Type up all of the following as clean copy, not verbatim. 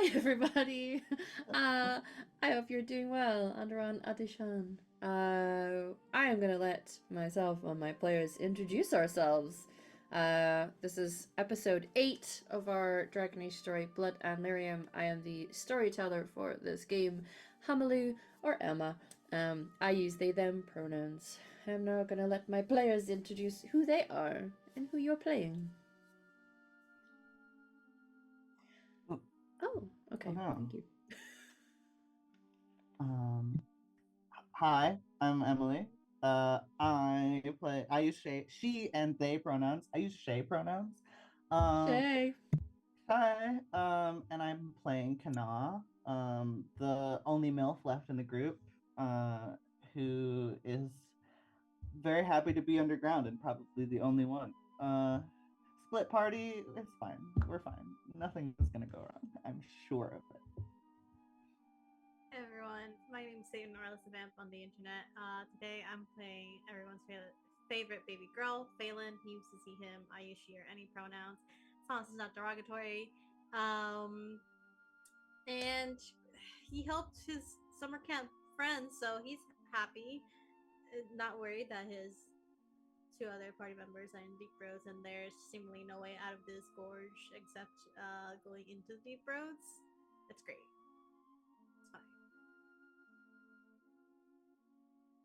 Hi, everybody. Uh, I hope you're doing well. Andron Adishan. I am gonna let myself and my players introduce ourselves. This is episode 8 of our Dragon Age story, Blood and Lyrium. I am the storyteller for this game, Hamalu or Emma. I use they them pronouns. I'm now gonna let my players introduce who they are and who you're playing. Oh, Oh, okay. no. Thank you. Um, Hi, I'm Emily. I use she and they pronouns. I use she pronouns. Um, Shay. Hi, and I'm playing Kana, the only MILF left in the group, who is very happy to be underground and probably the only one. Split party, it's fine. We're fine. Nothing is gonna go wrong. I'm sure of it. Hey everyone, my name is Satan or Vamp on the internet. Today I'm playing everyone's favorite baby girl, Phelan. He used to see him, I use she or any pronouns. As long as it's not derogatory. And he helped his summer camp friends, so he's happy, not worried that his two other party members are in deep roads and there's seemingly no way out of this gorge except going into the deep roads. It's great. It's fine.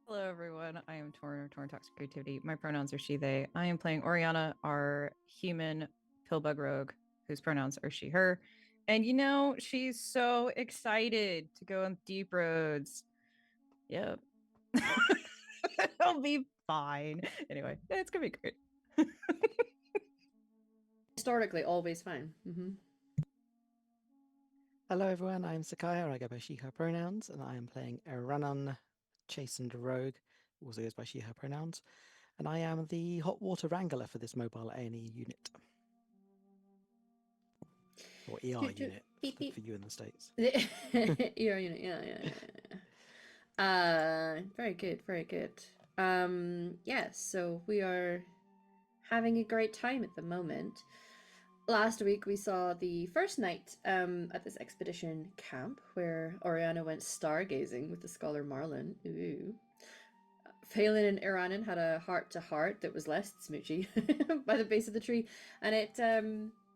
Hello, everyone. I am Torn Toxic Creativity. My pronouns are she, they. I am playing Oriana, our human pillbug rogue, whose pronouns are she, her. And she's so excited to go on deep roads. Yep. It'll be fine. Anyway, it's going to be great. Historically, always fine. Mm-hmm. Hello everyone, I'm Sakaya, I go by she, her pronouns, and I am playing Eranan, Chastened Rogue, who also goes by she, her pronouns, and I am the hot water wrangler for this mobile A&E unit. Or ER unit, Beep, beep. for you in the States. ER unit, yeah. Very good, very good. Yes, so we are having a great time at the moment. Last week we saw the first night at this expedition camp where Oriana went stargazing with the scholar Marlin. Ooh. Phelan and Iranan had a heart-to-heart that was less smoochy by the base of the tree, and it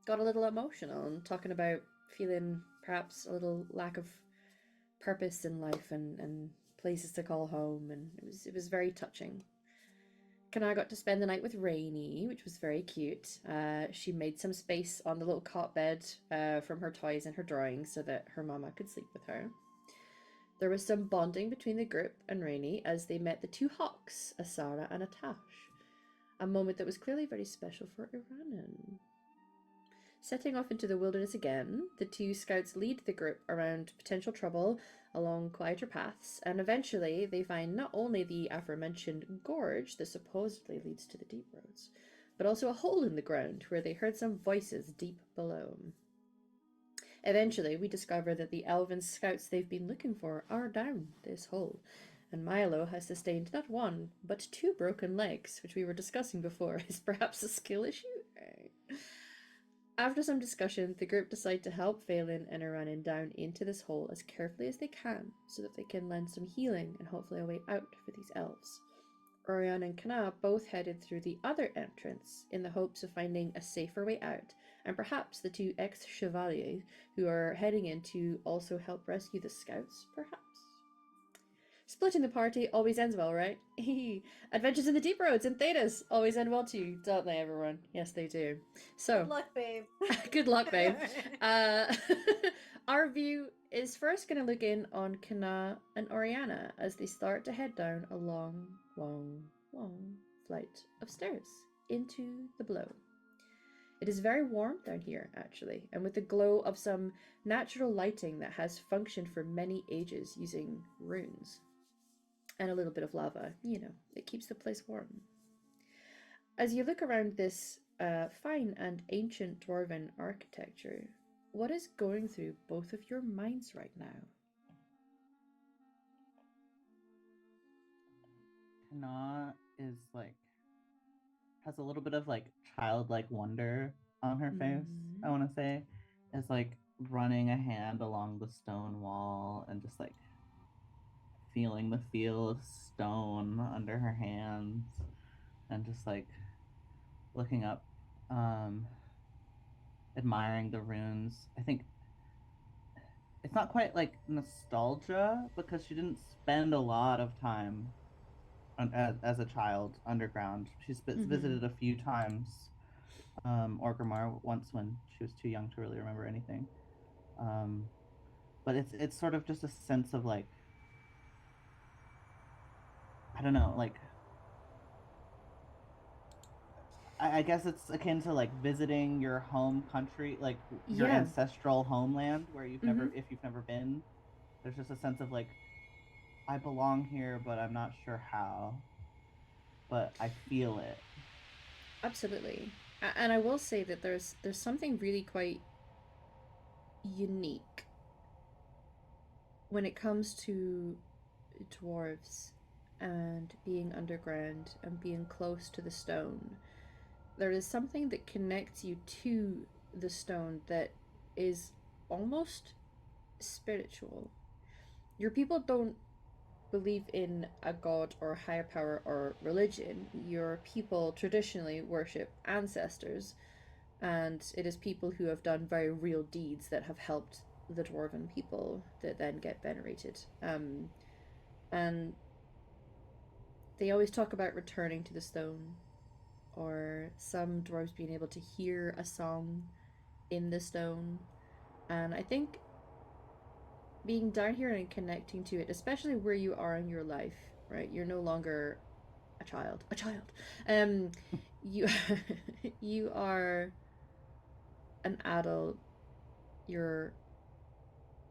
got a little emotional and talking about feeling perhaps a little lack of purpose in life and places to call home, and it was very touching. Kana got to spend the night with Rainy, which was very cute. She made some space on the little cot bed from her toys and her drawings so that her mama could sleep with her. There was some bonding between the group and Rainy as they met the two hawks, Asara and Atash. A moment that was clearly very special for Iranan. Setting off into the wilderness again, the two scouts lead the group around potential trouble along quieter paths, and eventually they find not only the aforementioned gorge that supposedly leads to the deep roads, but also a hole in the ground where they heard some voices deep below. Eventually, we discover that the elven scouts they've been looking for are down this hole, and Milo has sustained not one, but two broken legs, which we were discussing before is perhaps a skill issue. After some discussion, the group decide to help Phelan and Iranan down into this hole as carefully as they can, so that they can lend some healing and hopefully a way out for these elves. Orion and Kana both headed through the other entrance in the hopes of finding a safer way out, and perhaps the two ex-chevaliers who are heading in to also help rescue the scouts, perhaps. Splitting the party always ends well, right? Adventures in the deep roads and thetas always end well too, don't they, everyone? Yes, they do. So, Good luck, babe. good luck, babe. Our view is first going to look in on Kana and Oriana as they start to head down a long, long, long flight of stairs into the below. It is very warm down here, actually, and with the glow of some natural lighting that has functioned for many ages using runes and a little bit of lava. It keeps the place warm. As you look around this fine and ancient dwarven architecture, what is going through both of your minds right now? Kana is like has a little bit of like childlike wonder on her face. I want to say, is like running a hand along the stone wall and just like feeling the feel of stone under her hands and just like looking up, admiring the runes. I think it's not quite like nostalgia because she didn't spend a lot of time as a child underground. She's visited a few times, Orgrimmar once when she was too young to really remember anything. But it's sort of just a sense of like, I don't know, like I guess it's akin to like visiting your home country, like your Yeah. ancestral homeland where you've never, if you've never been. There's just a sense of like, I belong here, but I'm not sure how. But I feel it. Absolutely. And I will say that there's something really quite unique when it comes to dwarves and being underground and being close to the stone. There is something that connects you to the stone that is almost spiritual. Your people don't believe in a god or higher power or religion. Your people traditionally worship ancestors, and it is people who have done very real deeds that have helped the dwarven people that then get venerated. And they always talk about returning to the stone, or some dwarves being able to hear a song in the stone. And I think being down here and connecting to it, especially where you are in your life, right? You're no longer a child. You you are an adult. You're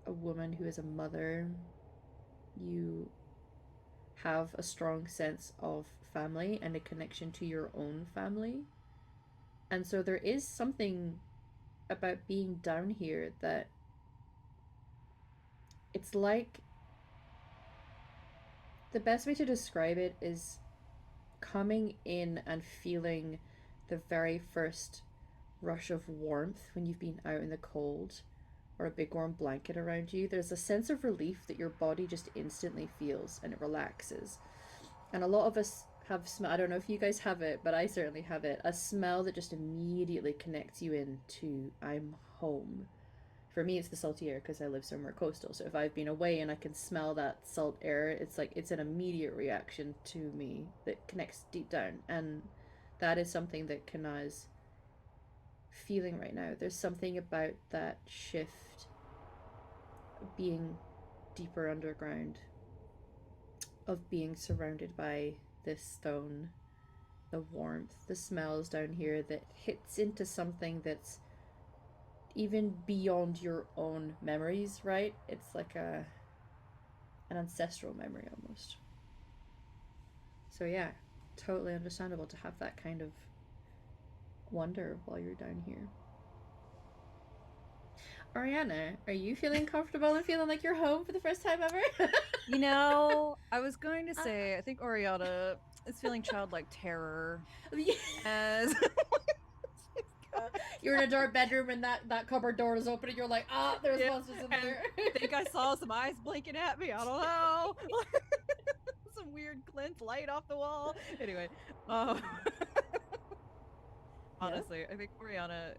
a woman who is a mother. You have a strong sense of family and a connection to your own family. And so there is something about being down here that it's like, the best way to describe it is coming in and feeling the very first rush of warmth when you've been out in the cold, or a big warm blanket around you. There's a sense of relief that your body just instantly feels, and it relaxes. And a lot of us have I don't know if you guys have it, but I certainly have it. A smell that just immediately connects you into I'm home. For me, it's the salty air because I live somewhere coastal. So if I've been away and I can smell that salt air, it's like it's an immediate reaction to me that connects deep down. And that is something that Kana is feeling right now. There's something about that shift, being deeper underground, of being surrounded by this stone, the warmth, the smells down here that hits into something that's even beyond your own memories, right? It's like an ancestral memory almost. So yeah, totally understandable to have that kind of wonder while you're down here. Ariana, are you feeling comfortable and feeling like you're home for the first time ever? You know, I was going to say, I think Oriana is feeling childlike terror as You're in a dark bedroom and that cupboard door is open and you're like, there's monsters in there. I think I saw some eyes blinking at me. I don't know. Some weird glint light off the wall. Anyway, honestly, I think Oriana,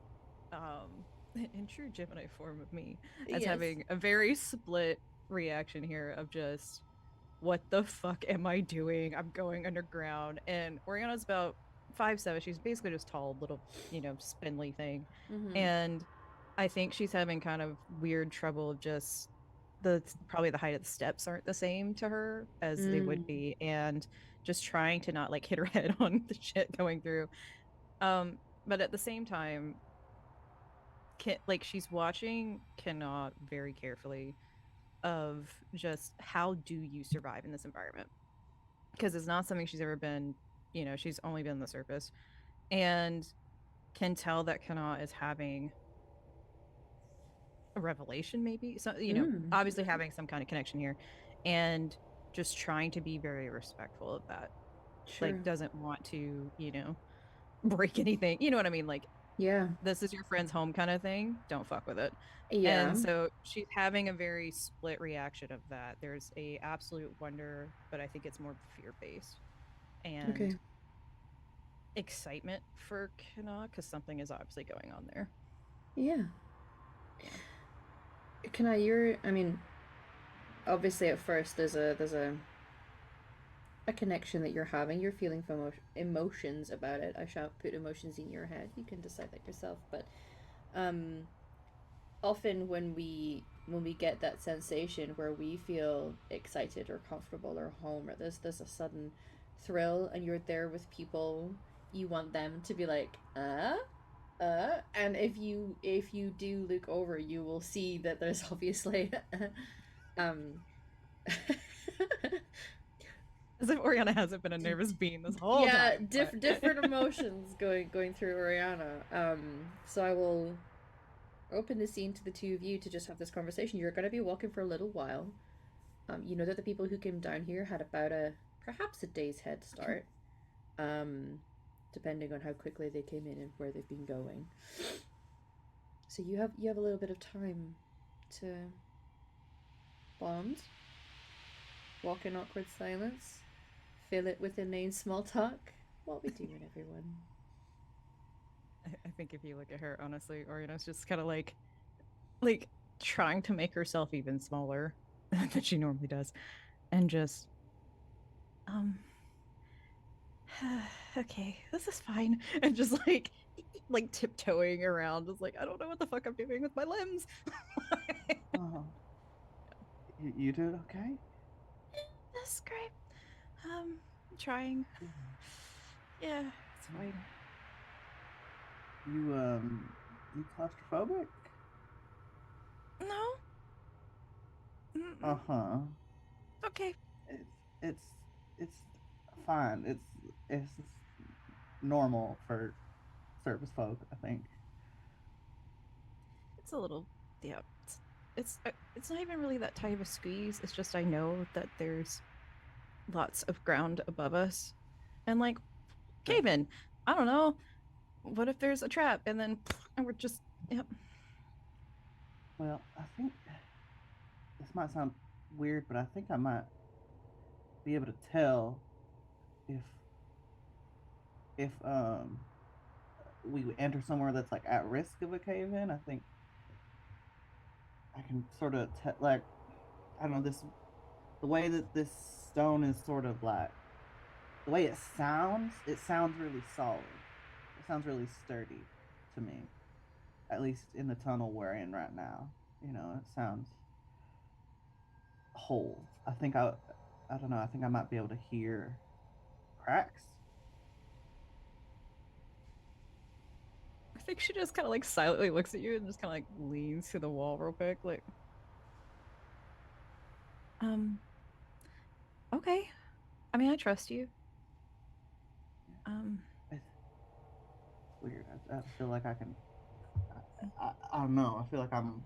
in true Gemini form of me, as having a very split reaction here of just, what the fuck am I doing? I'm going underground. And Oriana's about 5'7". She's basically just tall, little, spindly thing. And I think she's having kind of weird trouble of just probably the height of the steps aren't the same to her as they would be, and just trying to not like hit her head on the shit going through. But at the same time, she's watching Kana very carefully of just how do you survive in this environment, because it's not something she's ever been, she's only been on the surface, and can tell that Kana is having a revelation, maybe, so obviously having some kind of connection here, and just trying to be very respectful of that. Like, doesn't want to break anything, you know what I mean, like Yeah. this is your friend's home kind of thing. Don't fuck with it. Yeah. And so she's having a very split reaction of that. There's a absolute wonder, but I think it's more fear based and Okay. excitement for Kana because something is obviously going on there. Yeah. Yeah. Can I mean, obviously at first there's a connection that you're having. You're feeling emotions about it. I shan't put emotions in your head. You can decide that yourself. But um, often when we get that sensation where we feel excited or comfortable or home, or there's a sudden thrill, and you're there with people, you want them to be like, and if you do look over, you will see that there's obviously um As if Oriana hasn't been a nervous being this whole yeah, time. But... different emotions going through Oriana. So I will open the scene to the two of you to just have this conversation. You're going to be walking for a little while. You know that the people who came down here had about perhaps a day's head start, depending on how quickly they came in and where they've been going. So you have a little bit of time to bond, walk in awkward silence, fill it with inane small talk. What are we doing, everyone? I think if you look at her, honestly, Oriana's just kind of like trying to make herself even smaller than she normally does, and just okay, this is fine, and just like tiptoeing around, just like I don't know what the fuck I'm doing with my limbs. Oh. You doing okay? That's great. I'm trying. Yeah, it's fine. You claustrophobic? No. Uh Mm-mm. huh. Okay. It's it's it's fine. It's normal for service folk, I think. It's a little, yeah. It's not even really that tight of a squeeze. It's just I know that there's lots of ground above us, and like cave in. I don't know. What if there's a trap and then and we're just yep. Well, I think this might sound weird, but I think I might be able to tell if if we enter somewhere that's like at risk of a cave in. I think I can sort of like I don't know this the way that this stone is sort of like the way it sounds really solid. It sounds really sturdy to me. At least in the tunnel we're in right now. You know, it sounds whole. I don't know, I think I might be able to hear cracks. I think she just kind of like silently looks at you and just kind of like leans to the wall real quick, like um okay. I mean, I trust you. Um It's weird. I feel like I can. I don't know. I feel like I'm.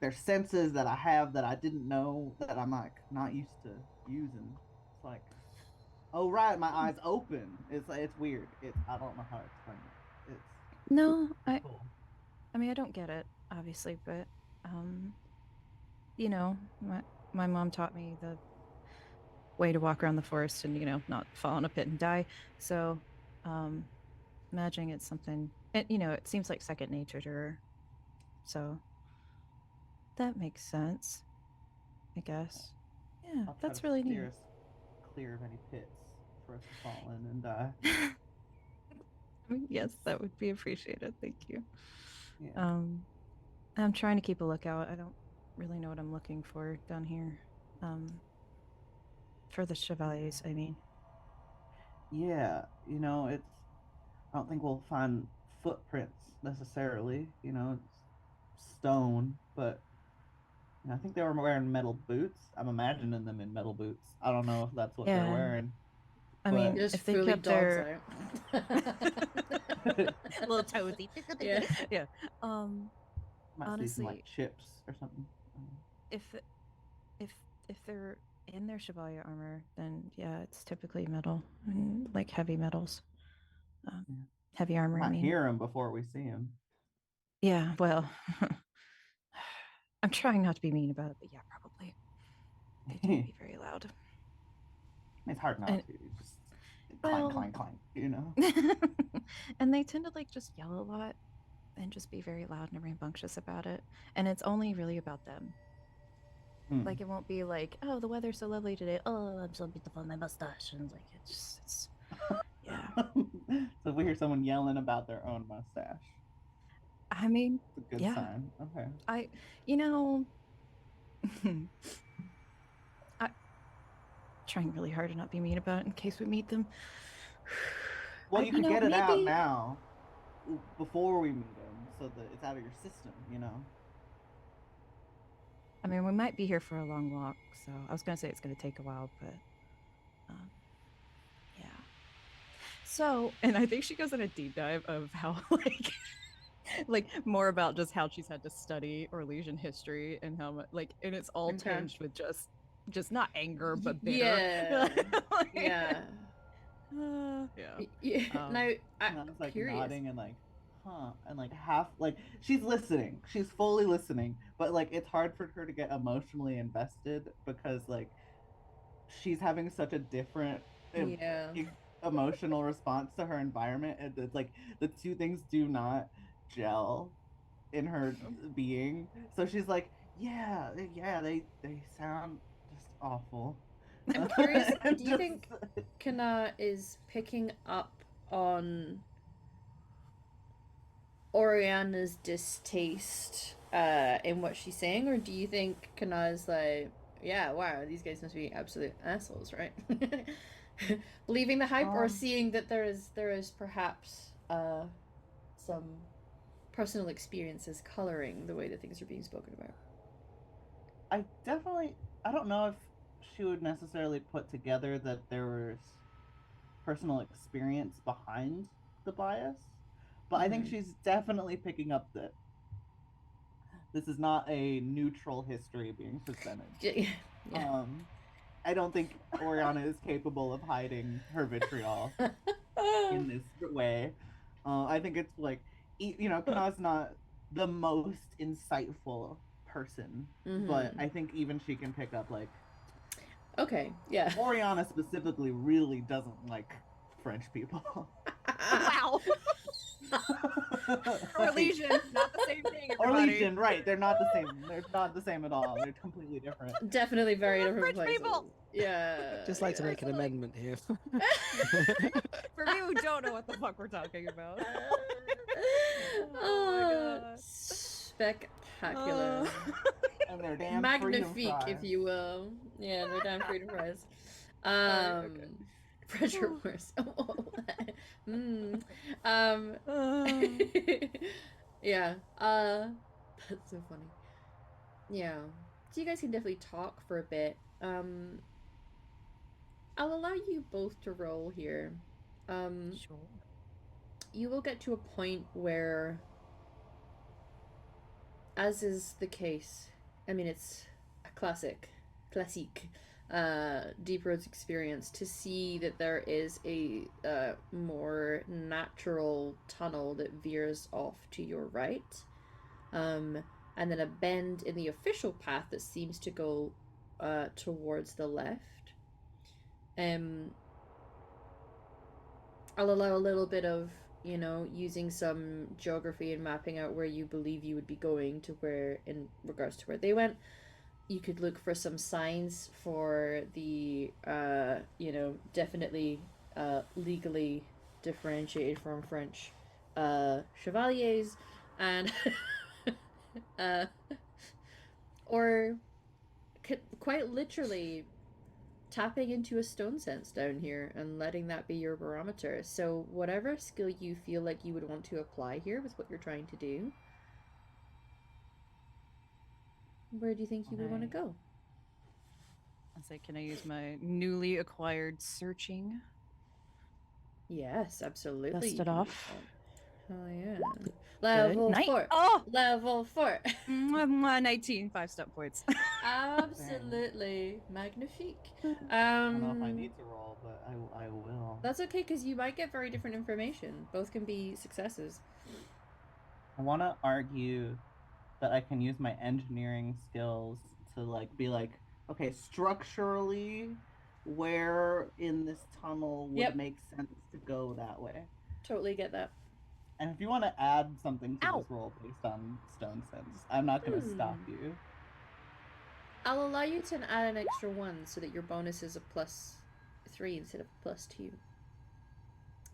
There's senses that I have that I didn't know that I'm like not used to using. It's like, oh right, my eyes open. It's weird. I don't know how to explain it. no, It's cool. I mean, I don't get it, obviously, but um you know, my mom taught me the way to walk around the forest and, you know, not fall in a pit and die. So, um imagining it's something it, you know, it seems like second nature to her. So, that makes sense, I guess. Yeah, I'll try to that's really neat. steer us clear of any pits for us to fall in and die. I mean, yes, that would be appreciated. Thank you. Yeah. I'm trying to keep a lookout. I don't really know what I'm looking for down here. Um, for the chevaliers, I mean. Yeah, you know, it's. I don't think we'll find footprints necessarily. You know, it's stone, but I think they were wearing metal boots. I'm imagining them in metal boots. I don't know if that's what they're Yeah. wearing, I but mean, Just if they fully kept dogs their out. little toesy. Yeah. Yeah. might see some like Honestly, chips or something. if if if they're in their chevalier armor, then yeah, it's typically metal and like heavy metals. Um, Yeah. Heavy armor, I Not mean. hear him before we see him. Yeah, well, I'm trying not to be mean about it, but yeah, probably. They tend to be very loud. It's hard not And- to. Just Well- clank, clank, clank, you know? And they tend to like just yell a lot and just be very loud and rambunctious about it. And it's only really about them. Hmm. Like it won't be like, oh, the weather's so lovely today. Oh, I'm so beautiful in my mustache. And like it's yeah. So if we hear someone yelling about their own mustache, I mean, it's a good yeah. sign. Okay. I trying really hard to not be mean about it in case we meet them. Well, you could get it out maybe- now before we meet him so that it's out of your system, you know? I mean, we might be here for a long walk, so I was gonna say it's gonna take a while, but yeah. So, and I think she goes in a deep dive of how like more about just how she's had to study Orlesian history and how much and it's all Okay. tinged with just not anger but bitter. Yeah. Like, Yeah. yeah. Yeah. Now, And I was like curious. nodding and like, huh, and like half like she's listening, she's fully listening, but like it's hard for her to get emotionally invested because like she's having such a different Yeah. emotional response to her environment, and it's like the two things do not gel in her being. So she's like, yeah, they sound just awful. I'm curious, And do you think Kana is picking up on Oriana's distaste in what she's saying, or do you think Kana is like, yeah, wow, these guys must be absolute assholes, right? Believing the hype, or seeing that there is perhaps some personal experiences coloring the way that things are being spoken about? I don't know if she would necessarily put together that there was personal experience behind the bias, but I think Mhm. she's definitely picking up that this is not a neutral history being presented. Yeah. I don't think Oriana is capable of hiding her vitriol in this way. I think it's like, you know, Kana's not the most insightful person, but Mhm. I think even she can pick up like Okay, yeah. Oriana specifically really doesn't like French people. Wow. Orlesian, not the same thing. Everybody. Orlesian, right? They're not the same. They're not the same at all. They're completely different. Definitely very They're different French places. people. Yeah. Just like to yeah. make an like- amendment here. For me who don't know what the fuck we're talking about. Oh, God. spectacular. And they're damn Magnifique, if you will. Yeah, they're damn freedom fries. okay. Pressure wars. Yeah. That's so funny. Yeah. So you guys can definitely talk for a bit. I'll allow you both to roll here. Sure. You will get to a point where, as is the case, I mean, it's a classique, Deep Road's experience, to see that there is a more natural tunnel that veers off to your right, and then a bend in the official path that seems to go towards the left. I'll allow a little bit of, using some geography and mapping out where you believe you would be going to where, in regards to where they went. You could look for some signs for the, definitely legally differentiated from French chevaliers, and or quite literally tapping into a stone sense down here and letting that be your barometer. So whatever skill you feel like you would want to apply here with what you're trying to do, where do you think you would want to go? I say, can I use my newly acquired searching? Yes, absolutely. Dust you it can use off. that. Hell yeah. Level night. 4. Oh! Level 4. 19 5-step points. Absolutely magnifique. I don't know if I need to roll, but I will. That's okay, because you might get very different information. Both can be successes. I want to argue that I can use my engineering skills to like be like, okay, structurally, where in this tunnel would Yep. make sense to go that way. Totally get that. And if you want to add something to Ow. this roll based on stone sense, I'm not going to stop you. I'll allow you to add an extra 1 so that your bonus is a +3 instead of +2.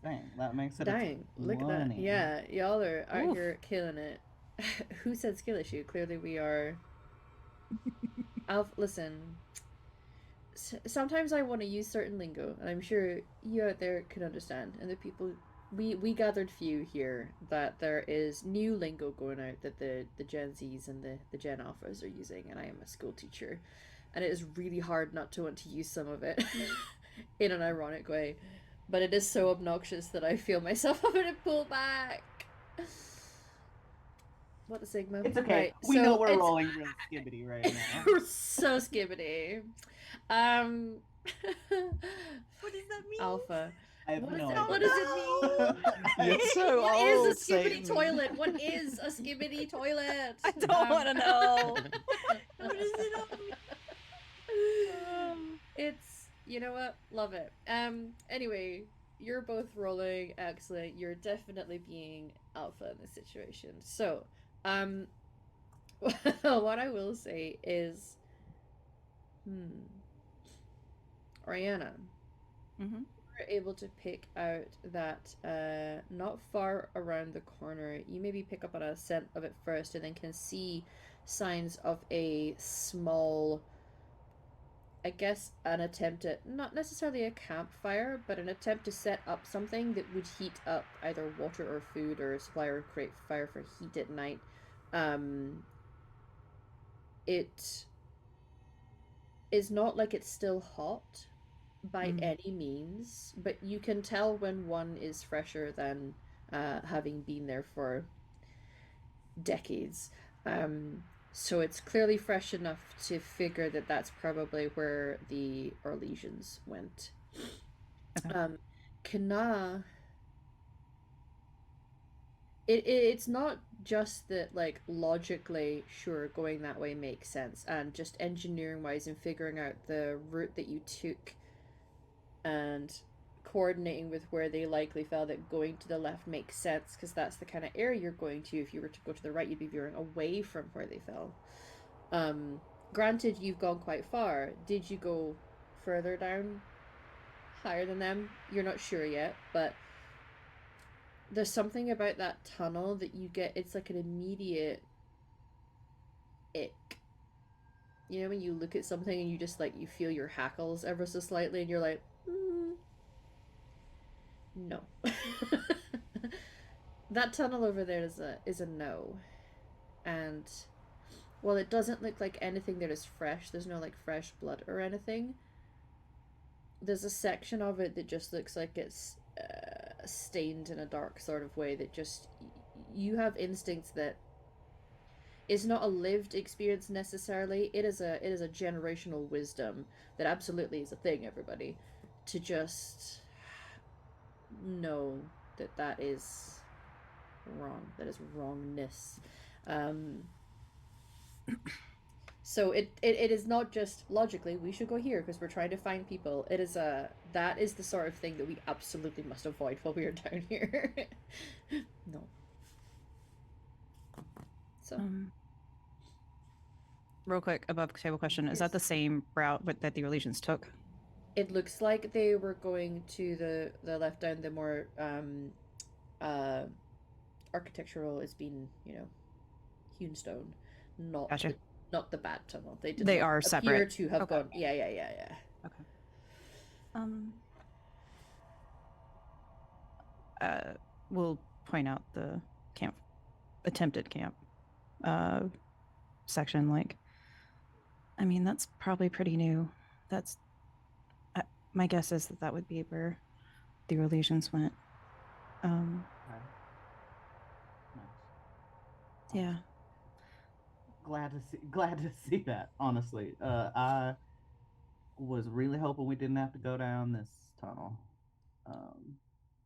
Dang, that makes it Dang, look at that. 20. Yeah, y'all are out Oof. here killing it. Who said skill issue? Clearly we are. Listen. Sometimes I want to use certain lingo, and I'm sure you out there can understand. And the people we gathered few here that there is new lingo going out that the Gen Zs and the Gen Alphas are using, and I am a school teacher, and it is really hard not to want to use some of it in an ironic way. But it is so obnoxious that I feel myself having to pull back. What the Sigma? It's okay. Right, We so know we're it's- rolling real skibbity right now. We're so skibbity. What does that mean? Alpha. I have What, no is it, idea. what does it mean? You're so What is old, a skibbity Satan. toilet? What is a skibbity toilet? I don't want to know. What does it all mean? It's, you know what? Love it. Anyway, you're both rolling excellent. You're definitely being alpha in this situation. So, what I will say is, Oriana, Mm-hmm. you're able to pick out that not far around the corner, you maybe pick up on a scent of it first and then can see signs of a small, I guess, an attempt at, not necessarily a campfire, but an attempt to set up something that would heat up either water or food or supply or create fire for heat at night. It is not like it's still hot by any means, but you can tell when one is fresher than having been there for decades. So it's clearly fresh enough to figure that that's probably where the Orlesians went. Okay. Kana, it's not just that, like, logically, sure, going that way makes sense, and just engineering wise and figuring out the route that you took and coordinating with where they likely fell, that going to the left makes sense because that's the kind of area you're going to. If you were to go to the right, you'd be veering away from where they fell. Granted, you've gone quite far. Did you go further down, higher than them? You're not sure yet, but there's something about that tunnel that you get, it's like an immediate ick. You know, when you look at something and you just, like, you feel your hackles ever so slightly and you're like, no. That tunnel over there is a no. And while it doesn't look like anything that is fresh, there's no, like, fresh blood or anything, there's a section of it that just looks like it's stained in a dark sort of way that just, you have instincts that is not a lived experience necessarily. It is a generational wisdom that absolutely is a thing, everybody, to just know that that is wrong. That is wrongness. So it is not just logically we should go here because we're trying to find people. It is that is the sort of thing that we absolutely must avoid while we are down here. No. So Real quick, above table question: is that Yes. the same route that the Orlesians took? it looks like they were going to the left down the more architectural, it's been, hewn stone, not Gotcha. not the bad tunnel. They did They not are appear separate. to have Okay. gone. Yeah. Okay. We'll point out the attempted camp section. Like, I mean, that's probably pretty new. That's my guess is that would be where the Orlesians went. Yeah. Glad to see that. Honestly, I was really hoping we didn't have to go down this tunnel,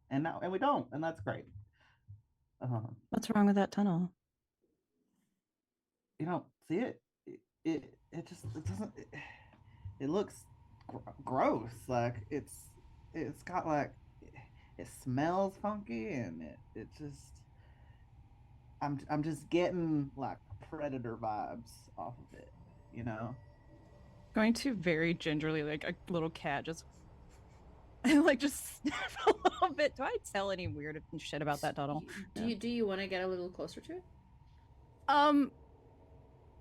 and we don't, and that's great. What's wrong with that tunnel? You don't see it. It just it doesn't. It looks gross. Like it's got like it smells funky, and it just I'm just getting like predator vibes off of it, you know. Going to very gingerly, like a little cat, just like just sniff a little bit. Do I tell any weird shit about that tunnel? Do you want to get a little closer to it?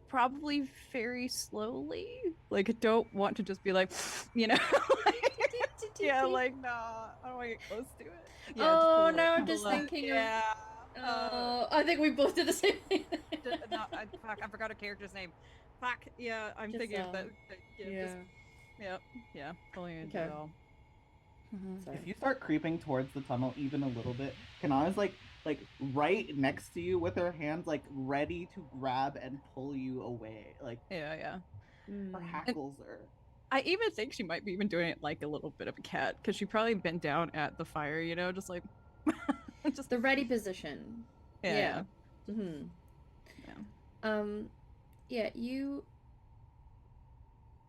Probably very slowly. Like, I don't want to just be like, you know. Yeah, like nah, I don't want to get close to it. Yeah, Oh no, I'm just thinking yeah. of. I think we both did the same thing. No, fuck, I forgot a character's name. Fuck, yeah, I'm Just, thinking of that. Yeah. Yeah, totally into Okay. it all. Sorry. If you start creeping towards the tunnel even a little bit, Kanana's like right next to you with her hands like ready to grab and pull you away. Like Yeah. her hackles are. I even think she might be even doing it like a little bit of a cat, because she probably bent down at the fire, you know, just like Just the ready position. Yeah. Mm-hmm. Yeah. Yeah, you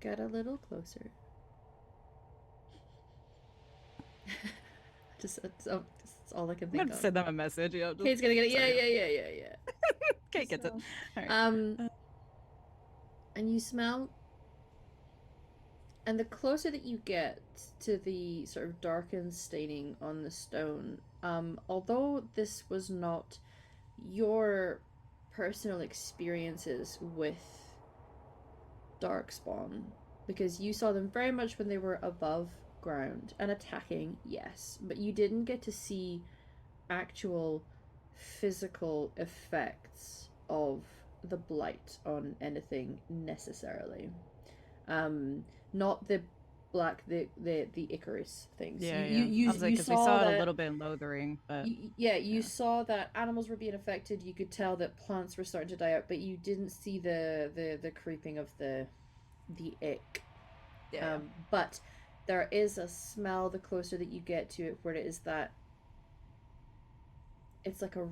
get a little closer. That's all I can I'm think gonna of. send them a message. You know, just, Kate's gonna get it. sorry. Yeah. Kate gets it. So, All right. And you smell, and the closer that you get to the sort of darkened staining on the stone, although this was not your personal experiences with Darkspawn, because you saw them very much when they were above ground and attacking, yes, but you didn't get to see actual physical effects of the blight on anything necessarily. Not the the Icarus things. Yeah, You I was like, because we saw it a little bit in Lothering, but you saw that animals were being affected. You could tell that plants were starting to die out, but you didn't see the creeping of the ick. yeah. But there is a smell the closer that you get to it, where it is that it's like a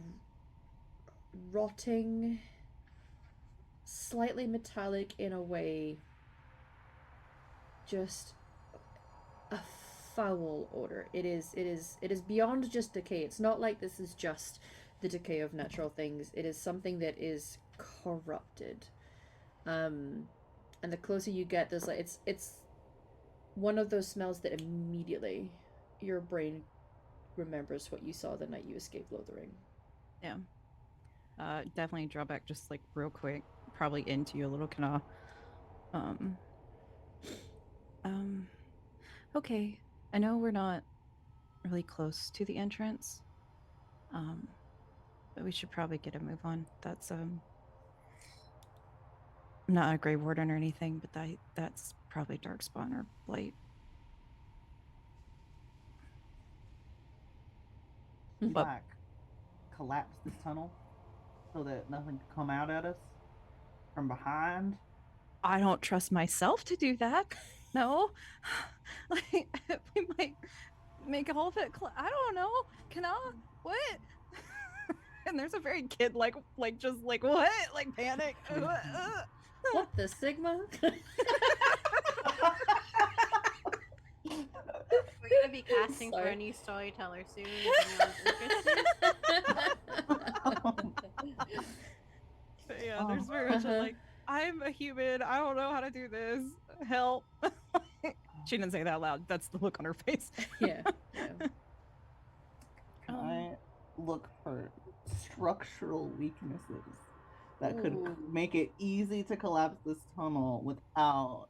rotting, slightly metallic in a way, just a foul odor. It is beyond just decay. It's not like this is just the decay of natural things. It is something that is corrupted. And the closer you get, there's like it's one of those smells that immediately your brain remembers what you saw the night you escaped Lothering. Yeah. Definitely draw back just like real quick, probably into you a little Kana. Okay. I know we're not really close to the entrance. But we should probably get a move on. That's I'm not a Grey Warden or anything, but that's probably Darkspawn or Blight. Like collapse this tunnel so that nothing can come out at us from behind. I don't trust myself to do that. No, like we might make all of it. I don't know. Can I? What? And there's a very kid like just like what? Like panic. What the Sigma? We're gonna be casting for Sorry. a new storyteller soon. If anyone's interested. But yeah, there's very much like I'm a human. I don't know how to do this. Help. She didn't say that loud. That's the look on her face. Yeah. Can I look for structural weaknesses that could make it easy to collapse this tunnel without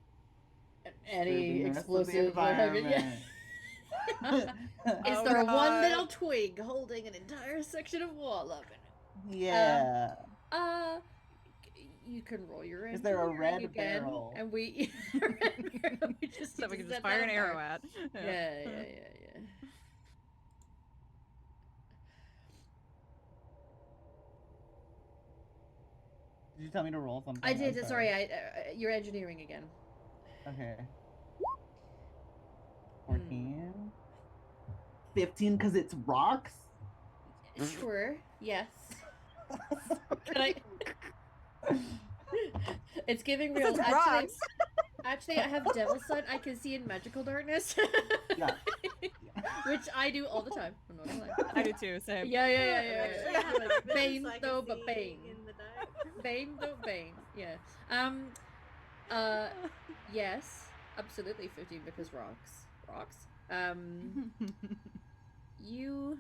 any disturbing the rest of the explosives or having? environment? Is Oh, there one God. little twig holding an entire section of wall up in it? Yeah. You can roll your Is there a engineering red again, barrel? and we red barrel, we just So need we to can just set fire that an on arrow fire. at. Yeah. Did you tell me to roll something? I did. I'm Sorry, you're engineering again. Okay. 14. 15 because it's rocks? Sure. Yes. Can I? It's giving real. It's Actually, rocks. actually, I have Devil's Sight. I can see in magical darkness. Yeah. Which I do all the time. I'm not gonna lie. I do too. Same. Yeah. Actually, I have dark vision, Bane so I can though, but see Bane. in the dark. Bane though, Bane. Yeah. Yes, absolutely 15 because rocks. You,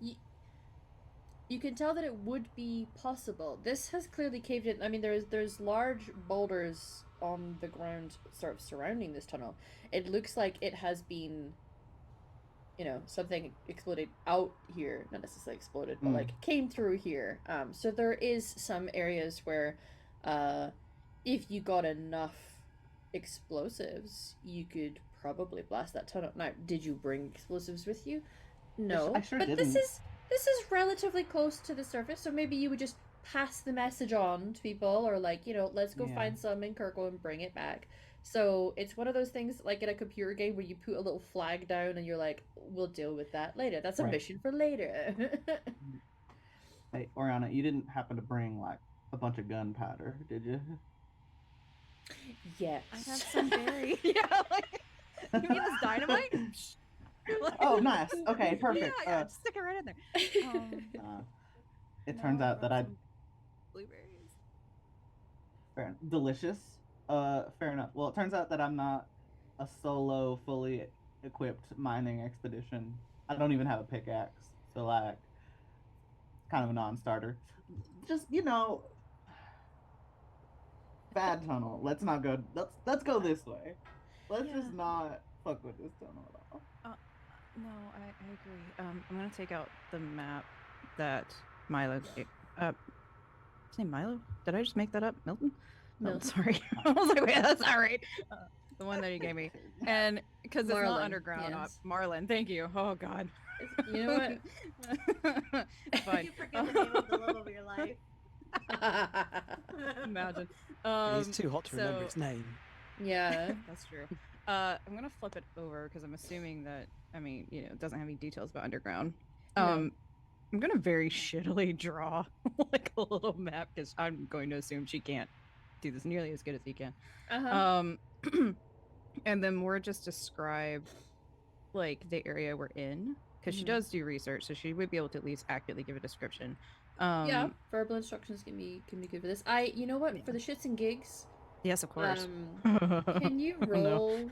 you can tell that it would be possible. This has clearly caved in. I mean, there's large boulders on the ground, sort of surrounding this tunnel. It looks like it has been, something exploded out here, not necessarily exploded, but like came through here. So there is some areas where, if you got enough explosives, you could probably blast that tunnel. Now, did you bring explosives with you? No, I sure but didn't. this is relatively close to the surface, so maybe you would just pass the message on to people, or like, let's go find some in Kirkle and bring it back. So it's one of those things like in a computer game where you put a little flag down and you're like, we'll deal with that later. That's a mission for later. Hey, Oriana, you didn't happen to bring like a bunch of gunpowder, did you? Yes. I have some berry. Yeah, like, you mean this dynamite? Oh, nice. Okay, perfect. Yeah, just stick it right in there. It turns out that blueberries. Delicious. Fair enough. Well, it turns out that I'm not a solo, fully equipped mining expedition. I don't even have a pickaxe, so like, kind of a non-starter. Just bad tunnel. Let's not go. Let's go this way. Let's just not fuck with this tunnel at all. No, I agree. I'm gonna take out the map that Milo gave. His name Milo? Did I just make that up? Milton? No, sorry. I was like, wait, that's not right. The one that he gave me, and because it's not underground. Yes. Marlin, thank you. Oh God. You know what? Fine. You forget the name of the love of your life. Imagine. He's too hot to remember his name. Yeah. That's true. I'm gonna flip it over because I'm assuming that it doesn't have any details about underground. No. I'm gonna very shittily draw like a little map because I'm going to assume she can't do this nearly as good as he can. And then more just describe like the area we're in because she does do research, so she would be able to at least accurately give a description. Yeah, verbal instructions can be good for this. You know what? For the shits and gigs. Yes, of course. Can you roll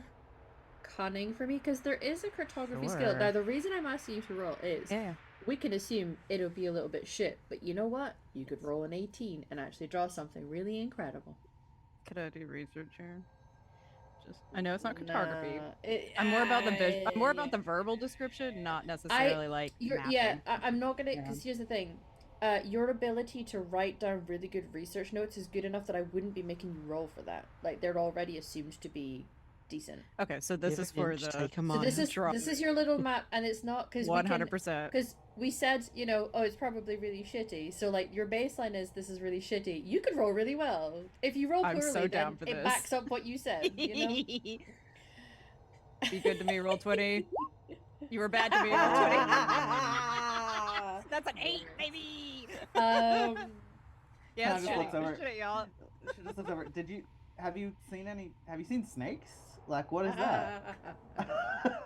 cunning for me? Because there is a cartography skill. Now, the reason I'm asking you to roll is we can assume it'll be a little bit shit, but you know what? You could roll an 18 and actually draw something really incredible. Could I do research here? I know it's not cartography. I'm more about I'm more about the verbal description, not necessarily like mapping. Yeah, I'm not gonna, because here's the thing. Your ability to write down really good research notes is good enough that I wouldn't be making you roll for that. Like, they're already assumed to be decent. Okay, so this is for the. So this is your little map, and it's not because 100%. Because we said, it's probably really shitty. So like your baseline is this is really shitty. You could roll really well if you roll poorly. I'm so down for it this. Backs up what you said. Be good to me. Roll 20. You were bad to me. Roll 20. That's an 8, baby. Yeah, it's shitty, y'all. She just looks over. Have you seen snakes? Like, what is that?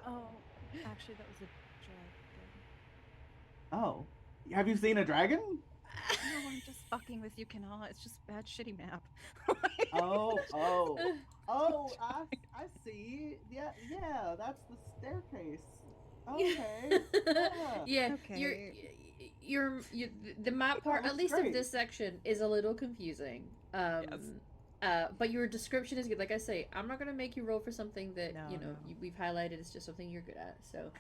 Oh, actually, that was a dragon. Oh, have you seen a dragon? No, I'm just fucking with you, Kanala. It's just bad, shitty map. Oh, I see. Yeah, that's the staircase. Okay. Yeah. Okay. You're the map part, at least of this section, is a little confusing. Yes. But your description is good. Like I say, I'm not gonna make you roll for something that we've highlighted. It's just something you're good at. So,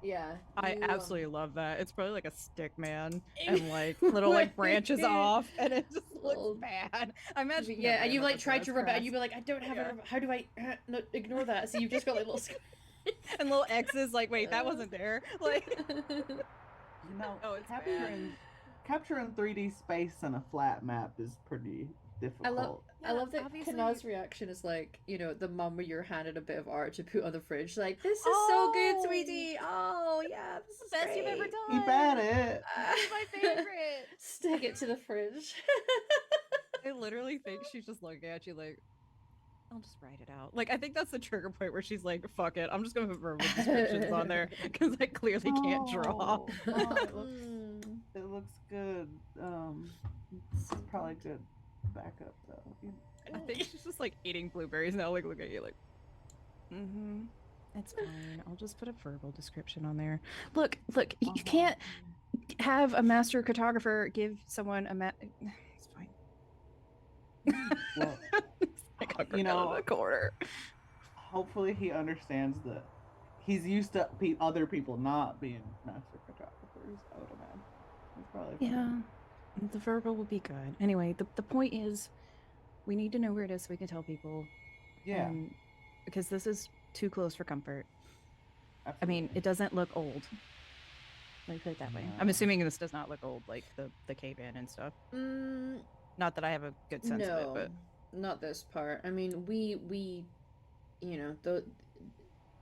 yeah. I absolutely love that. It's probably like a stick man and like little like branches off, and it just looks bad. I imagine. Yeah, and you like tried to rub it, and you'd be like, I don't have a. How do I? No, ignore that. So you've just got like little. And little X's, like, wait, that wasn't there. Like, it's capturing 3D space on a flat map is pretty difficult. I love that obviously- Kana's reaction is like, you know, the mum where you're handed a bit of art to put on the fridge. Like, this is so good, Oh! sweetie. Oh, yeah, this is Best you've ever great. done. Keep at it. This is my favorite. Stick it to the fridge. I literally think she's just looking at you like, I'll just write it out. Like, I think that's the trigger point where she's like, fuck it, I'm just gonna put verbal descriptions on there because I clearly can't draw. Oh, it, looks, Mm. it looks good. It's probably good backup though. I think she's just like eating blueberries now, like looking at you like, it's fine. I'll just put a verbal description on there. Look, you can't have a master cartographer give someone a It's fine. Well, Like Hunger you down know, in the corner. hopefully he understands that he's used to other people not being master cartographers. I would imagine. It's probably fine. Yeah, the verbal will be good. Anyway, the point is, we need to know where it is so we can tell people. Yeah. Because this is too close for comfort. I Absolutely. mean, it doesn't look old. Let me put it that way. I'm No. assuming this does not look old, like the cave-in and stuff. Mm, Not that I have a good sense of it, no, but not this part. I mean, we, you know,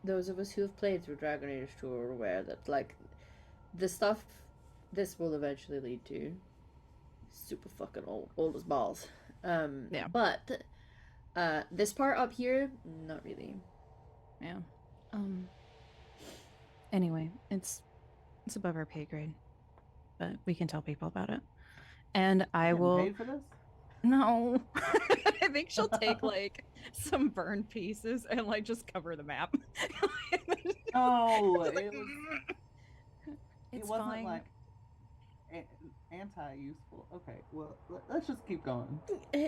those of us who have played through Dragon Age 2 are aware that, like, the stuff this will eventually lead to super fucking old as balls. Yeah. But this part up here, not really. yeah. Anyway, it's above our pay grade, but we can tell people about it. And I Getting will. paid for this? No, I think she'll take like some burned pieces and like just cover the map. No, Like, it it's wasn't fine. like anti-useful. Okay, well, let's just keep going.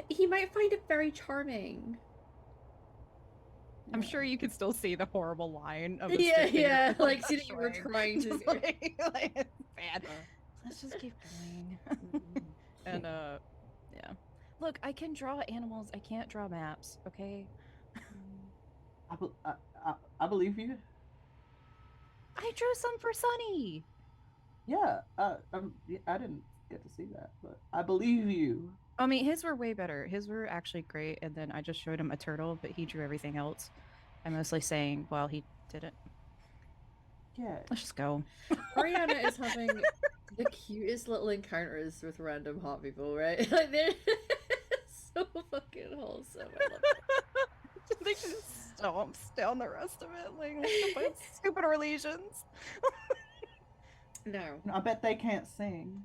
He might find it very charming. I'm sure you can still see the horrible line of the Yeah, stick figure, yeah. Like, see that you were showing. trying to. Just like, it's bad. Let's just keep going. And yeah. Look, I can draw animals. I can't draw maps. Okay. I believe you. I drew some for Sunny. Yeah, I didn't get to see that, but I believe you. I mean, his were way better. His were actually great, and then I just showed him a turtle, but he drew everything else. I'm mostly saying while he did it. Yeah. Let's just go. Oriana is having the cutest little encounters with random hot people, right? Like, they're so fucking wholesome. I love it. They just stomps down the rest of it, like stupid Orlesians. No. I bet they can't sing.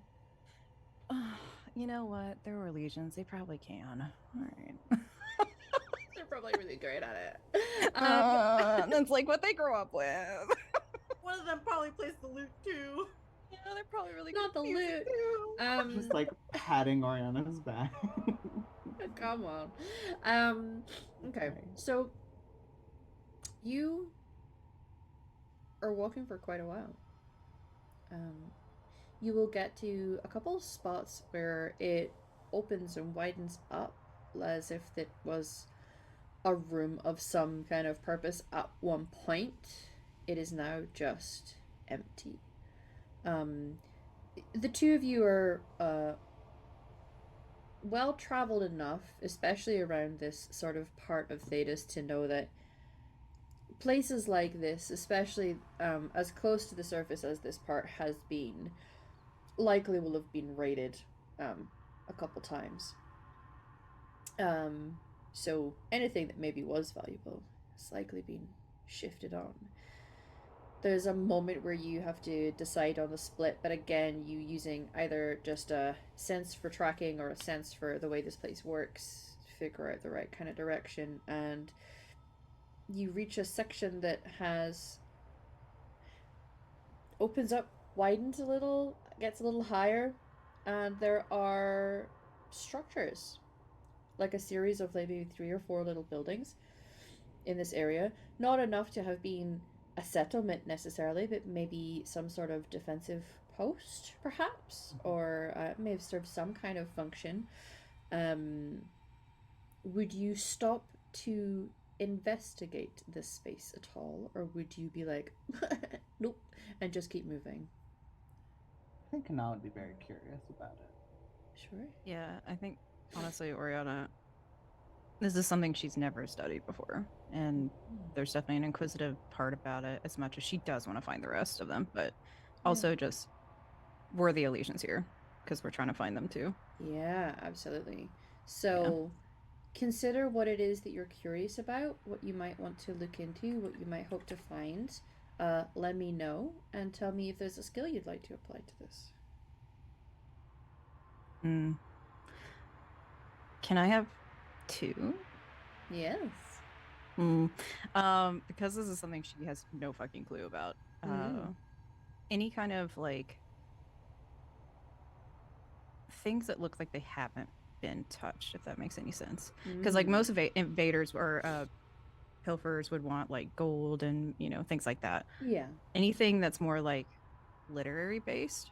You know what? They're Orlesians. They probably can. All right. They're probably really great at it. That's like what they grow up with. One of them probably plays the lute too. Yeah, they're probably really Not good the music, lute. too. Just like patting Oriana's back. Come on. Okay. Okay. So you are walking for quite a while. You will get to a couple of spots where it opens and widens up as if it was a room of some kind of purpose at one point. It is now just empty. The two of you are well traveled enough, especially around this sort of part of Thedas, to know that places like this, especially as close to the surface as this part has been, likely will have been raided a couple times. So anything that maybe was valuable has likely been shifted on. There's a moment where you have to decide on the split, but again, you using either just a sense for tracking or a sense for the way this place works to figure out the right kind of direction, and you reach a section that has opens up, widens a little, gets a little higher, and there are structures, like a series of maybe 3 or 4 little buildings in this area. Not enough to have been a settlement necessarily, but maybe some sort of defensive post, perhaps, or may have served some kind of function. Would you stop to investigate this space at all, or would you be like, nope, and just keep moving? think Kana would be very curious about it. Sure. Yeah, I think honestly, Oriana, this is something she's never studied before, and there's definitely an inquisitive part about it. As much as she does want to find the rest of them, but also just we're the Elysians here because we're trying to find them too. Yeah, absolutely. So consider what it is that you're curious about, what you might want to look into, what you might hope to find. Let me know and tell me if there's a skill you'd like to apply to this. Can I have 2? Yes. Because this is something she has no fucking clue about. Mhm. Any kind of like things that look like they haven't been touched, if that makes any sense. Because like most invaders or pilfers would want like gold and things like that. Yeah. Anything that's more like literary based.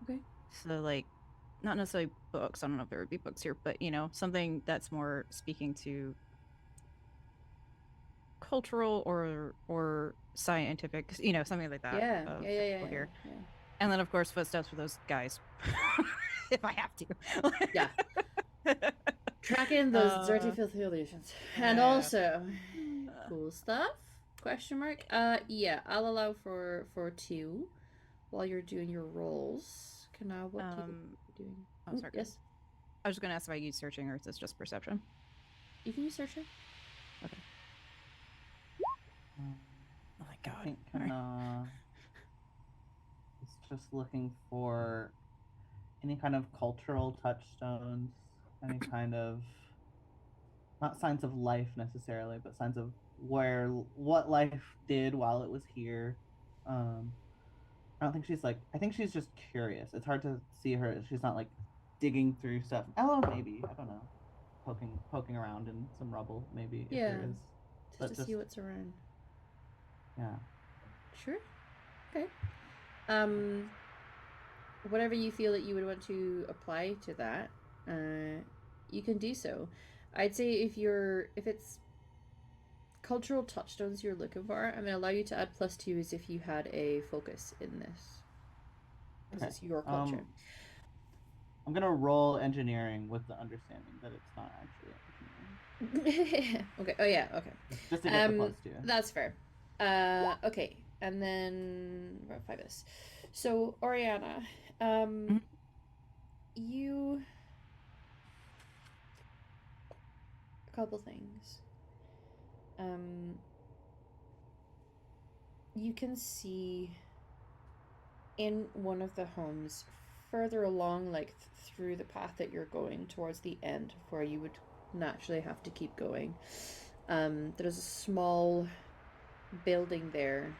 Okay. So like not necessarily books. I don't know if there would be books here, but something that's more speaking to cultural or scientific, something like that. Yeah. Of Yeah. here. And then of course footsteps for those guys, if I have to. Yeah. Track in those dirty, filthy illusions. And also, cool stuff? Question mark. Yeah, I'll allow for 2 while you're doing your rolls. Can I? What are you doing? Oh, sorry. Yes. I was just gonna ask if I use searching or is this just perception? You can use searching. Okay. Oh my god. I think Kana is just looking for any kind of cultural touchstones, any kind of not signs of life necessarily, but signs of what life did while it was here. I don't think she's like. I think she's just curious. It's hard to see her. She's not like digging through stuff. Oh, maybe I don't know. Poking around in some rubble, maybe if there is. Just to see what's around. Yeah. Sure. Okay. Whatever you feel that you would want to apply to that, you can do so. I'd say if it's cultural touchstones you're looking for, I'm going to allow you to add +2 as if you had a focus in this. This is your culture. I'm gonna roll engineering with the understanding that it's not actually engineering. Okay. Oh yeah. Okay. Just to get the +2. That's fair. Okay. And then about 5 is. So Oriana, you a couple things. You can see in one of the homes further along, like through the path that you're going towards the end of where you would naturally have to keep going. There's a small building there,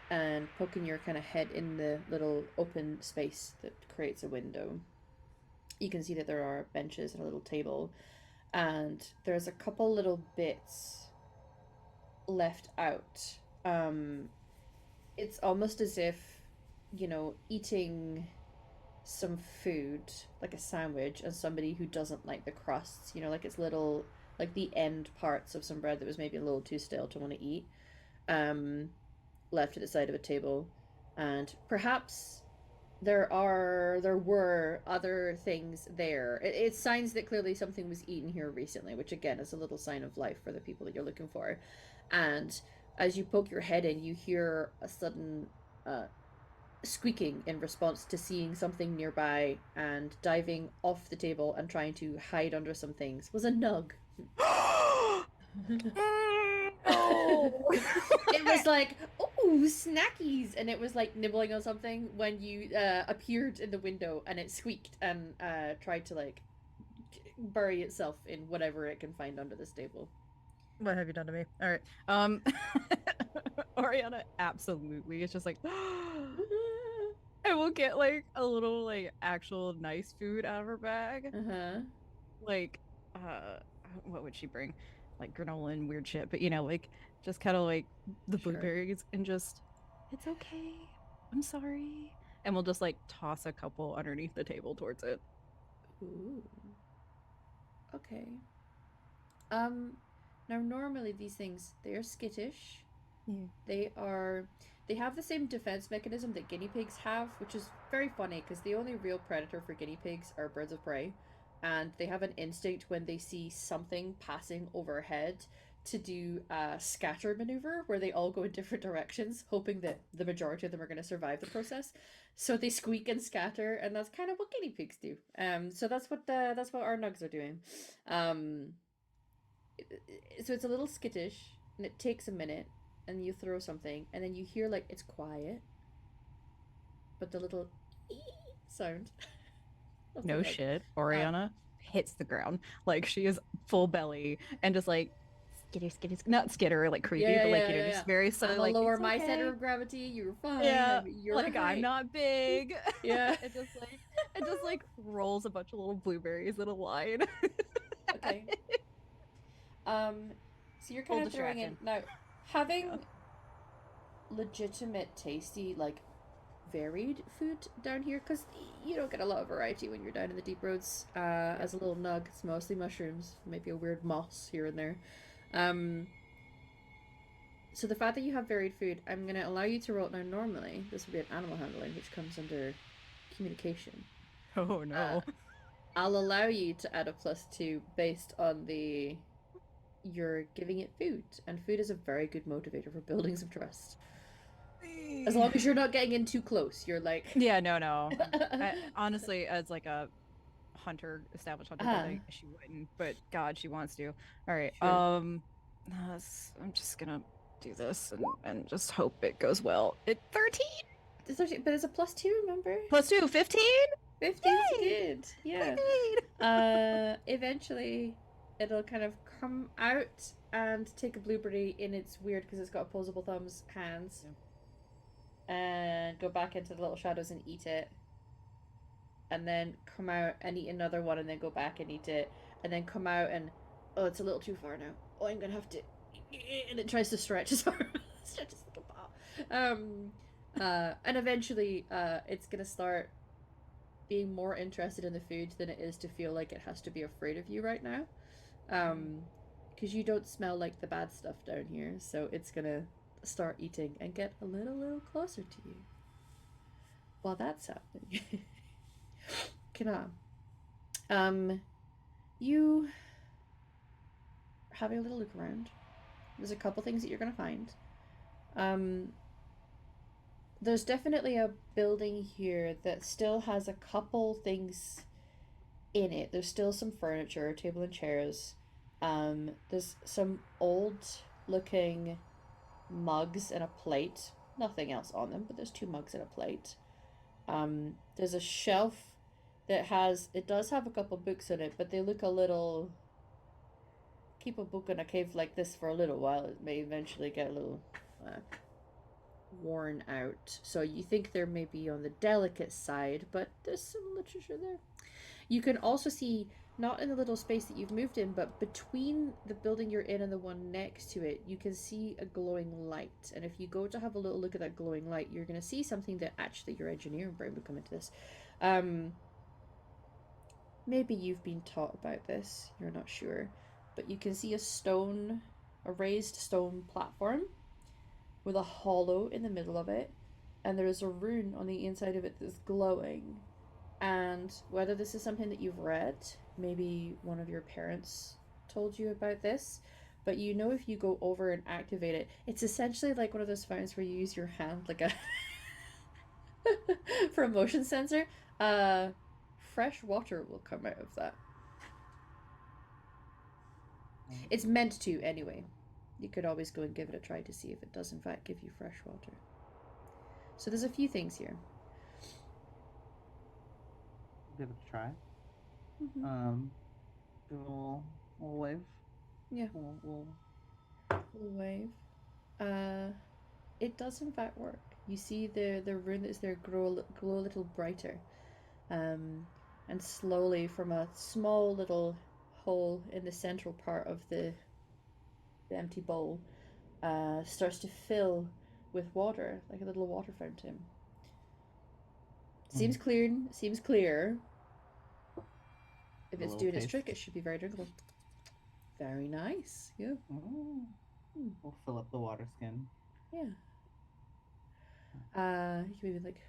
and poking your kind of head in the little open space that creates a window, you can see that there are benches and a little table, and there's a couple little bits left out. It's almost as if, eating some food, like a sandwich, and somebody who doesn't like the crusts, like it's little, like the end parts of some bread that was maybe a little too stale to want to eat, left at the side of a table. And perhaps there were other things there. It's signs that clearly something was eaten here recently, which again is a little sign of life for the people that you're looking for. And as you poke your head in, you hear a sudden squeaking in response to seeing something nearby, and diving off the table and trying to hide under some things was a nug. It was like, oh, snackies, and it was like nibbling on something when you appeared in the window, and it squeaked and tried to like bury itself in whatever it can find under this table. What have you done to me? All right. Oriana absolutely is just like and we'll get like a little like actual nice food out of her bag. Like what would she bring? Like granola and weird shit, but like just kind of like the blueberries and just it's okay. I'm sorry. And we'll just like toss a couple underneath the table towards it. Ooh. Okay. Now normally these things, they are skittish. Yeah. They are they have the same defense mechanism that guinea pigs have, which is very funny because the only real predator for guinea pigs are birds of prey, and they have an instinct when they see something passing overhead to do a scatter maneuver where they all go in different directions, hoping that the majority of them are going to survive the process. So they squeak and scatter, and that's kind of what guinea pigs do. So that's what our nugs are doing. So it's a little skittish, and it takes a minute, and you throw something, and then you hear like it's quiet, but the little sound. No shit. Oriana hits the ground. Like she is full belly and just like skitter, not skitter, like creepy, but like, just very slowly, I'm like, lower it's my okay. center of gravity, you're fine. Yeah, you're like, right. I'm not big. Yeah. it just like rolls a bunch of little blueberries in a line. Okay. So you're kind of throwing in now, having legitimate tasty, like, varied food down here, because you don't get a lot of variety when you're down in the deep roads. As a little nug, it's mostly mushrooms, maybe a weird moss here and there. So the fact that you have varied food, I'm going to allow you to roll it now. Normally this would be an animal handling, which comes under communication. Oh no. I'll allow you to add a +2 based on you're giving it food, and food is a very good motivator for building some trust. As long as you're not getting in too close, you're like... Yeah, no. Honestly, as like a established hunter, she wouldn't, but God, she wants to. All right, sure. I'm just gonna do this and just hope it goes well. 13? But it's a +2, remember? +2, 15? 15's good. Yeah. Eventually it'll kind of come out and take a blueberry in its weird, because it's got opposable thumbs, hands. Yeah. And go back into the little shadows and eat it. And then come out and eat another one, and then go back and eat it. And then come out and, oh, it's a little too far now. Oh, I'm gonna have to... And it tries to stretch as far stretches like a ball. And eventually it's gonna start being more interested in the food than it is to feel like it has to be afraid of you right now. Because you don't smell like the bad stuff down here, so it's gonna start eating and get a little closer to you. While that's happening, Kana, you are having a little look around. There's a couple things that you're gonna find. There's definitely a building here that still has a couple things in it. There's still some furniture, a table and chairs. There's some old looking mugs and a plate. Nothing else on them, but there's 2 mugs and a plate. There's a shelf that does have a couple books in it, but they look a little... Keep a book in a cave like this for a little while, it may eventually get a little worn out. So you think they're maybe on the delicate side, but there's some literature there. You can also see, not in the little space that you've moved in, but between the building you're in and the one next to it, you can see a glowing light. And if you go to have a little look at that glowing light, you're going to see something that actually your engineering brain would come into this. Maybe you've been taught about this, you're not sure. But you can see a raised stone platform with a hollow in the middle of it. And there is a rune on the inside of it that's glowing. And whether this is something that you've read, maybe one of your parents told you about this, but you know if you go over and activate it, it's essentially like one of those phones where you use your hand like a for a motion sensor. Fresh water will come out of that. It's meant to anyway. You could always go and give it a try to see if it does in fact give you fresh water. So there's a few things here. Give it a try. Mm-hmm. Do a little wave. Yeah. We'll wave. It does in fact work. You see the rune that's there glow a little brighter. And slowly from a small little hole in the central part of the empty bowl starts to fill with water, like a little water fountain. Seems clear. If it's doing its trick, it should be very drinkable. Very nice. Yeah. We'll fill up the water skin. Yeah. You can maybe like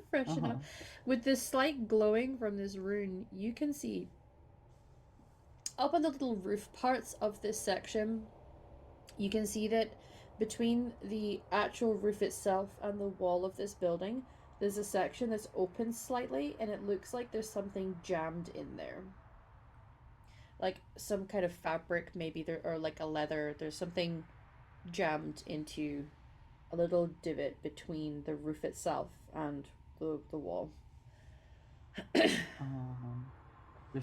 freshen Uh-huh. up. With this slight glowing from this rune, you can see up on the little roof parts of this section, you can see that between the actual roof itself and the wall of this building, there's a section that's open slightly, and it looks like there's something jammed in there. Like some kind of fabric, maybe there, or like a leather. There's something jammed into a little divot between the roof itself and the wall. There's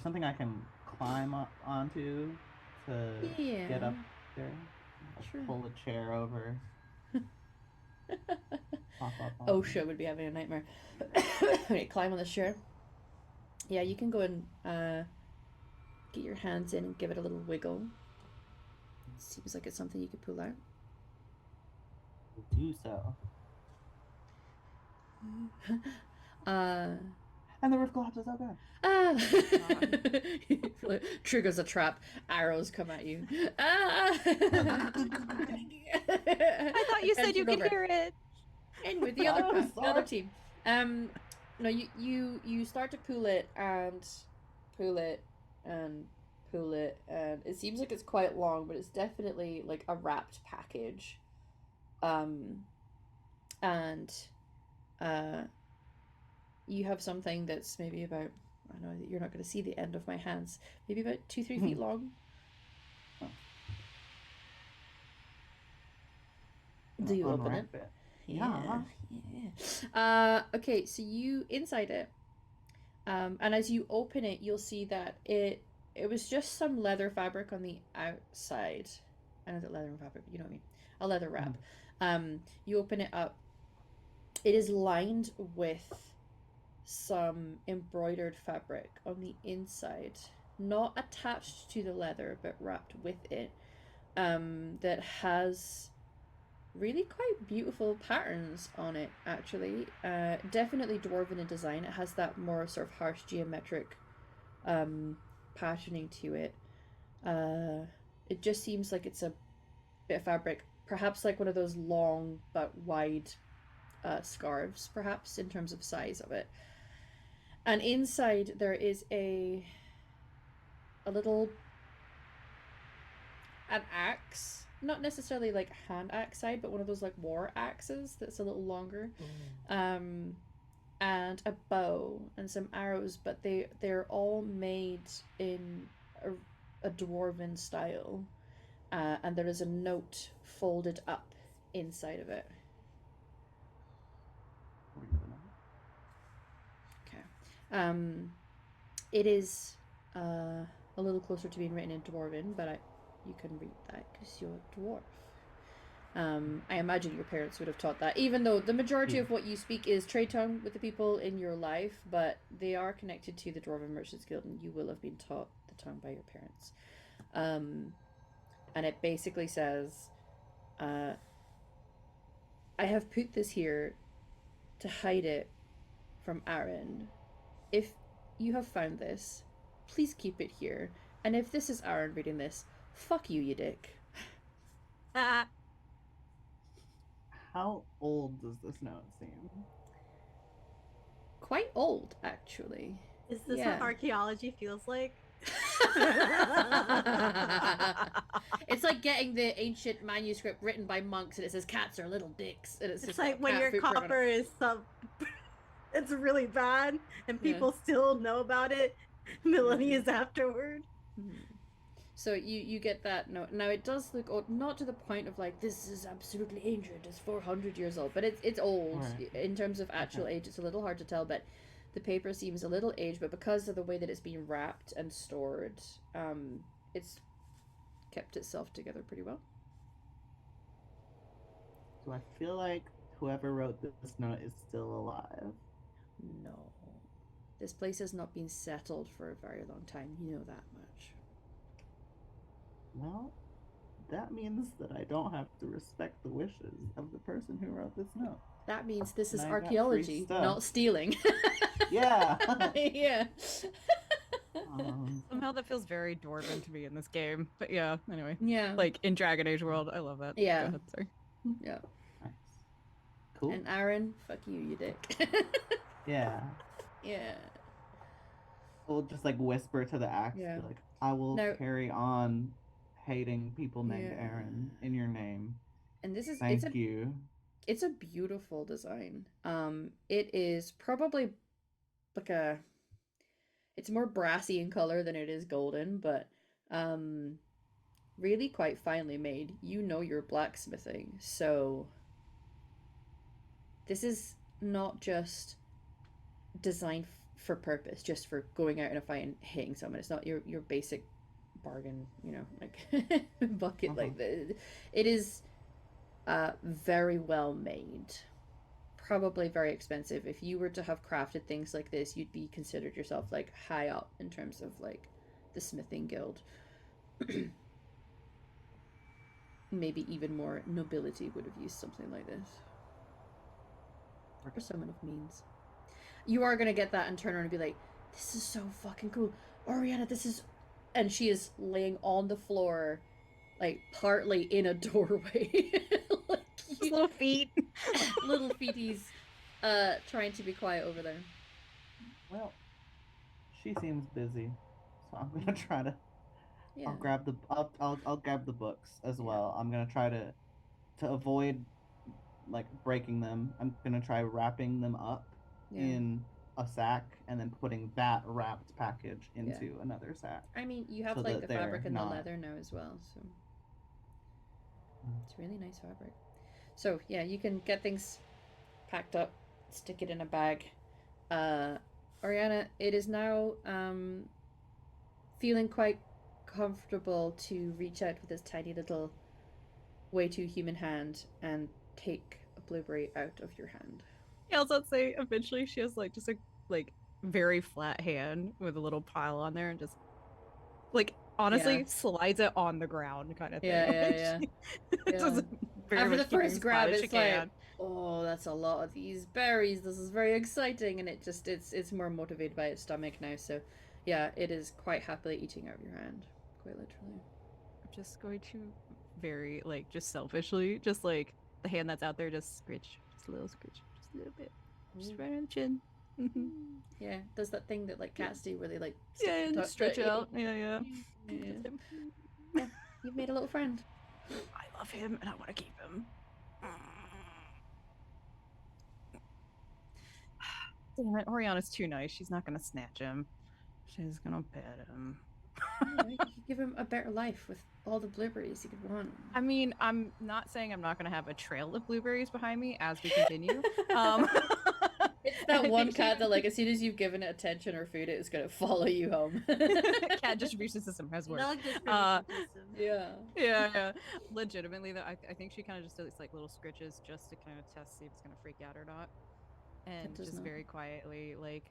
something I can climb onto to get up there. Sure. Pull a chair over. Pop up on OSHA would be having a nightmare. Okay, climb on this chair. Yeah, you can go and get your hands in and give it a little wiggle. Seems like it's something you could pull out. Do so. And the roof collapses. Oh god. Triggers a trap. Arrows come at you. I thought you said you could hear it. And with the other team. No, you start to pull it and pull it and pull it, and it seems like it's quite long, but it's definitely like a wrapped package. And you have something that's maybe about, I know that you're not going to see the end of my hands, maybe about 2-3 feet long. Do you open it? Yeah. Okay, so you inside it, and as you open it, you'll see that it was just some leather fabric on the outside. I know that leather and fabric, but you know what I mean. A leather wrap. You open it up. It is lined with some embroidered fabric on the inside, not attached to the leather, but wrapped with it. That has really quite beautiful patterns on it, actually. Definitely dwarven in design. It has that more sort of harsh geometric patterning to it. It just seems like it's a bit of fabric, perhaps like one of those long but wide scarves, perhaps, in terms of size of it. And inside there is an axe, not necessarily like a hand axe side, but one of those like war axes that's a little longer. And a bow and some arrows, but they're all made in a dwarven style. And there is a note folded up inside of it. Okay. It is a little closer to being written in dwarven, but you can read that because you're a dwarf. I imagine your parents would have taught that, even though the majority of what you speak is trade tongue with the people in your life, but they are connected to the Dwarven Merchants Guild, and you will have been taught the tongue by your parents. And it basically says, I have put this here to hide it from Aaron. If you have found this, please keep it here. And if this is Aaron reading this, fuck you, you dick. How old does this note seem? Quite old, actually. Is this what archaeology feels like? It's like getting the ancient manuscript written by monks, and it says cats are little dicks, and it's just like when your copper is it's really bad, and people still know about it millennia afterward. So you get that note. Now it does look old, not to the point of like this is absolutely ancient, it's 400 years old, but it's old. Right. In terms of actual age, it's a little hard to tell, but the paper seems a little aged, but because of the way that it's being wrapped and stored, it's kept itself together pretty well. Do I feel like whoever wrote this note is still alive? No. This place has not been settled for a very long time. You know that much. Well, that means that I don't have to respect the wishes of the person who wrote this note. That means this is archaeology, not stealing. Yeah. Yeah. Somehow that feels very dwarven to me in this game. But yeah, anyway. Yeah. Like in Dragon Age world, I love that. Yeah. Go ahead, sorry. Yeah. Cool. And Aaron, fuck you dick. Yeah. Yeah. We'll just like whisper to the axe, Yeah. be like, I will Now- carry on hating people named Yeah. Aaron in your name. And this is Thank you. it's a beautiful design. It is probably like it's more brassy in color than it is golden, but really quite finely made. You know your blacksmithing, so this is not just designed for purpose, just for going out in a fight and hitting someone. It's not your basic bargain, you know, like bucket like this. It is very well made. Probably very expensive. If you were to have crafted things like this, you'd be considered yourself like high up in terms of like the smithing guild. Maybe even more nobility would have used something like this. Or someone of means. You are gonna get that and turn around and be like, this is so fucking cool. Oriana, this is... And she is laying on the floor, like, partly in a doorway. Like, His little feet. little feeties trying to be quiet over there. Well, she seems busy, so I'm gonna try to. Yeah. I'll grab the I'll grab the books as Yeah. well. I'm gonna try to avoid like breaking them. I'm gonna try wrapping them up Yeah. in a sack and then putting that wrapped package into another sack. I mean, you have So like that the fabric they're and not- the leather now as well, so it's really nice fabric. So yeah, you can get things packed up, stick it in a bag. Oriana, it is now feeling quite comfortable to reach out with this tiny little way too human hand and take a blueberry out of your hand. Yeah, I was about to say eventually she has like just a like very flat hand with a little pile on there and just like honestly Yeah. slides it on the ground kind of thing. Yeah, Like, yeah. she doesn't very After much the keep first things grab, flat as she it's like, can. oh, that's a lot of these berries. This is very exciting, and it just it's more motivated by its stomach now. So, yeah, it is quite happily eating out of your hand, quite literally. I'm just going to very like just selfishly, just like the hand that's out there, just scritch, just a little scritch, just a little bit, just right on the chin. Yeah, does that thing that like cats do where they like Yeah, stick and the stretch out. Yeah. Yeah. Yeah, you've made a little friend. I love him and I want to keep him. Damn it, Oriana's too nice. She's not gonna snatch him. She's gonna pet him. Yeah, you could give him a better life with all the blueberries you could want. I mean, I'm not saying I'm not gonna have a trail of blueberries behind me as we continue. It's that one cat that, like, as soon as you've given it attention or food, it's gonna follow you home. Cat distribution system has worked. Dog distribution system. Yeah. Yeah. Legitimately, though, I think she kind of just does like little scritches just to kind of test see if it's gonna freak out or not, and does just not. very quietly, like,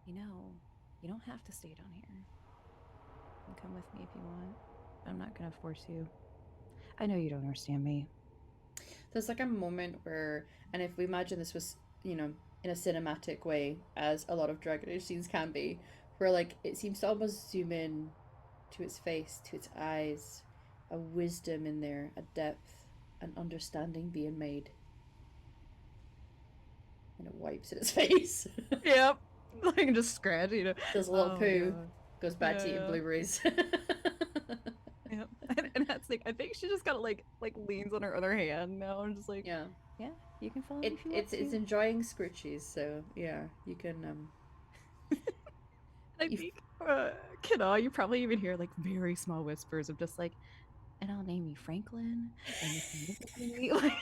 you don't have to stay down here. You can come with me if you want. I'm not gonna force you. I know you don't understand me. There's like a moment where, and if we imagine this was, you know, in a cinematic way, as a lot of Dragon Age scenes can be, where like it seems to almost zoom in to its face, to its eyes, a wisdom in there, a depth, an understanding being made. And it wipes at its face. Yep. Like just scratch, Does a little Oh, poo, God. goes back to eating Yeah. blueberries. Yep. And that's like I think she just kind of like leans on her other hand now and just like Yeah. You can follow me if you want It's to. enjoying scritchies, so yeah, you can I you- think Kidda, you probably even hear like very small whispers of just like, and I'll name you Franklin, and you can live with me. Like,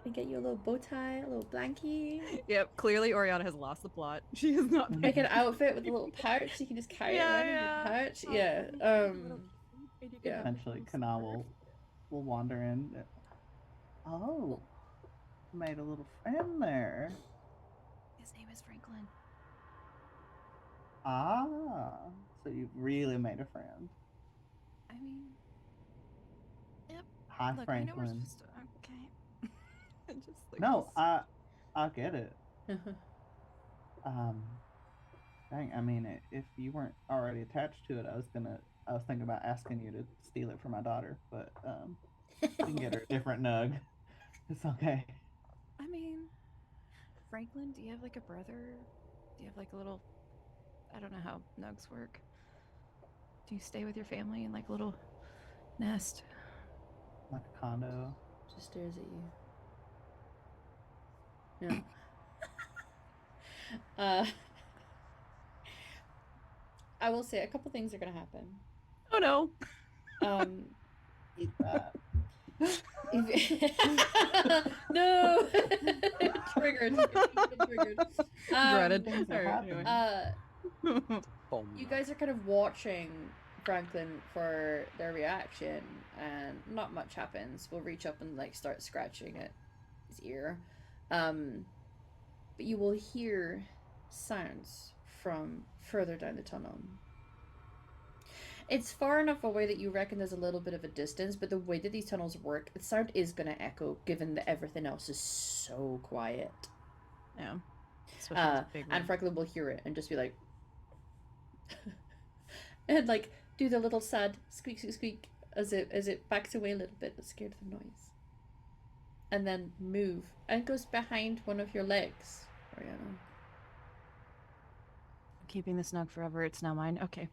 and get you a little bow tie, a little blankie. yep, clearly Oriana has lost the plot. She is not Make an outfit with a little pouch. You can just carry it around in your pouch. Yeah. Yeah. Eventually, Kana will wander in. Oh, made a little friend there. His name is Franklin. Ah, so you really made a friend. I mean, yep. Hi, Look, I know we're Franklin. supposed to. Okay. Just like No, this. I get it. Dang, I mean, if you weren't already attached to it, I was thinking about asking you to steal it for my daughter, but you can get her a different nug. It's okay. I mean, Franklin, do you have like a brother? Do you have like a little? I don't know how nugs work. Do you stay with your family in like a little nest? Like a condo. Just stares at you. No. I will say a couple things are gonna happen. Oh no! Eat that. No. Triggered. Triggered. Dreaded. Things are Alright, happening. Bomb. You guys are kind of watching Franklin for their reaction, and not much happens. We'll reach up and like start scratching at his ear, but you will hear sounds from further down the tunnel. It's far enough away that you reckon there's a little bit of a distance, but the way that these tunnels work, the sound is going to echo, given that everything else is so quiet. Yeah. Especially this big And one. Franklin will hear it and just be like, and like do the little sad squeak squeak squeak as it backs away a little bit, scared of the noise, and then move and goes behind one of your legs, Oriana. I'm keeping the snug forever. It's now mine. Okay.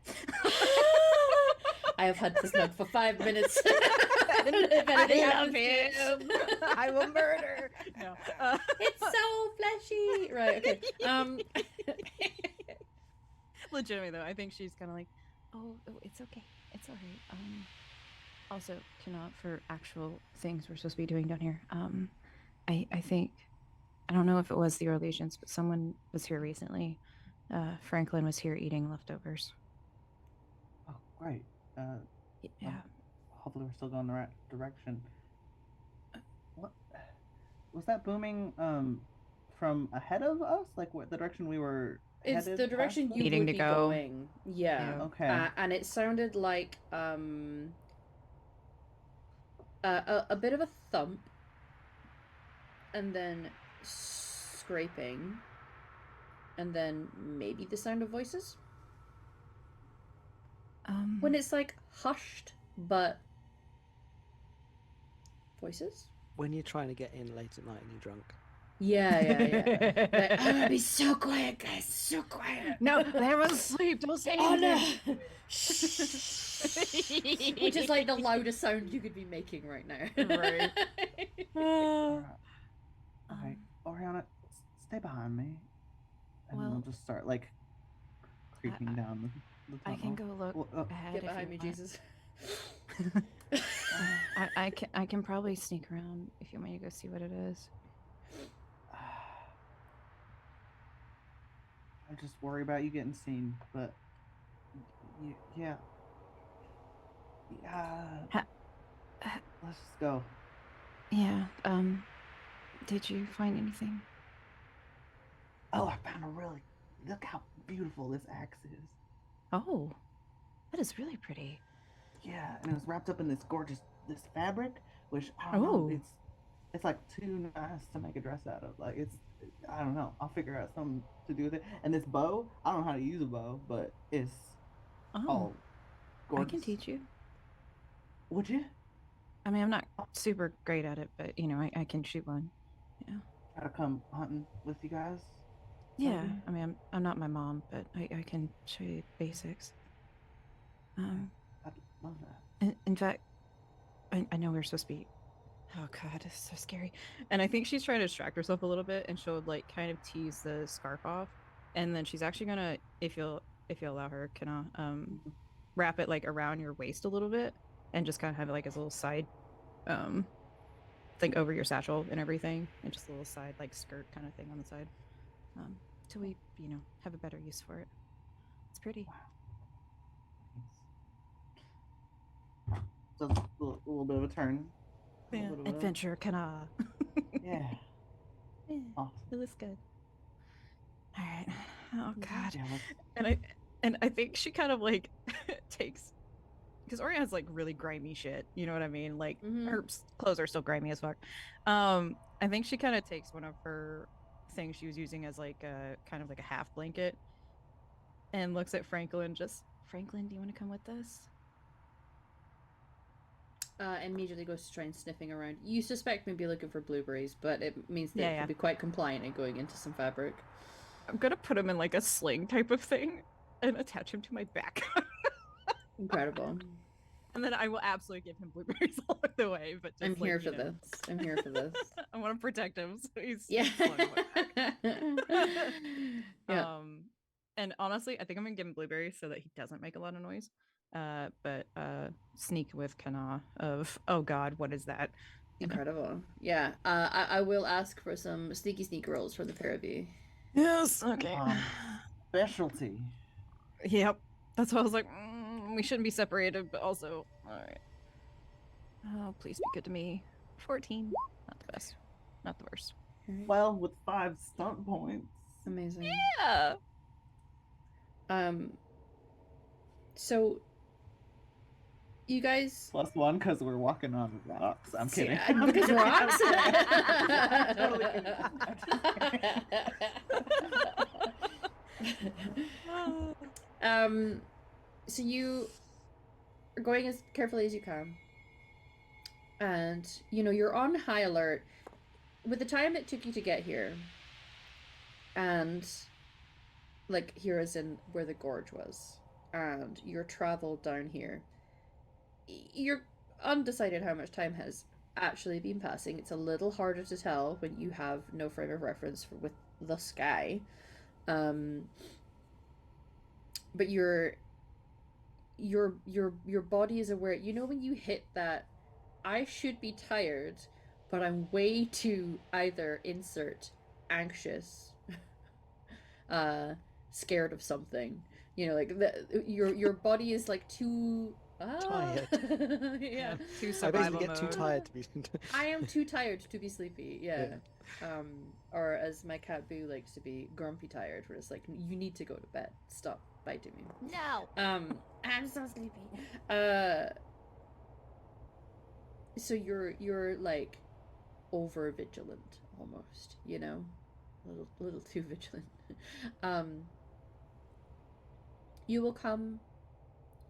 I have had this nug for 5 minutes. I love him. I will murder. No. It's so fleshy. Right. Okay. Legitimately though, I think she's kind of like, oh, it's okay. It's all right. Also, cannot for actual things we're supposed to be doing down here. I think, I don't know if it was the Orlesians, but someone was here recently. Franklin was here eating leftovers. Oh, great. Yeah. Hopefully we're still going the right direction. What was that booming from ahead of us? Like what the direction we were It's headed the direction past? you Needing would to be go. going. Yeah. Yeah. Okay. And it sounded like a bit of a thump, and then scraping, and then maybe the sound of voices. When it's like hushed, but voices. When you're trying to get in late at night and you're drunk. Yeah. Like, I'm gonna be so quiet, guys. So quiet. No, everyone's asleep. Don't say Oh no! anything. Which is like the loudest sound you could be making right now. Right. Okay, Oriana, stay behind me, and well, we'll just start like creeping down the tunnel. I can go look Well, ahead. Get if behind you me, want. Jesus. I can probably sneak around if you want me to go see what it is. I just worry about you getting seen, but yeah. Let's just go. Yeah. Did you find anything? Oh, I found a really. Look how beautiful this axe is. Oh, that is really pretty. Yeah, and it was wrapped up in this gorgeous fabric, which I don't know. It's like too nice to make a dress out of. Like I don't know. I'll figure out something to do with it. And this bow, I don't know how to use a bow, but it's all gorgeous. I can teach you. Would you? I mean, I'm not super great at it, but you know, I can shoot one. Yeah. Try to come hunting with you guys. Yeah. I mean, I'm not my mom, but I can show you basics. I'd love that. In fact, I know we were supposed to be. Oh God, this is so scary. And I think she's trying to distract herself a little bit, and she'll like kind of tease the scarf off, and then she's actually gonna, if you'll allow her, wrap it like around your waist a little bit, and just kind of have it like as a little side, like over your satchel and everything, and just a little side like skirt kind of thing on the side, till we have a better use for it. It's pretty. Wow. So it's a little bit of a turn. Yeah. Adventure, kana. Yeah. Awesome. It looks good. All right. Oh God. Yeah, And I think she kind of like takes, because Oriana's like really grimy shit. You know what I mean? Like her clothes are still grimy as fuck. I think she kind of takes one of her things she was using as like a kind of like a half blanket, and looks at Franklin. Franklin, do you want to come with us? immediately goes to try and sniffing around. You suspect maybe looking for blueberries, but it means that Yeah, it yeah. can be quite compliant in going into some fabric. I'm gonna put him in like a sling type of thing and attach him to my back. Incredible. And then I will absolutely give him blueberries all the way. But just I'm like, here you for know, this. I'm here for this. I want to protect him, so he's Yeah. slung on my back. Yeah. And honestly, I think I'm gonna give him blueberries so that he doesn't make a lot of noise. But sneak with Kana of, oh god, what is that? Incredible. Yeah. I will ask for some sneaky sneak rolls from the pair of you. Yes. Okay. Specialty. Yep. That's why I was like, we shouldn't be separated, but also, all right. Oh, please be good to me. 14. Not the best. Not the worst. Alright. Well, with 5 stunt points. Amazing. Yeah. So you guys +1 because we're walking on rocks. I'm kidding. Yeah, because rocks. Totally kidding. So you are going as carefully as you can, and you're on high alert with the time it took you to get here, and like here as in where the gorge was, and your travel down here. You're undecided how much time has actually been passing. It's a little harder to tell when you have no frame of reference with the sky. But your body is aware. When you hit that, I should be tired, but I'm way too either insert anxious, scared of something. Like your body is like too Tired. Yeah. Too I survival basically get too mode. tired to be. I am too tired to be sleepy. Yeah. Or as my cat Boo likes to be, grumpy tired, where it's like, you need to go to bed. Stop biting me. No. I'm so sleepy. So you're like over vigilant almost, a little too vigilant. You will come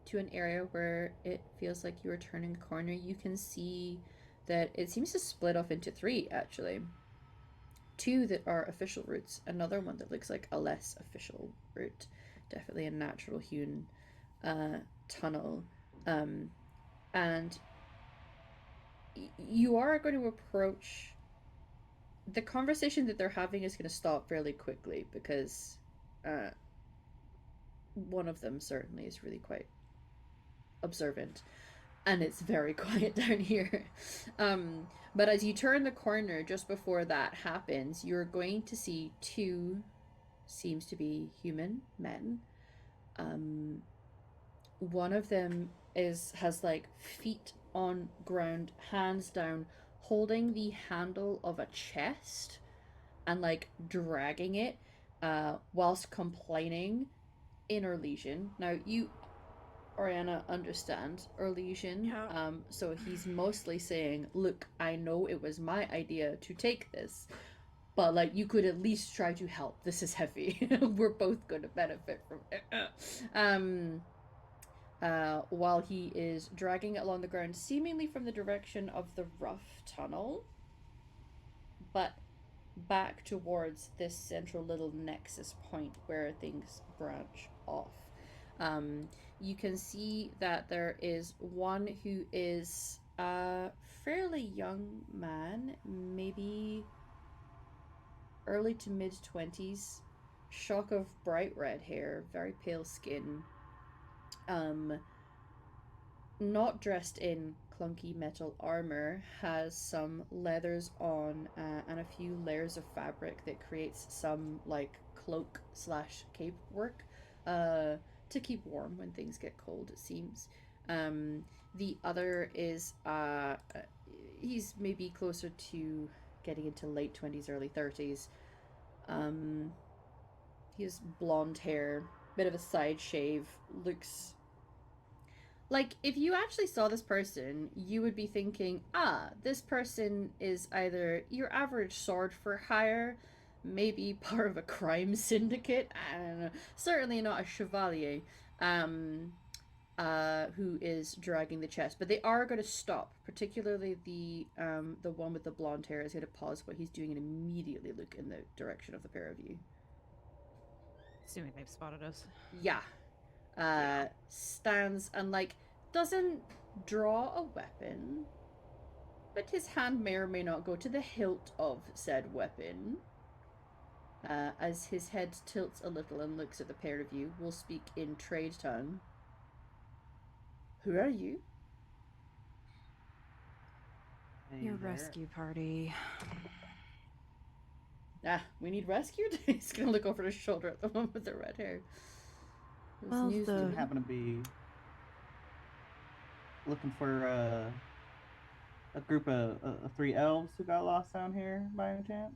to an area where it feels like you are turning a corner. You can see that it seems to split off into 3 actually. 2 that are official routes, another one that looks like a less official route, definitely a natural hewn tunnel, and you are going to approach. The conversation that they're having is going to stop fairly quickly because one of them certainly is really quite observant, and it's very quiet down here. But as you turn the corner, just before that happens, you're going to see 2 seems to be human men. One of them has like feet on ground, hands down, holding the handle of a chest and like dragging it whilst complaining in Orlesian. Now you, Oriana, understand Orlesian. Yeah. So he's mostly saying, look, I know it was my idea to take this, but like you could at least try to help. This is heavy. We're both going to benefit from it. While he is dragging it along the ground, seemingly from the direction of the rough tunnel, but back towards this central little nexus point where things branch off. You can see that there is one who is a fairly young man, maybe early to mid 20s, shock of bright red hair, very pale skin, not dressed in clunky metal armor, has some leathers on and a few layers of fabric that creates some like cloak / cape work to keep warm when things get cold, it seems. The other is he's maybe closer to getting into late 20s, early 30s. He has blonde hair, bit of a side shave, looks like if you actually saw this person, you would be thinking, this person is either your average sword for hire, maybe part of a crime syndicate, I don't know, certainly not a chevalier. who is dragging the chest. But they are going to stop, particularly the one with the blonde hair is going to pause what he's doing and immediately look in the direction of the pair of you. Assuming they've spotted us. Yeah. Stands and doesn't draw a weapon, but his hand may or may not go to the hilt of said weapon. As his head tilts a little and looks at the pair of you, we'll speak in trade tongue. Who are you? Your rescue party. We need rescued? He's gonna look over his shoulder at the one with the red hair. Well, You happen to be looking for a group of 3 elves who got lost down here by any chance?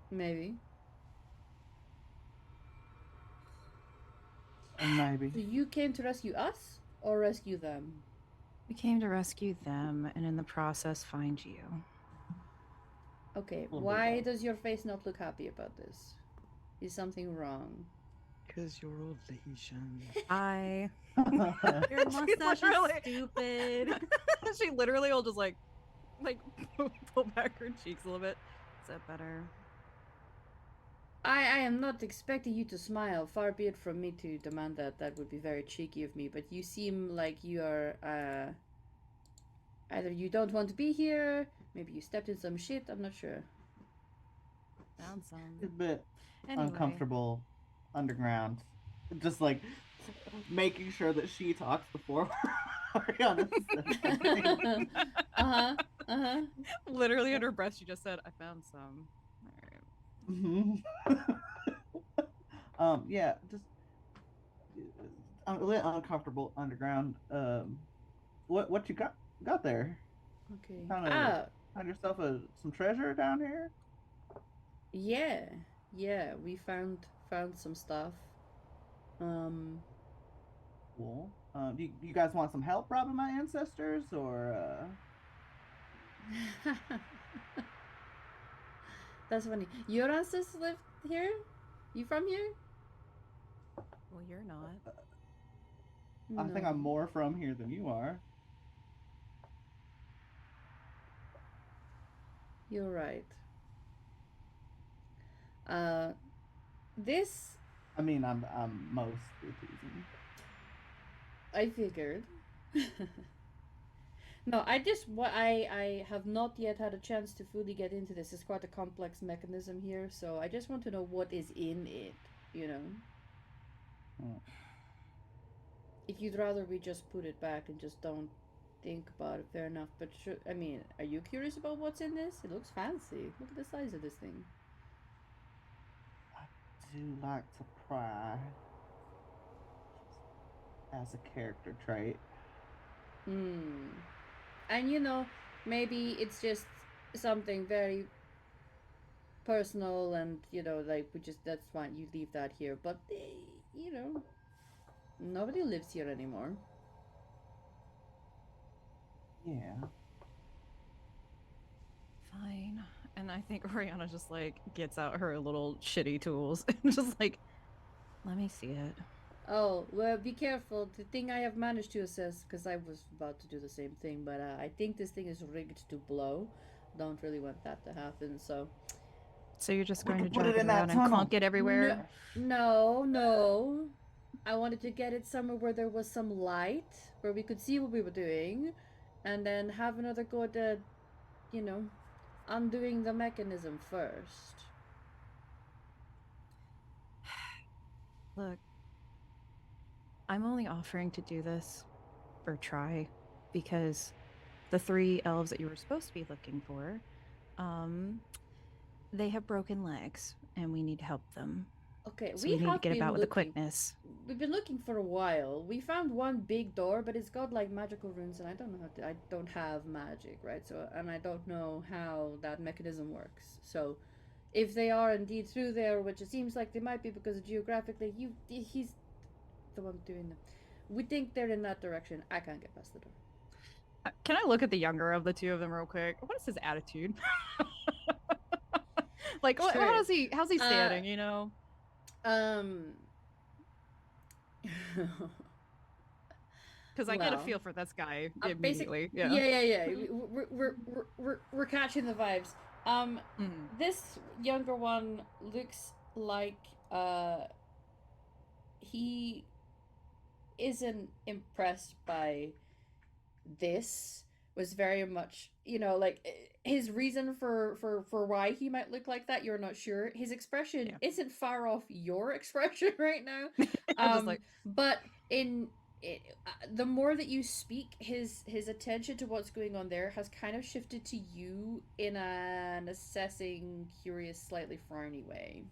Maybe. Maybe. So you came to rescue us or rescue them? We came to rescue them and in the process find you. Okay, Little bit why both. does your face not look happy about this? Is something wrong? Because you're all Legion. Your mustache literally- is stupid. She literally will just like pull back her cheeks a little bit. Is that better? I am not expecting you to smile. Far be it from me to demand that. That would be very cheeky of me. But you seem like you are, either you don't want to be here, maybe you stepped in some shit, I'm not sure. Found A some. bit Anyway. uncomfortable underground. Just making sure that she talks before Ariana says something. Uh-huh. Literally under her breath, she just said, "I found some." All right. Yeah, just a little uncomfortable underground. What you got there? Okay. Found yourself some treasure down here? Yeah, we found some stuff. Cool. Do you guys want some help robbing my ancestors, or That's funny. Your ancestors live here? You from here? Well, you're not. I think No. I'm more from here than you are. You're right. This I mean, I'm mostly teasing. I figured. No, I have not yet had a chance to fully get into this. It's quite a complex mechanism here, so I just want to know what is in it, you know. Hmm. If you'd rather we just put it back and just don't think about it, fair enough. But I mean, are you curious about what's in this? It looks fancy. Look at the size of this thing. I do like to pry as a character trait. And maybe it's just something very personal, and that's fine. You leave that here, but nobody lives here anymore. Yeah. Fine. And I think Oriana just gets out her little shitty tools and just let me see it. Oh, well, be careful. The thing I have managed to assess, because I was about to do the same thing, but I think this thing is rigged to blow. Don't really want that to happen, so. So you're just going to Put drive it it in that around and tunnel. conk it everywhere? No. I wanted to get it somewhere where there was some light, where we could see what we were doing, and then have another go at the, undoing the mechanism first. Look, I'm only offering to do this, or try, because the 3 elves that you were supposed to be looking for, they have broken legs, and we need to help them. Okay, So we need to have get been about with the looking. quickness. We've been looking for a while. We found one big door, but it's got magical runes, and I don't know I don't have magic, right? So, and I don't know how that mechanism works. So, if they are indeed through there, which it seems like they might be because geographically, he's the one doing them. We think they're in that direction. I can't get past the door. Can I look at the younger of the two of them real quick? What is his attitude? Sure. How's he standing, Because I get a Well, feel for this guy basic. immediately. Yeah, yeah. We're catching the vibes. Mhm. This younger one looks like he isn't impressed by this. Was very much, like his reason for why he might look like that. You're not sure. His expression Yeah. isn't far off your expression right now. I'm just like, But the more that you speak, his attention to what's going on there has kind of shifted to you in an assessing, curious, slightly frowny way.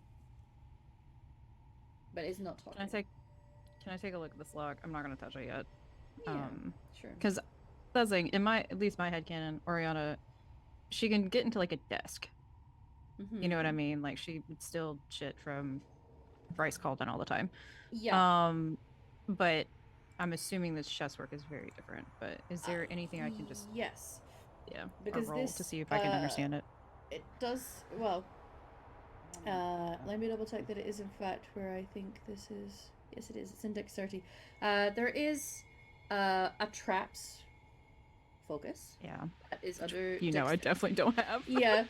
But it's not talking. can I take a look at this log? I'm not gonna touch it yet. Yeah, sure. Because that's the thing, in at least my headcanon, Oriana, she can get into like a desk. Mm-hmm. You know what I mean? Like she would steal shit from Bryce Calden all the time. Yeah. But I'm assuming this chess work is very different. But is there anything I can just Yes. a Because roll this to see if I can understand it? It does well. Let me double check that it is in fact where I think this is. Yes, it is. It's in dexterity. There is a traps focus. Yeah. That is under. I definitely don't have. Yeah.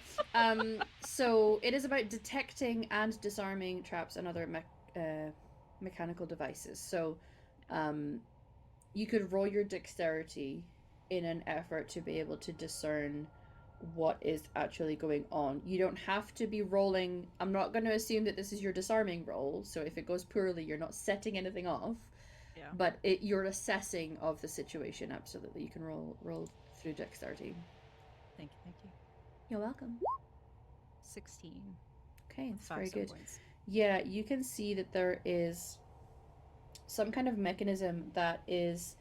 So it is about detecting and disarming traps and other mechanical devices. So, you could roll your dexterity in an effort to be able to discern what is actually going on. You don't have to be rolling. I'm not going to assume that this is your disarming roll. So if it goes poorly, you're not setting anything off. Yeah. But you're assessing of the situation. Absolutely, you can roll through dexterity. Thank you. You're welcome. 16. Okay, that's very good. Points. Yeah, you can see that there is some kind of mechanism that is,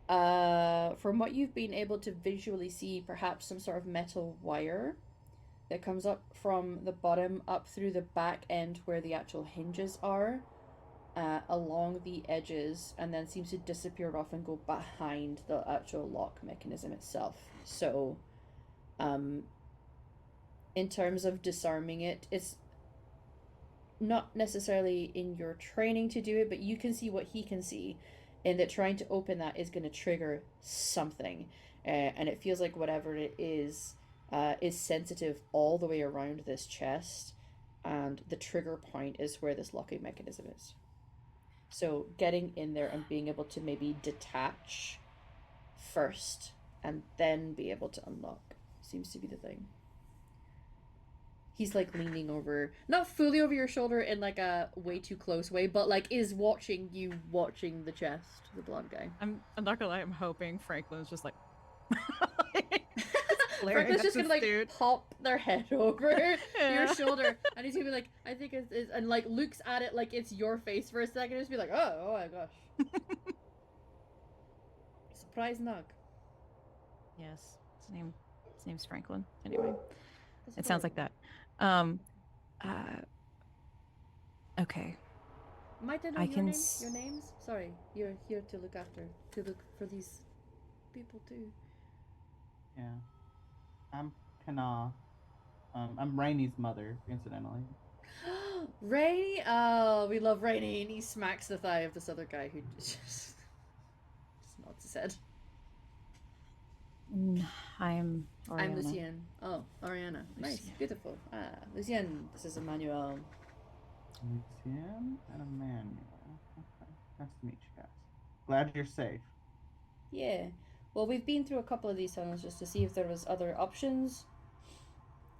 from what you've been able to visually see, perhaps some sort of metal wire that comes up from the bottom up through the back end where the actual hinges are, along the edges, and then seems to disappear off and go behind the actual lock mechanism itself. So, in terms of disarming it, it's not necessarily in your training to do it, but you can see what he can see, and that trying to open that is going to trigger something, and it feels like whatever it is sensitive all the way around this chest, and the trigger point is where this locking mechanism is. So getting in there and being able to maybe detach first and then be able to unlock seems to be the thing. He's like leaning over, not fully over your shoulder in like a way too close way, but like is watching you watching the chest, the blonde guy. I'm not gonna lie, I'm hoping Franklin's just like Franklin's just gonna like pop their head over your shoulder, and he's gonna be like, I think it's and like looks at it like it's your face for a second, and just be like, oh my gosh. Surprise knock. Yes, his name's Franklin. Anyway, it sounds like that. Okay. Might I know your names? Your names? Sorry, you're here to look for these people too. Yeah. I'm Kana. I'm Rainy's mother, incidentally. Rainy? Oh, we love Rainy. And he smacks the thigh of this other guy who just nods his head. I'm Oriana. I'm Lucienne. Oh, Oriana. Nice. Beautiful. Lucienne, this is Emmanuel. Lucienne and Emmanuel. Okay. Nice to meet you guys. Glad you're safe. Yeah. Well, we've been through a couple of these tunnels just to see if there was other options.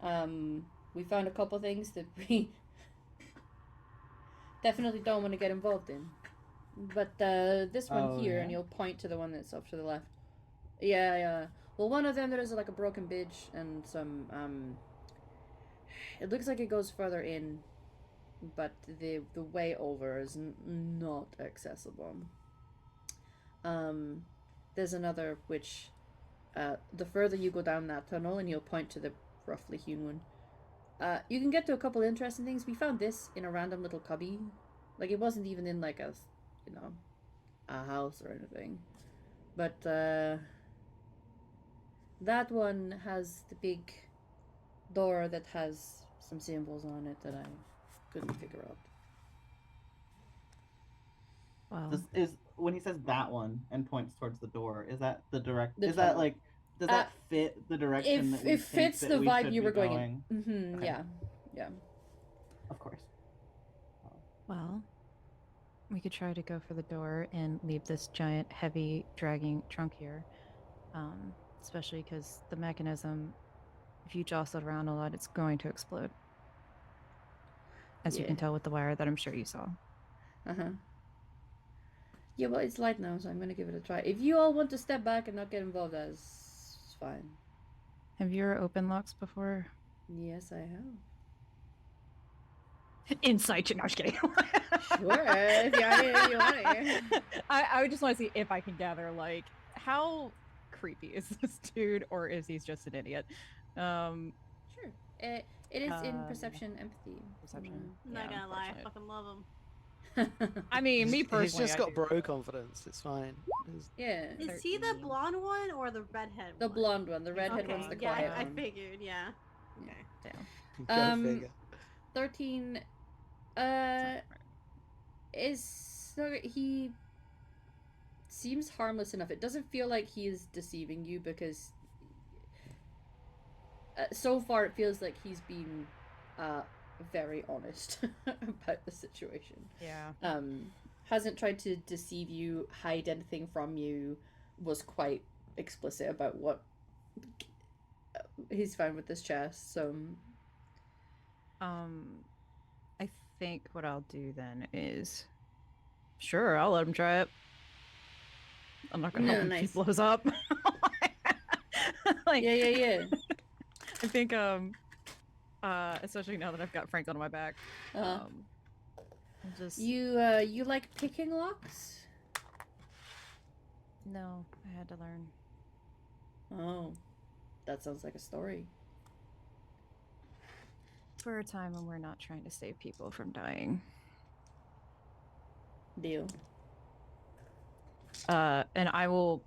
We found a couple things that we definitely don't want to get involved in. But this one here, and you'll point to the one that's up to the left. Yeah. Well, one of them, there is like a broken bridge and some, it looks like it goes further in, but the way over is not accessible. There's another which, the further you go down that tunnel, and you'll point to the roughly hewn one, you can get to a couple interesting things. We found this in a random little cubby. Like, it wasn't even in like a house or anything. But, that one has the big door that has some symbols on it that I couldn't figure out. Well, This is when he says that one and points towards the door. Is that the direct? The Is that tunnel. like? Does that fit the direction that we It think fits that the we vibe should you be were going going? in. Mm-hmm, Okay. Yeah. Of course. well, we could try to go for the door and leave this giant, heavy, dragging trunk here. Especially because the mechanism, if you jostle it around a lot, it's going to explode. As you Yeah. can tell with the wire that I'm sure you saw. Uh-huh. Yeah, well, it's light now, so I'm gonna give it a try. If you all want to step back and not get involved, that's fine. Have you ever opened locks before? Yes, I have. Insight. No, I'm just kidding. Sure, if you want to. I would just want to see if I can gather, like, how creepy is this dude, or is he just an idiot? Sure. It is in Um, perception, empathy. Perception. I'm not Yeah, gonna lie, I unfortunate. fucking love him. I mean, me He's personally, just I got do. bro confidence. It's fine. Yeah. Is he the 13. blonde one or the redhead The one? blonde one. The redhead Okay, one's the yeah, quiet I one. figured, yeah. Yeah. Okay. Damn. Go figure. 13 is so he seems harmless enough. It doesn't feel like he is deceiving you because so far it feels like he's been very honest about the situation. Yeah. Hasn't tried to deceive you, hide anything from you, was quite explicit about what he's found with this chest. So I think what I'll do then is, sure, I'll let him try it. I'm not gonna No, help him if nice. he blows up. Like, yeah. I think especially now that I've got Frank on my back, Uh-huh. I'll just You like picking locks? no, I had to learn. Oh, that sounds like a story. For a time when we're not trying to save people from dying. Deal. And I will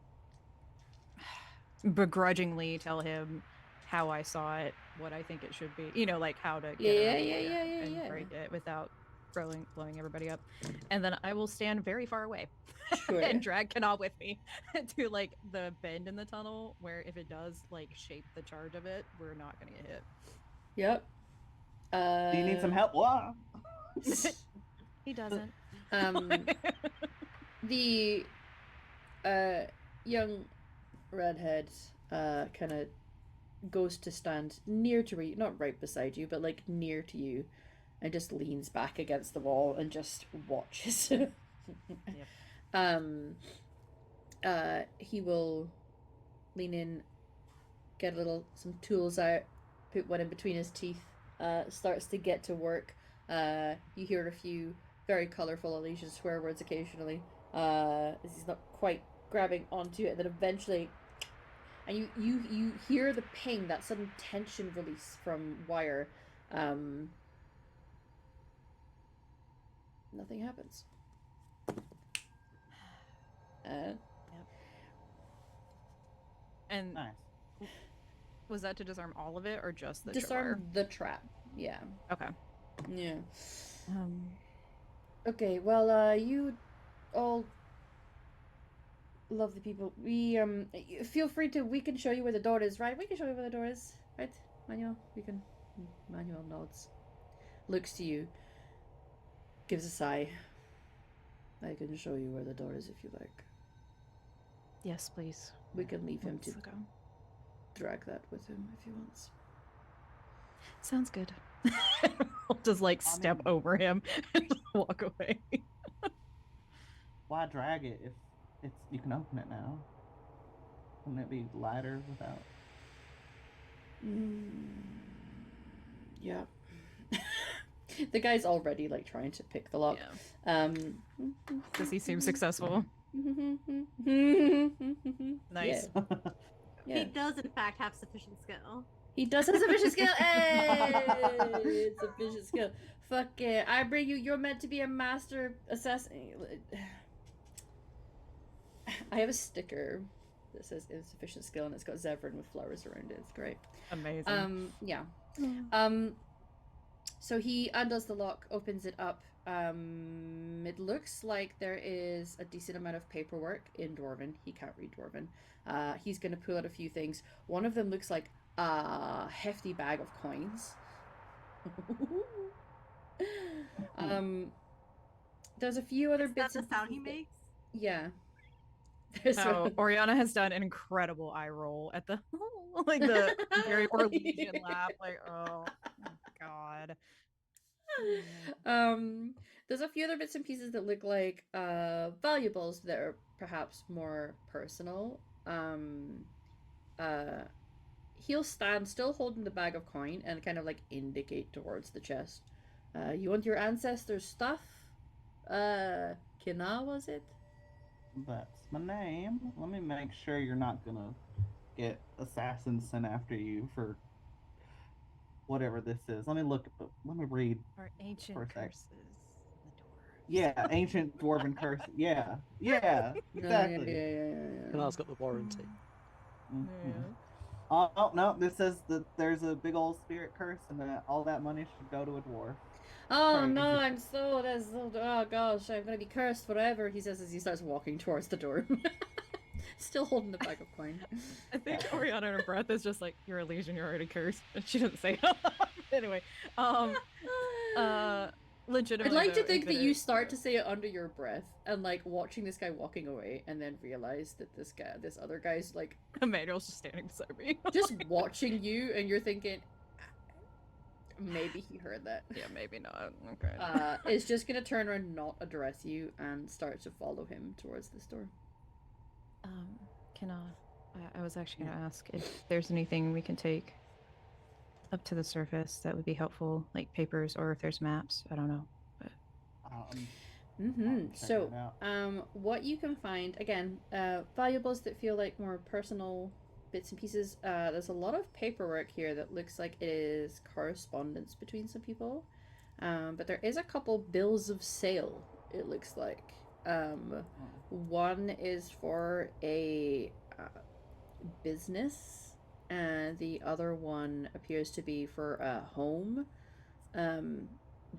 begrudgingly tell him how I saw it, what I think it should be, you know, like how to get it out of there and break it without blowing everybody up. And then I will stand very far away Sure. and drag Kanal with me to like the bend in the tunnel where if it does like shape the charge of it, we're not gonna get hit. Yep. Do you need some help? Whoa. He doesn't. The young redhead kind of goes to stand near to you, not right beside you, but like near to you, and just leans back against the wall and just watches. Yep. He will lean in, get some tools out, put one in between his teeth, starts to get to work. You hear a few very colourful Elysian swear words occasionally, as he's not quite grabbing onto it, and then eventually, and you hear the ping, that sudden tension release from wire. Nothing happens. Yep. And Nice. was that to disarm all of it or just the Disarm the trap. Yeah. Okay. Yeah. Okay, well, you all lovely people. We feel free to. We can show you where the door is, right? We can show you where the door is, right, Manuel? We can. Manuel nods, looks to you, gives a sigh. I can show you where the door is if you like. Yes, please. We can leave him to Let's go. drag that with him if he wants. Sounds good. I'll just like step over him and just walk away. Why drag it if it's you can open it now? Wouldn't it be lighter without? Yeah. The guy's already like trying to pick the lock. Yeah. Does he seem successful? Nice. Yeah. He does, in fact, have sufficient skill. He does have sufficient skill. Hey! It's sufficient skill. Fuck it. I bring you. You're meant to be a master assassin. I have a sticker that says insufficient skill, and it's got Zevran with flowers around it. It's great. Amazing. Yeah. So he undoes the lock, opens it up, It looks like there is a decent amount of paperwork in Dwarven. He can't read Dwarven. He's going to pull out a few things. One of them looks like a hefty bag of coins. There's a few other Is that bits the and sound he pieces that- makes? Yeah. There's Oh, Oriana has done an incredible eye roll at the like the very Orlesian laugh. Like, oh god. There's a few other bits and pieces that look like valuables that are perhaps more personal. Uh, he'll stand still holding the bag of coin and kind of like indicate towards the chest. You want your ancestors' stuff? Kina, was it? That's my name. Let me make sure you're not gonna get assassins sent after you for whatever this is. Let me look at the. Let me read. Our ancient For a sec. curses. The dwarves. Yeah, ancient dwarven curse. Yeah, yeah, exactly. Oh, yeah. Kanar's got the warranty. Mhm. Yeah. Oh no, this says that there's a big old spirit curse, and that all that money should go to a dwarf. Oh Crazy. no, oh gosh, I'm gonna be cursed forever, he says as he starts walking towards the door. Still holding the bag of coin. I think Oriana in her breath is just like, you're a legion, you're already cursed. And she doesn't say it. Anyway, legitimately. I'd like to though, think if that it you is, start to say it under your breath and like watching this guy walking away and then realize that this other guy's like Emmanuel's just standing beside me. just watching you and you're thinking maybe he heard that. Yeah, maybe not. Okay. Is just gonna turn around and not address you and start to follow him towards this door. I was actually going to ask if there's anything we can take up to the surface that would be helpful, like papers or if there's maps. I don't know. But Check So, it out. what you can find again, valuables that feel like more personal bits and pieces. There's a lot of paperwork here that looks like it is correspondence between some people, but there is a couple bills of sale. It looks like. One is for a business, and the other one appears to be for a home.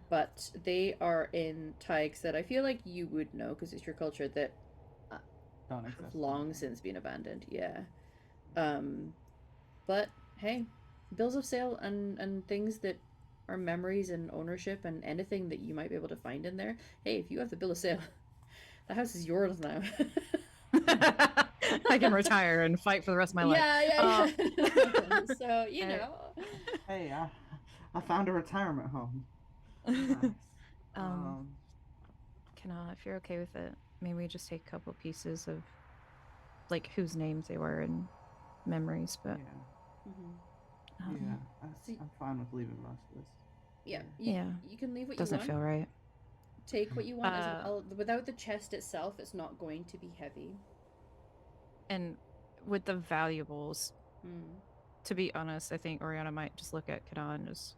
But they are in tags that I feel like you would know because it's your culture that Don't have exist long anymore. since been abandoned. Yeah. But hey, bills of sale and things that are memories and ownership and anything that you might be able to find in there. Hey, if you have the bill of sale, the house is yours now. I can retire and fight for the rest of my life. Yeah. So you I- know. Hey, I found a retirement home. Nice. If you're okay with it, maybe we just take a couple pieces of like whose names they were and memories, but Yeah, See- I'm fine with leaving most of this. Yeah, Yeah. you can leave what doesn't you want. feel right. Take what you want. Without the chest itself, it's not going to be heavy. And with the valuables, Mm. to be honest, I think Oriana might just look at Kadan and just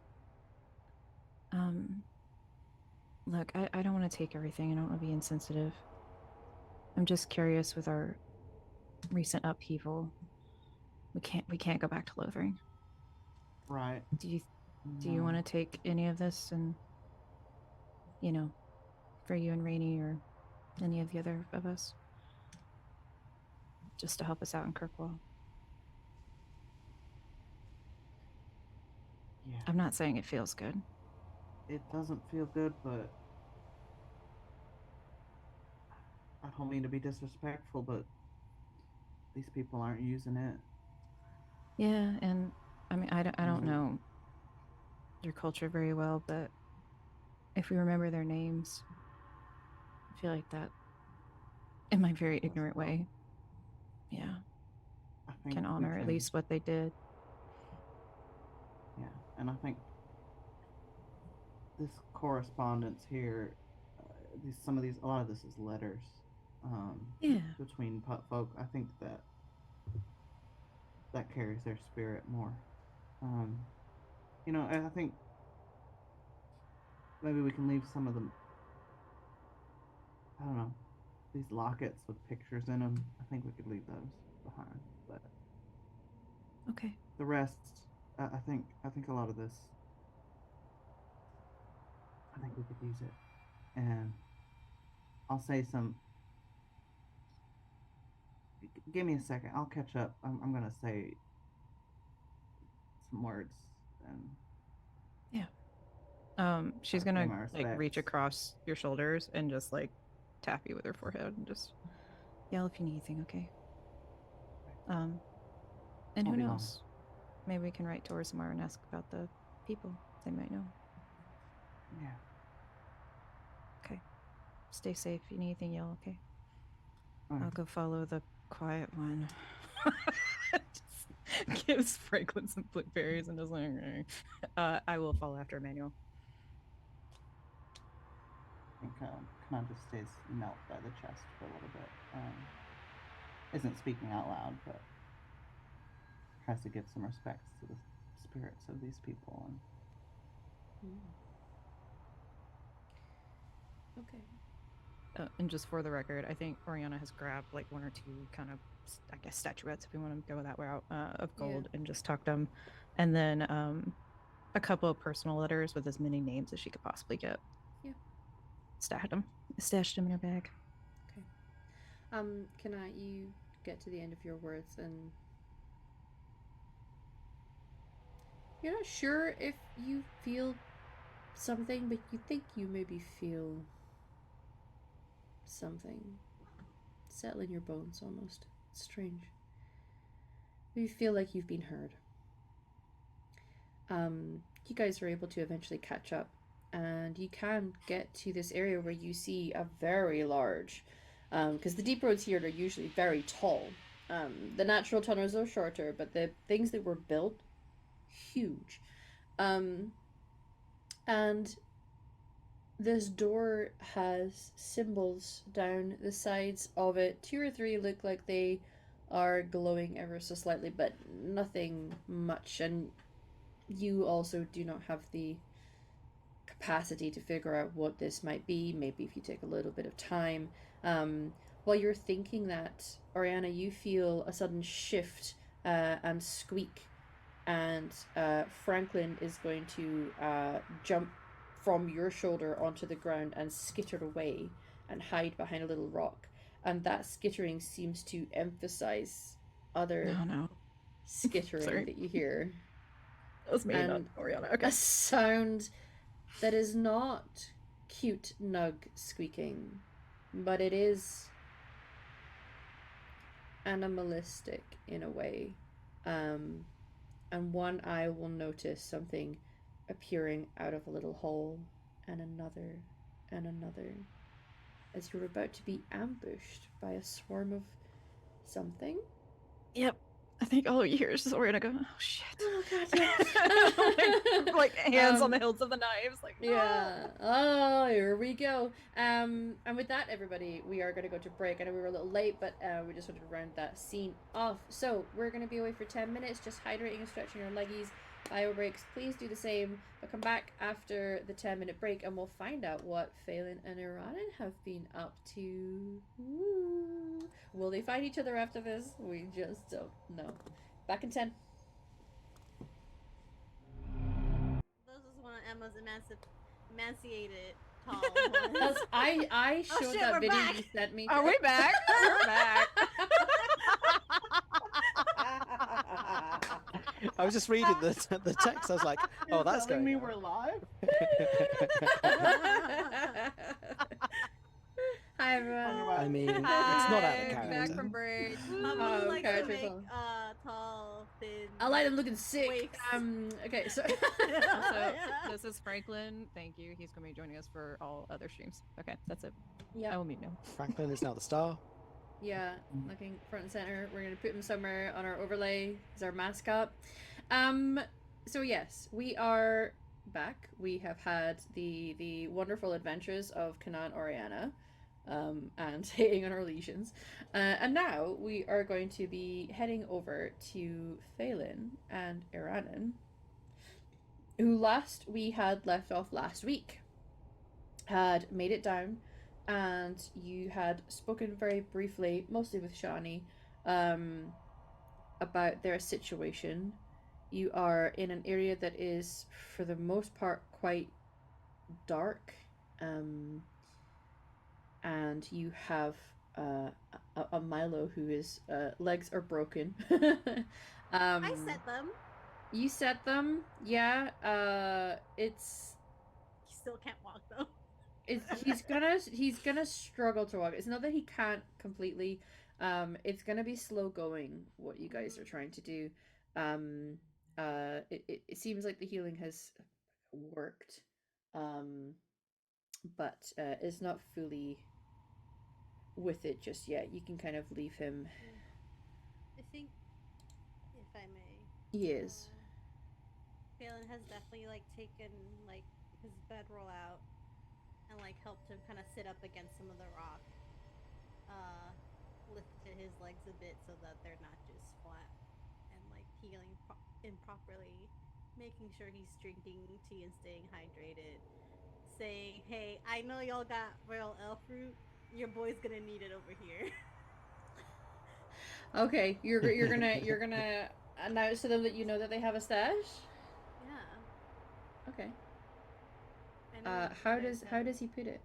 look, I don't want to take everything. I don't want to be insensitive. I'm just curious with our recent upheaval. We can't go back to Lothering. Right. Do you want to take any of this and for you and Rainey or any of the other of us? Just to help us out in Kirkwall. Yeah. I'm not saying it feels good. It doesn't feel good, but I don't mean to be disrespectful, but these people aren't using it. Yeah, and I mean, I don't know your culture very well, but if we remember their names, I feel like that, in my very ignorant way, yeah, I think can we honor at least what they did. Yeah, and I think this correspondence here, a lot of this is letters. Yeah. Between folk, I think that carries their spirit more. And I think maybe we can leave some of them. I don't know, these lockets with pictures in them. I think we could leave those behind, but Okay. the rest, I think a lot of this. I think we could use it. and I'll say some. Give me a second. I'll catch up. I'm gonna say some words and She's pay gonna my like reach respects. across your shoulders and just like tap you with her forehead and just yell if you need anything, okay? And Won't who be long. knows? Maybe we can write to her somewhere and ask about the people. They might know. Yeah. Okay. Stay safe. If you need anything, yell, okay? All I'll right. go follow the quiet one. Just gives Franklin some blueberries and just like, I will follow after Emmanuel. I think Kanan just stays knelt by the chest for a little bit. Isn't speaking out loud, but tries to give some respects to the spirits of these people. And Okay. And just for the record, I think Oriana has grabbed like one or two kind of, I guess, statuettes, if we want to go that route, of gold and just tucked them. And then a couple of personal letters with as many names as she could possibly get. Yeah. Stashed them in her bag. Okay. Can you get to the end of your words and you're not sure if you feel something, but you think you maybe feel something settle in your bones almost. It's strange. You feel like you've been heard. You guys are able to eventually catch up, and you can get to this area where you see a very large, because the deep roads here are usually very tall. The natural tunnels are shorter, but the things that were built, huge. And this door has symbols down the sides of it. 2 or 3 look like they are glowing ever so slightly, but nothing much. And you also do not have the capacity to figure out what this might be. Maybe if you take a little bit of time. While you're thinking that, Oriana, you feel a sudden shift and squeak, and Franklin is going to jump from your shoulder onto the ground and skitter away and hide behind a little rock. And that skittering seems to emphasize other skittering that you hear. That was me, and not Oriana. Okay. A sound that is not cute nug squeaking, but it is animalistic in a way. And one eye will notice something appearing out of a little hole, and another, as you're about to be ambushed by a swarm of something. Yep. I think all you hear is just Oriana go, oh shit. Oh god, yeah. like hands on the hilts of the knives, like yeah. Oh, here we go. And with that, everybody, we are going to go to break. I know we were a little late, but we just wanted to round that scene off. So we're going to be away for 10 minutes, just hydrating and stretching your leggies. Bio breaks, please do the same. But come back after the 10-minute break, and we'll find out what Phelan and Iranan have been up to. Ooh. Will they find each other after this? We just don't know. Back in 10. This is one of Emma's emancipated tall ones. I showed shit, that we're video back. you sent me. are we back? We're back. I was just reading the text. I was like, oh, that's telling going me on. we're live. Hi everyone. I mean, it's Hi, not out of Back character. from break. Mama likes to character make song. tall, thin. I like them looking sick. Waifs. Okay, so Also, this is Franklin. Thank you. He's going to be joining us for all other streams. Okay, that's it. I yeah, will mute now. Franklin is now the star. yeah, looking front and center. We're gonna put him somewhere on our overlay as our mascot. So yes, we are back. We have had the wonderful adventures of Kanan Oriana, and hating on our legions, and now we are going to be heading over to Phelan and Iranan, who we had left off last week, had made it down, and you had spoken very briefly, mostly with Shani, about their situation. You are in an area that is, for the most part, quite dark. and you have a Milo who is legs are broken. I set them. You set them, yeah. It's He still can't walk though. he's gonna struggle to walk. It's not that he can't completely. It's gonna be slow going. What you guys are trying to do. Um, it seems like the healing has worked, but is not fully with it just yet. You can kind of leave him. I think, if I may, He is. Phelan has definitely like taken like his bedroll out and like helped him kind of sit up against some of the rock. Lifted his legs a bit so that they're not just flat, and like healing improperly, making sure he's drinking tea and staying hydrated. Saying, "Hey, I know y'all got royal elf fruit. Your boy's gonna need it over here." Okay, you're gonna announce to them that you know that they have a stash. Yeah. Okay. I know How you guys does have- he put it?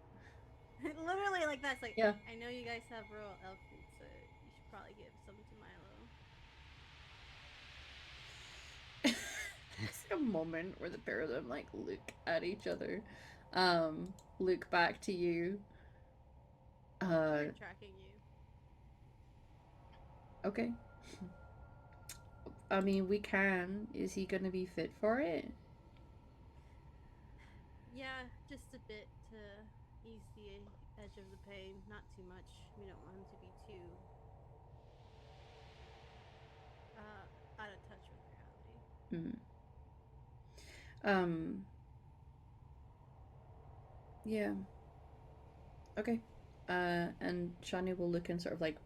Literally like that's like. Yeah. I know you guys have royal elf fruit, so you should probably give some to Milo. It's like a moment where the pair of them like look at each other, look back to you. We're tracking you. Okay. I mean, we can. Is he gonna be fit for it? Yeah, just a bit to ease the edge of the pain. Not too much. We don't want him to be too out of touch with reality. Yeah. Okay. And Shani will look and sort of like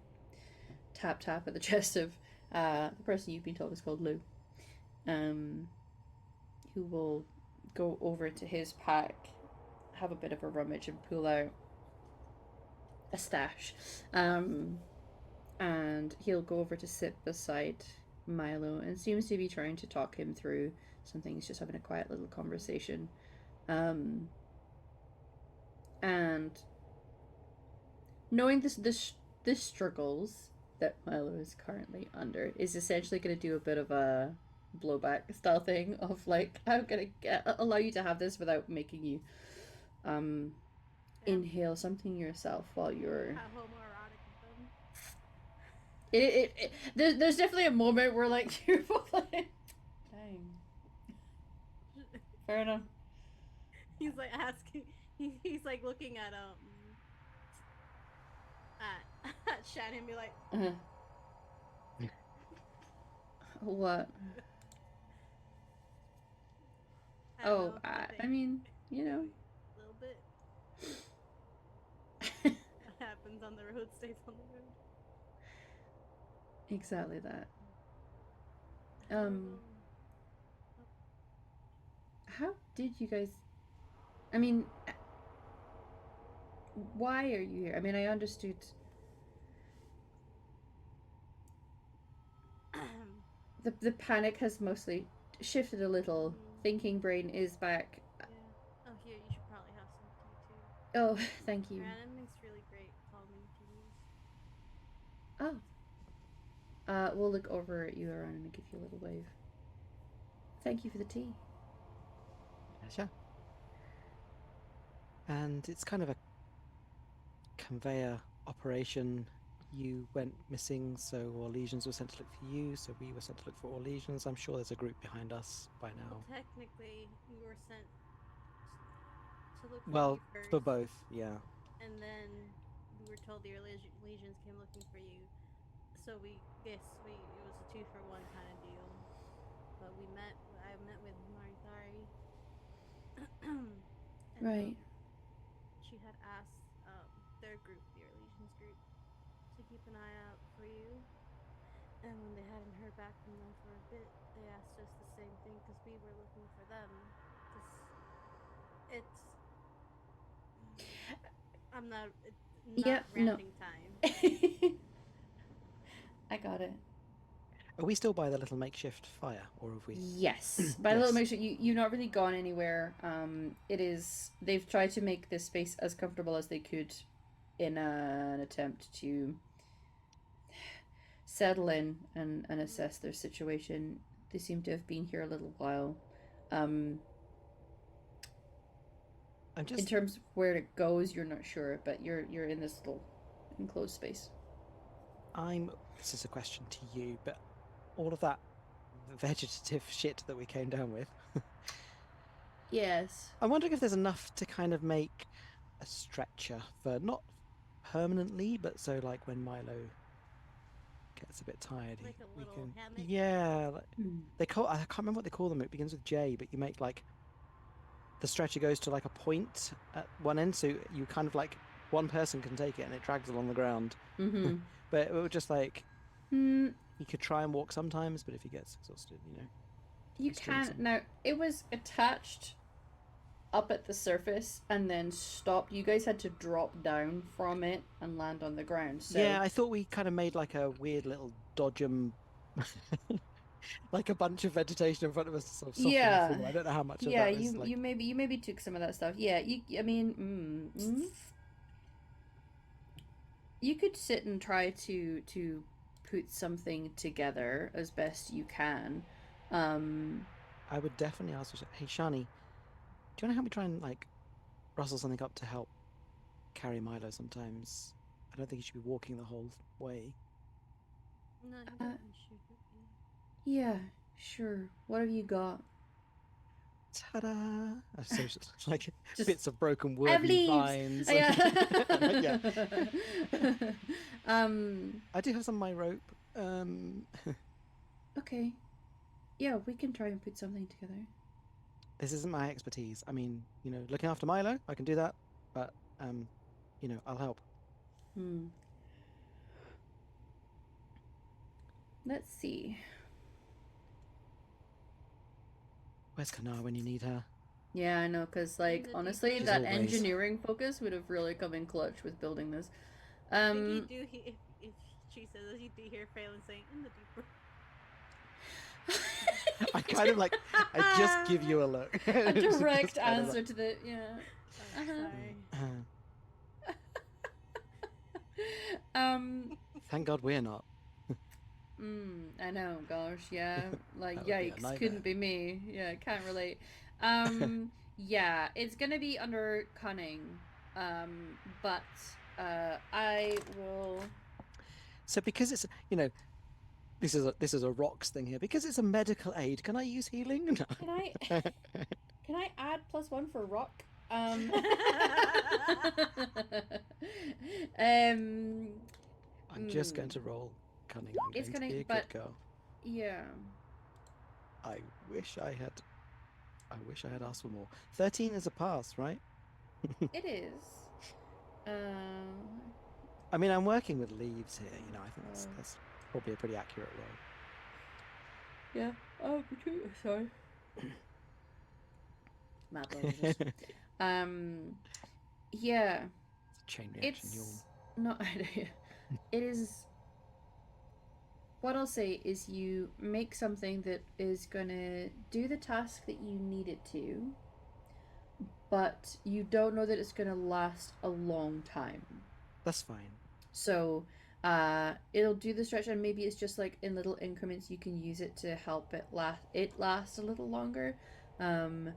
tap at the chest of the person you've been told is called Lou. Who will go over to his pack, have a bit of a rummage, and pull out a stash. And he'll go over to sit beside Milo and seems to be trying to talk him through some things, just having a quiet little conversation. And knowing this struggles that Milo is currently under is essentially going to do a bit of a blowback style thing of like, I'm gonna allow you to have this without making you inhale something yourself while you're How homoerotic of them. there's definitely a moment where like you're both like, dang, fair enough. He's like asking. He's like looking at at Shannon and be like, What? I don't know, I mean, you know. a little bit. What happens on the road stays on the road. Exactly that. How did you guys? I mean, why are you here? I mean, I understood. The panic has mostly shifted a little. Thinking brain is back. Yeah. Oh, here, you should probably have some tea too. Oh, thank you. Rhiannon makes really great calming teas. Oh. We'll look over at you, Aaron, and give you a little wave. Thank you for the tea. Pleasure. And it's kind of a conveyor operation. You went missing, so all legions were sent to look for you, so we were sent to look for all legions. I'm sure there's a group behind us by now. Well, technically, you were sent to look for Well, me first. for both, yeah. And then we were told your legions came looking for you. So it was a 2-for-1 kind of deal. But I met with Marithari. Right. She had asked their group, your legion's group, to keep an eye out for you. And when they hadn't heard back from them for a bit, they asked us the same thing because we were looking for them. I'm not. Ranting time. I got it. Are we still by the little makeshift fire, or have we? Yes. By the little makeshift, you've not really gone anywhere. It is. They've tried to make this space as comfortable as they could in an attempt to settle in and assess their situation. They seem to have been here a little while. I'm In just. terms of where it goes, you're not sure, but you're in this little enclosed space. This is a question to you, but all of that vegetative shit that we came down with. Yes. I'm wondering if there's enough to kind of make a stretcher for not permanently, but so like when Milo gets a bit tired, Like a we little can. hammock? Yeah, like, Hmm. I can't remember what they call them. It begins with J, but you make like the stretcher goes to like a point at one end, so you kind of like one person can take it and it drags along the ground. Mm-hmm. But it would just like Mm, he could try and walk sometimes, but if he gets exhausted, you he's doing can't. some- Now, it was attached up at the surface and then stopped. You guys had to drop down from it and land on the ground. So Yeah, I thought we kind of made like a weird little dodgem, like a bunch of vegetation in front of us to sort of soften Yeah. the floor. I don't know how much of yeah, that was like. you maybe took some of that stuff. Yeah, I mean, you could sit and try to put something together as best you can. I would definitely ask. Hey, Shani, do you want to help me try and like rustle something up to help carry Milo? Sometimes I don't think he should be walking the whole way. No, he Uh, doesn't shoot at me. Yeah, sure. What have you got? Ta-da! So it's like Just- bits of broken I wood have and leaves. vines. Yeah. Yeah. I do have some of my rope. Okay. Yeah, we can try and put something together. This isn't my expertise. I mean, looking after Milo, I can do that, but I'll help. Let's see. Where's Kana when you need her? Yeah, I know, because, like, the honestly, deep that always- engineering focus would have really come in clutch with building this. I think you do if she says this, you do hear Phelan saying in the deeper. I kind of like, I just give you a look. a Just direct kind of answer like- to the, yeah. I'm sorry. Thank God we're not. I know, gosh, yeah. Like, That would be a yikes, nightmare. couldn't be me. Yeah, can't relate. Yeah, it's gonna be under cunning. But, I will... So because it's, this is a rocks thing here. Because it's a medical aid, can I use healing? No. Can I add +1 for rock? I'm just going to roll cunning. I'm It's going to cunning, be a but- good girl. Yeah. I wish I had asked for more. 13 is a pass, right? It is. I mean, I'm working with leaves here. I think Oh. that's probably a pretty accurate roll. Yeah. Oh, sorry. My apologies. Yeah. It's a chain reaction. It's not. It is. What I'll say is, you make something that is gonna do the task that you need it to, but you don't know that it's gonna last a long time. That's fine. So, it'll do the stretch, and maybe it's just like in little increments. You can use it to help it last a little longer, and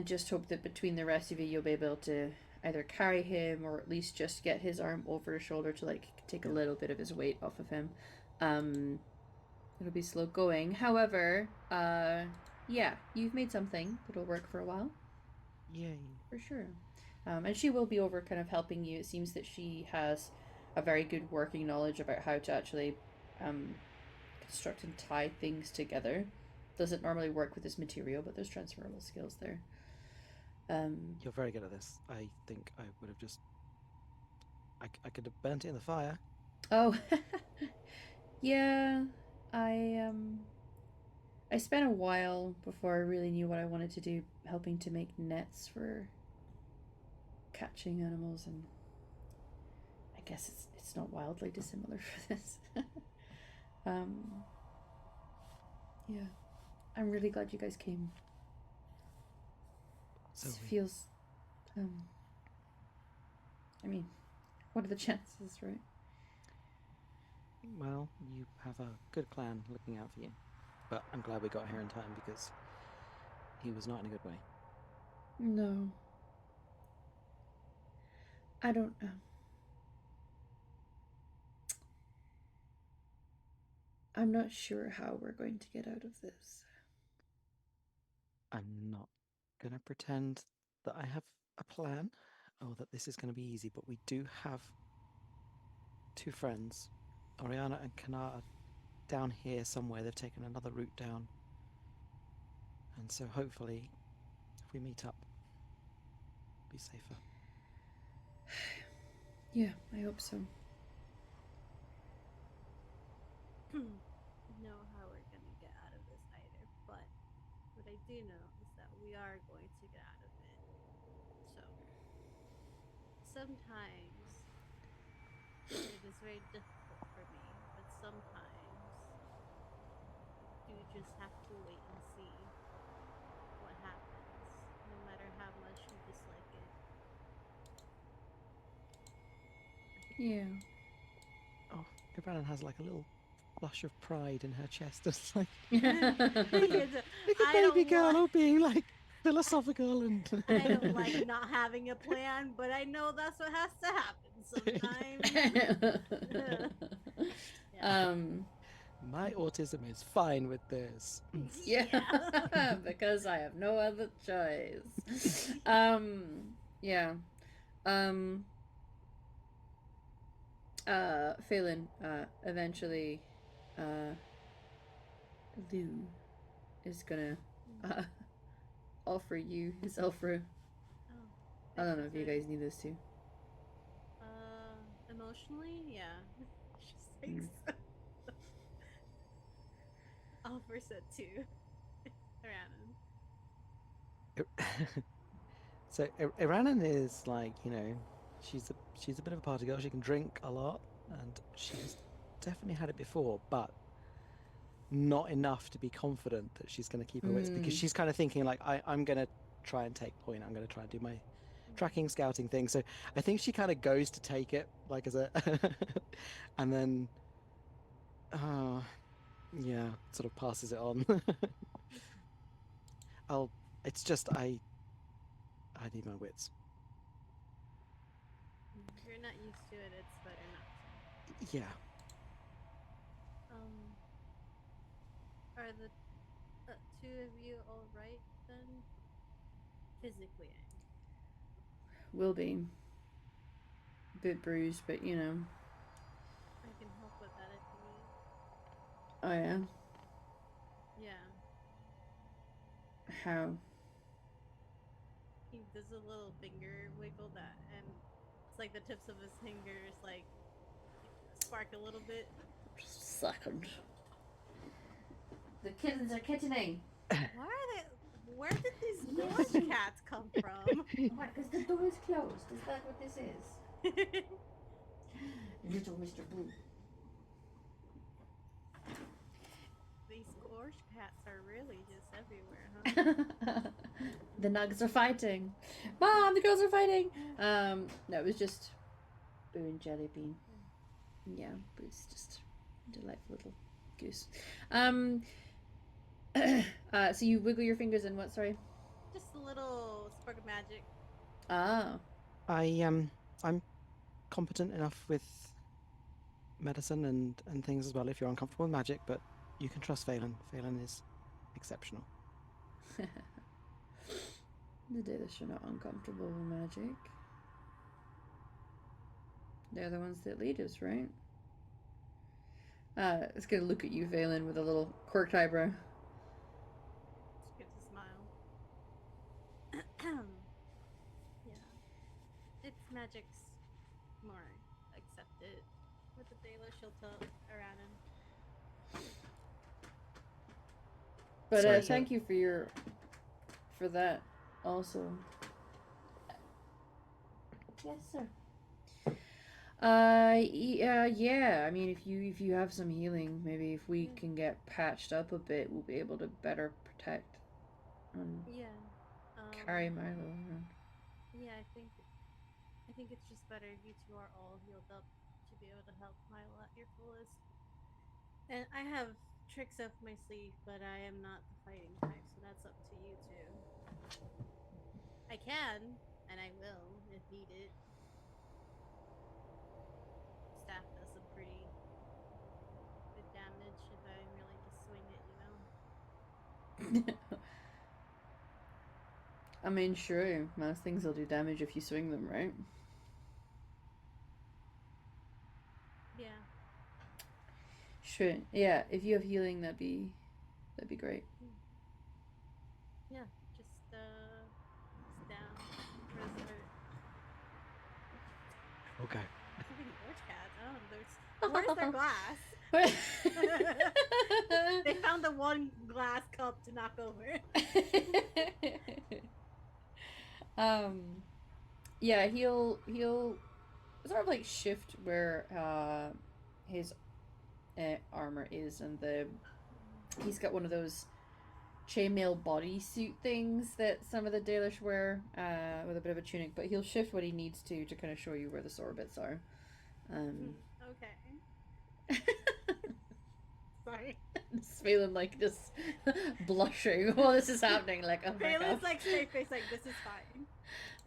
just hope that between the rest of you, you'll be able to either carry him or at least just get his arm over his shoulder to like take a little bit of his weight off of him. It'll be slow going. However, yeah, you've made something that'll work for a while. Yay. For sure. And she will be over kind of helping you. It seems that she has a very good working knowledge about how to actually construct and tie things together. Doesn't normally work with this material, but there's transferable skills there. You're very good at this. I think I would have just. I could have burnt it in the fire. Oh, yeah. I spent a while before I really knew what I wanted to do, helping to make nets for catching animals, and I guess it's not wildly dissimilar for this. Yeah, I'm really glad you guys came. So This we- feels, I mean, What are the chances, right? Well, you have a good clan looking out for you. But I'm glad we got here in time because he was not in a good way. No. I don't know. I'm not sure how we're going to get out of this. I'm not going to pretend that I have a plan or that this is going to be easy, but we do have two friends. Oriana and Kana are down here somewhere. They've taken another route down. And so hopefully, if we meet up, it'll be safer. Yeah, I hope so. Know how we're gonna get out of this either, but what I do know is that we are going to get out of it. So sometimes it is very difficult for me, but sometimes you do just have to wait and see what happens, no matter how much you dislike it. Yeah. Oh, Iranan has like a little flush of pride in her chest. It's like, Look look at I baby don't girl want- being like philosophical and. I don't like not having a plan, but I know that's what has to happen sometimes. Yeah. My autism is fine with this. Yeah. Because I have no other choice. Yeah. Phelan, eventually, Lou is gonna, offer you his Elfro. Oh, I don't thank know if you sir. guys need this too. Emotionally, yeah. She Mm. thinks offers it too. Rhiannon. So Iranan is like, she's a bit of a party girl. She can drink a lot, and she's definitely had it before, but not enough to be confident that she's going to keep her wits because she's kind of thinking like, I'm going to try and take point. I'm going to try and do my tracking scouting thing. So I think she kind of goes to take it like as a, and then, yeah, sort of passes it on. It's just I need my wits. You're not used to it, it's better not to. Yeah. Are the two of you alright then? Physically, I mean. Will be. A bit bruised, but you know. I can help with that if you need. Oh yeah? Yeah. How? He does a little finger wiggle that, and it's like the tips of his fingers like spark a little bit. Second. The kittens are kittening. Why are they? Where did these gorge cats come from? What? Because the door is closed. Is that what this is? Little Mr. Blue. These gorge cats are really just everywhere, huh? The nugs are fighting. Mom, the girls are fighting. No, it was just Boo and Jellybean. Yeah, Boo's just a delightful little goose. So you wiggle your fingers and what? Sorry. Just a little spark of magic. Ah. I'm competent enough with medicine and things as well if you're uncomfortable with magic, but you can trust Phelan. Phelan is exceptional. The Dalish are not uncomfortable with magic. They're the ones that lead us, right? It's gonna look at you, Valen, with a little quirked eyebrow. Just gives a smile. Yeah. It's magic's more accepted. With the Dalish, she'll tell Aranan. But Sorry, thank you for that also. Yes, sir. Yeah. I mean, if you have some healing, maybe if we can get patched up a bit, we'll be able to better protect and Yeah. carry Milo around. Yeah, I I think it's just better if you two are all healed up to be able to help Milo at your fullest. And I have tricks up my sleeve, but I am not the fighting type, so that's up to you two. I can, and I will, if needed. Staff does some pretty good damage if I really just swing it, you know? I mean, sure, most things will do damage if you swing them, right? Yeah. Sure. Yeah, if you have healing, that'd be great. Yeah, just down. Where's her? Okay. Fucking orange cats. I don't know. Where's their glass? They found the one glass cup to knock over. Yeah, he'll sort of like shift where his armor is, and he's got one of those chainmail bodysuit things that some of the Dalish wear, with a bit of a tunic, but he'll shift what he needs to kind of show you where the sore bits are. Okay. Sorry. Just feeling like just blushing while this is happening, like, oh my Phelan's god. like straight face, like, this is fine.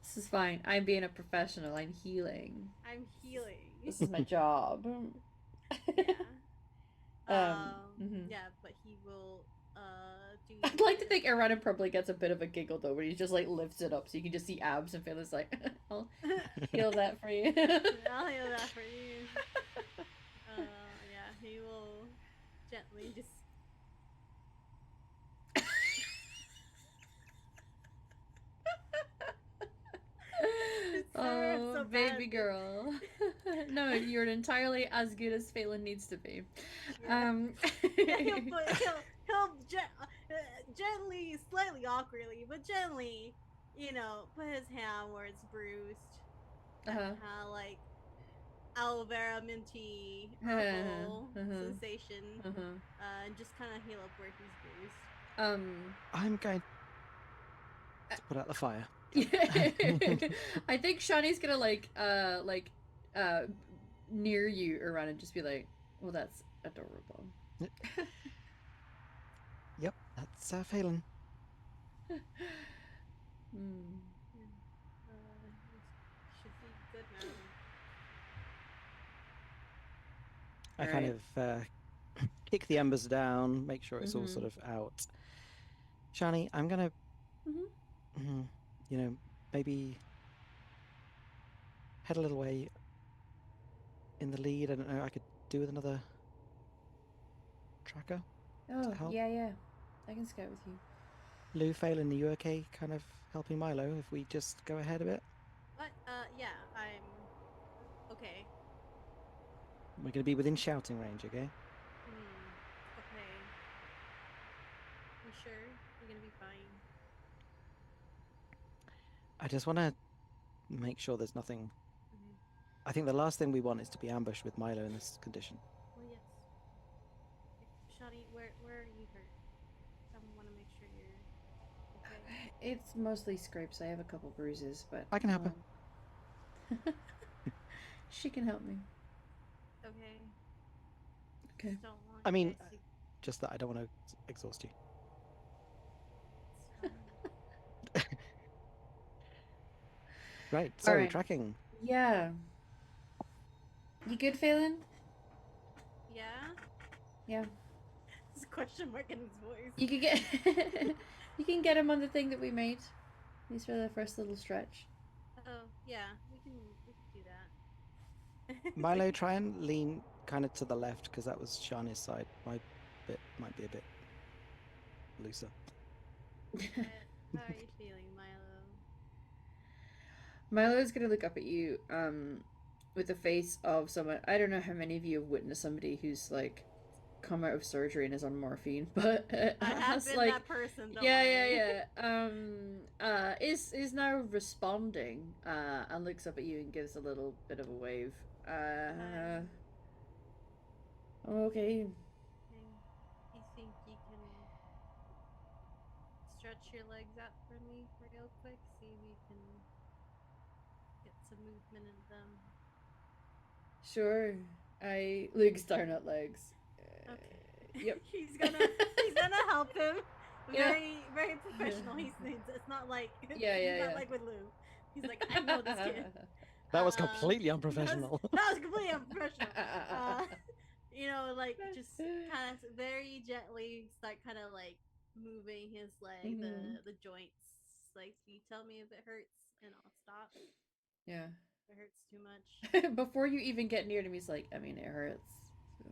This is fine. I'm being a professional. I'm healing. I'm healing. This is my job. Yeah. Mhm. Yeah, but he will do. I'd like to think Irana probably gets a bit of a giggle though, when he just like lifts it up so you can just see abs and Phelan's like, I'll heal that for you. I'll heal that for you. Yeah, he will gently just. Oh, so baby bad. girl. No, you're entirely as good as Phelan needs to be. Yeah. Yeah, he'll gently, slightly awkwardly, but gently, put his hand where it's bruised. That Uh-huh. kind of like aloe vera minty herbal sensation, and just kind of heal up where he's bruised. I'm going to put out the fire. I think Shani's gonna near you around and just be like, well, that's adorable. Yep, that's Phelan. Should be good now. I kind of kick the embers down, make sure it's all sort of out. Shani, I'm gonna, maybe head a little way in the lead. I don't know. I could do with another tracker. Oh, to help. yeah. I can scout with you. Lou, Phelan, are you okay? Kind of helping Milo if we just go ahead a bit. What? Yeah, I'm okay. We're going to be within shouting range, okay? Okay. You sure? You're gonna be fine. I just want to make sure there's nothing. I think the last thing we want is to be ambushed with Milo in this condition. Well, yes. Shadi, where are you hurt? I want to make sure you're okay. It's mostly scrapes. I have a couple bruises, but I can help her. She can help me. Okay. Okay. Just don't want I mean, you guys to- just that I don't want to exhaust you. It's fine. Right, so Alright. tracking. Yeah. You good, Phelan? Yeah? Yeah. There's a question mark in his voice. You can get you can get him on the thing that we made. At least for the first little stretch. Oh, yeah. We can do that. Milo, try and lean kind of to the left because that was Shani's side. My bit might be a bit looser. How are you feeling, Milo? Milo's gonna look up at you, with the face of someone. I don't know how many of you have witnessed somebody who's like come out of surgery and is on morphine, but I have has been like that person. Don't yeah. worry. Is now responding, and looks up at you and gives a little bit of a wave. Okay. You think you can stretch your legs out for me real quick? See if you can get some movement in them. Sure. Luke's staring at legs. Okay. Yep. he's gonna help him. Yeah. Very professional. It's not like Yeah, he's yeah, not yeah. like with Lou. He's like, I know this kid. That was completely unprofessional. That was completely unprofessional. Like just kind of very gently start kind of like moving his leg, Mhm. the joints. Like, you tell me if it hurts, and I'll stop. Yeah. If it hurts too much. Before you even get near to me, he's like, I mean, it hurts. So.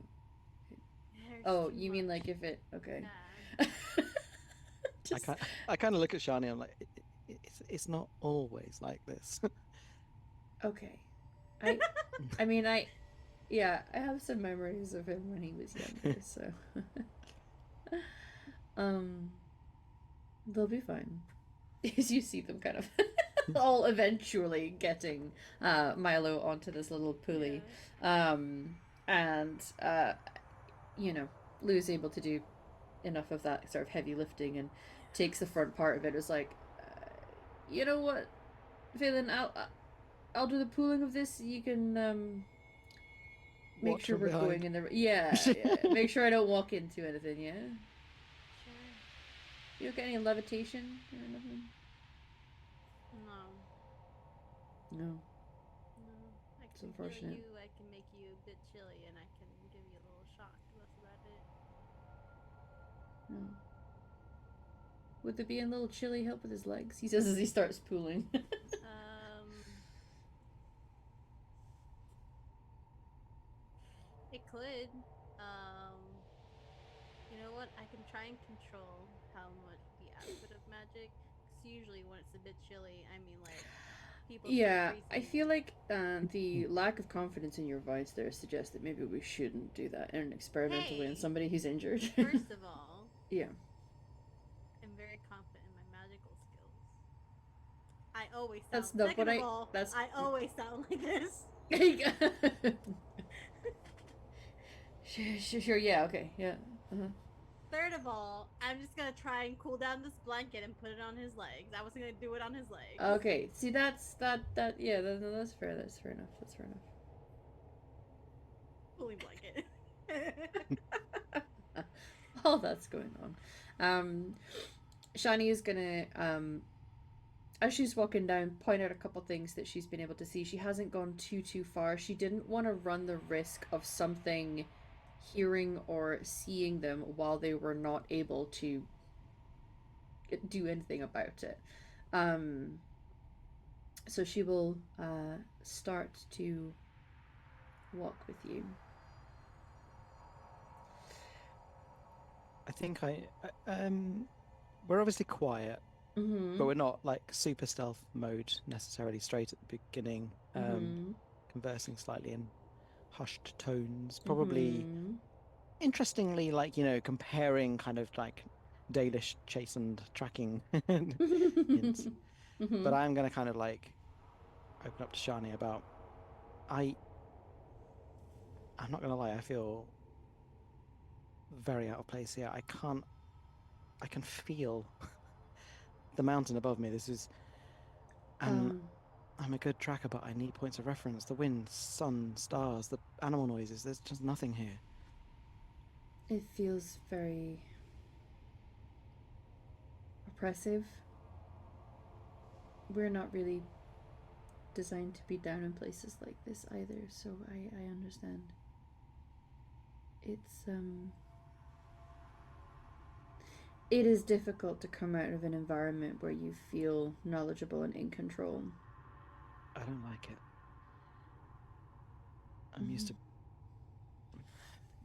It hurts Oh, too you mean much. like if it? Okay. Yeah. Just, I kind of look at Shani. I'm like, it's not always like this. okay. Yeah, I have some memories of him when he was younger, so they'll be fine. As you see them kind of all eventually getting Milo onto this little pulley. Yeah. And Lou's able to do enough of that sort of heavy lifting and takes the front part of it. It's like, you know what, Phelan, I'll do the pulling of this. You can make Watch sure from we're behind. going in the yeah. Make sure I don't walk into anything. Yeah. Sure. You don't get any levitation or nothing. No. No. No. I It's can unfortunate. heal you. I can make you a bit chilly, and I can give you a little shock. That's about it. No. Would the being a little chilly help with his legs? He says as he starts pulling. It could. Um, you know what? I can try and control how much the output of magic. Because usually when it's a bit chilly, I mean, like, people Yeah, start I freezing. feel like the lack of confidence in your voice there suggests that maybe we shouldn't do that in an experimental way on Hey! somebody who's injured. First of all, Yeah. I'm very confident in my magical skills. I always sound. That's not Second what of all, I always sound like this. Sure, yeah, okay, yeah. Uh-huh. Third of all, I'm just gonna try and cool down this blanket and put it on his legs. I wasn't gonna do it on his legs. Okay, see that's yeah, that's fair. That's fair enough. That's fair enough. Cooling blanket. All that's going on. Shani is gonna as she's walking down, point out a couple things that she's been able to see. She hasn't gone too far. She didn't want to run the risk of something hearing or seeing them while they were not able to do anything about it. So she will start to walk with you. I think we're obviously quiet, Mm-hmm. but we're not like super stealth mode necessarily straight at the beginning. Conversing slightly in hushed tones, probably interestingly, like, comparing kind of like Dalish chastened tracking hints. But I'm gonna kind of like open up to Shani about I'm not gonna lie, I feel very out of place here. I can feel the mountain above me. This is and I'm a good tracker, but I need points of reference. The wind, sun, stars, the animal noises. There's just nothing here. It feels very oppressive. We're not really designed to be down in places like this either, so I understand. It is difficult to come out of an environment where you feel knowledgeable and in control. I don't like it. I'm used to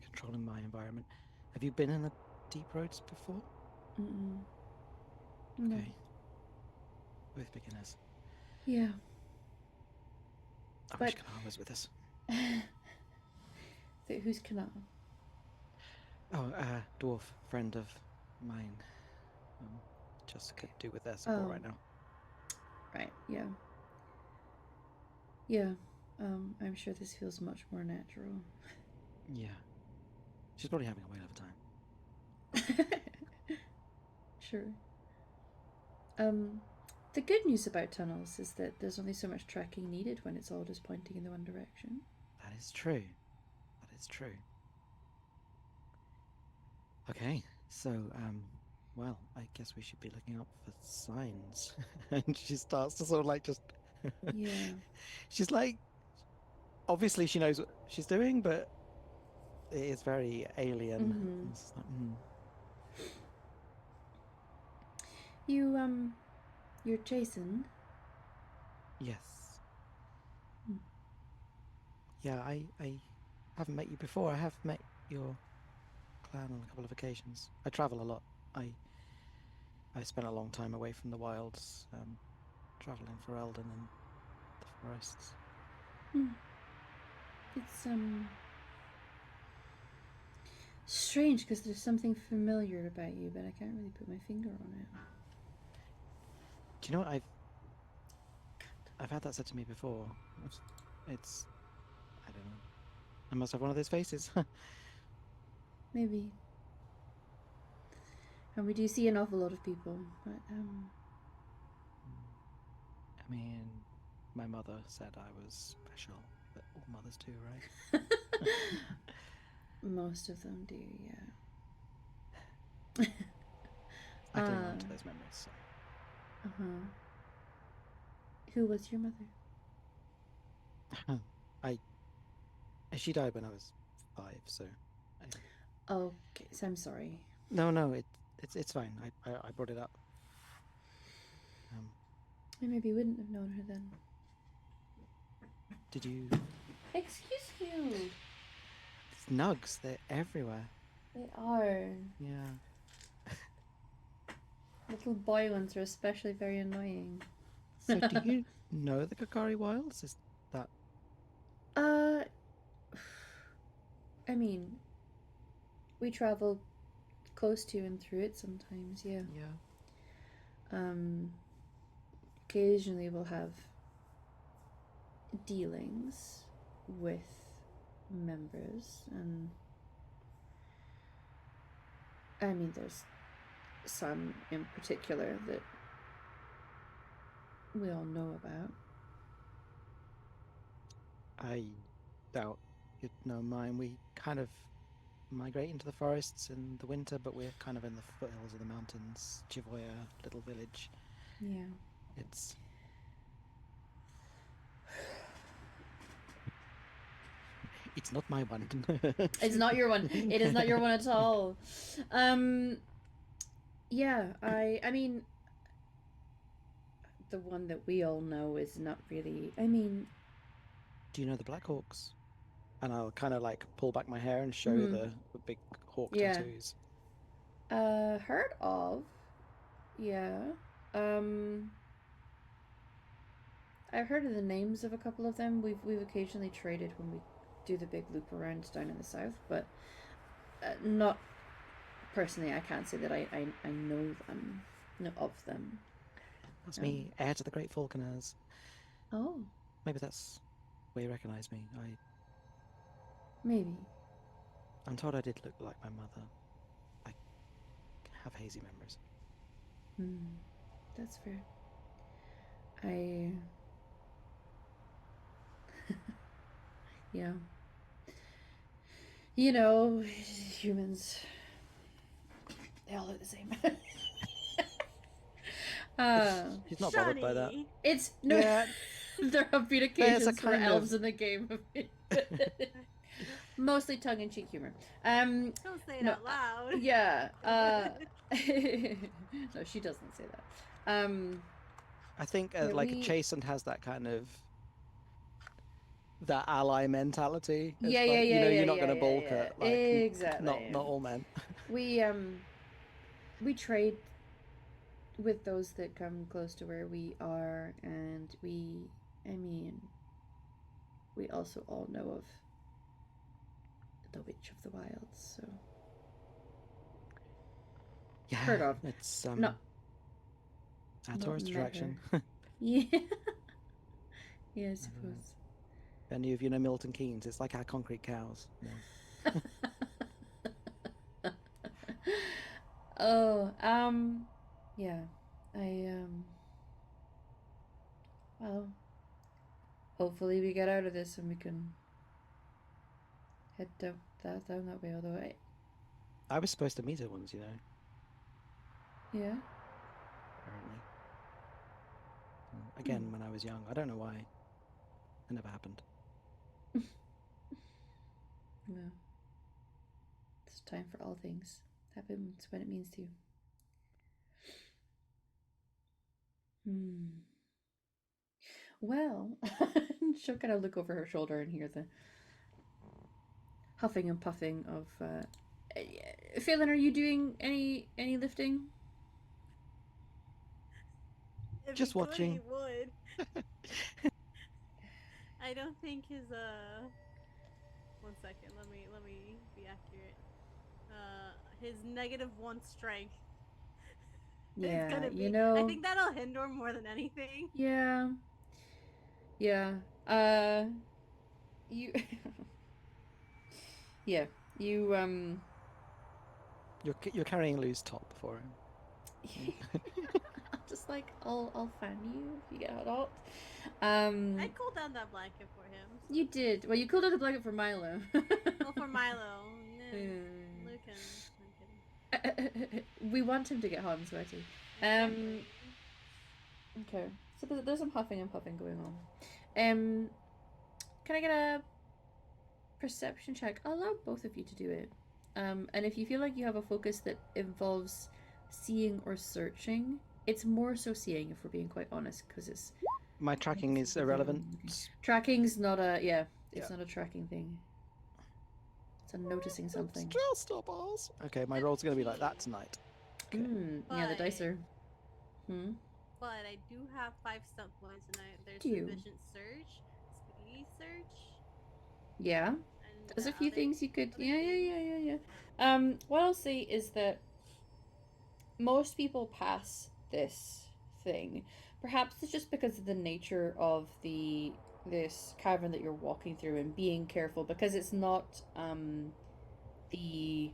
controlling my environment. Have you been in the deep roads before? No. Okay. Both beginners. Yeah. I wish Kanar was with us. So who's Kanar? Oh, dwarf friend of mine. Just could do with their support right now. Right, yeah. Yeah. I'm sure this feels much more natural. Yeah. She's probably having a whale of a time. Sure. The good news about tunnels is that there's only so much trekking needed when it's all just pointing in the one direction. That is true. That is true. Okay, so, well, I guess we should be looking up for signs. And she starts to sort of like just. Yeah. She's like. Obviously, she knows what she's doing, but it is very alien. Mhm. It's like, You're Jason. yes. Hmm. Yeah, I haven't met you before. I have met your clan on a couple of occasions. I travel a lot. I spent a long time away from the wilds, traveling for Eldon and the forests. It's strange because there's something familiar about you, but I can't really put my finger on it. Do you know what I've had that said to me before. It's I don't know. I must have one of those faces. Maybe. And we do see an awful lot of people, but I mean, my mother said I was special, but all mothers do, right? most of them do, yeah. I cling on to those memories. So. Who was your mother? She died when I was 5, so. Okay, so I'm sorry. No, it's fine. I brought it up. I maybe wouldn't have known her then. Did you? Excuse you. These nugs, they're everywhere. They are. Yeah. Little boy ones are especially very annoying. So do you know the Kakari Wilds? Is that? I mean, we travel close to and through it sometimes, yeah. Yeah. Occasionally we'll have dealings with members, and I mean, there's some in particular that we all know about. I doubt you'd know mine. We kind of migrate into the forests in the winter, but we're kind of in the foothills of the mountains. Chivoya, little village. Yeah. It's not my one. It's not your one. It is not your one at all. Yeah, I mean, the one that we all know is not really, I mean... Do you know the Blackhawks? And I'll kind of like pull back my hair and show the big hawk tattoos. Heard of. Yeah. I've heard of the names of a couple of them. We've occasionally traded when we do the big loop around down in the south, but not personally. I can't say that I know them, know of them. That's me, heir to the great falconers. Oh. Maybe that's where you recognise me. Maybe. I'm told I did look like my mother. I have hazy memories. That's fair. Yeah. You know, humans, they all look the same. She's not bothered by that. It's no. Yeah. There have been occasions for elves in the game. Mostly tongue-in-cheek humor. Don't say it out loud. Yeah. No, she doesn't say that. I think Chastened has that kind of that ally mentality. It's you're not going to balk at exactly. Not all men. We trade with those that come close to where we are, and we also all know of the Witch of the Wilds, so yeah, heard of. It's no, our tourist attraction. Yeah. Yeah, I suppose. If any of you know Milton Keynes, it's like our concrete cows. Yeah. Oh, yeah. Well, hopefully we get out of this and we can head down that way. Although I was supposed to meet her once, you know, yeah. apparently. Again, when I was young. I don't know why. It never happened. Well, it's time for all things. Happens when it means to. Well, she'll kind of look over her shoulder and hear the huffing and puffing of. Phelan, are you doing any lifting? If Just he could, watching. he would. I don't think his 1 second, let me be accurate. His -1 strength. Yeah, It's gonna be, you know. I think that'll hinder him more than anything. Yeah. Yeah. You. Yeah. You. You're carrying Lou's top for him. Just like I'll fan you if you get hot. I cooled down that blanket for him. So. You did. Well, you cooled out the blanket for Milo. Oh, for Milo. Luke and I'm kidding. We want him to get hot and sweaty. Exactly. Okay. So there's some huffing and puffing going on. Can I get a perception check? I'll allow both of you to do it. And if you feel like you have a focus that involves seeing or searching, it's more so seeing, if we're being quite honest, because it's My tracking is irrelevant. tracking's not a it's not a tracking thing. It's a noticing something. Just a boss. Okay, my roll's gonna be like that tonight. Okay. Yeah, the dice are. But I do have 5 stunt points, and there's Do you? sufficient search, speedy search. Yeah. And There's the a few other- things you could. other Yeah. things. What I'll say is that most people pass this thing. Perhaps it's just because of the nature of this cavern that you're walking through and being careful, because it's not the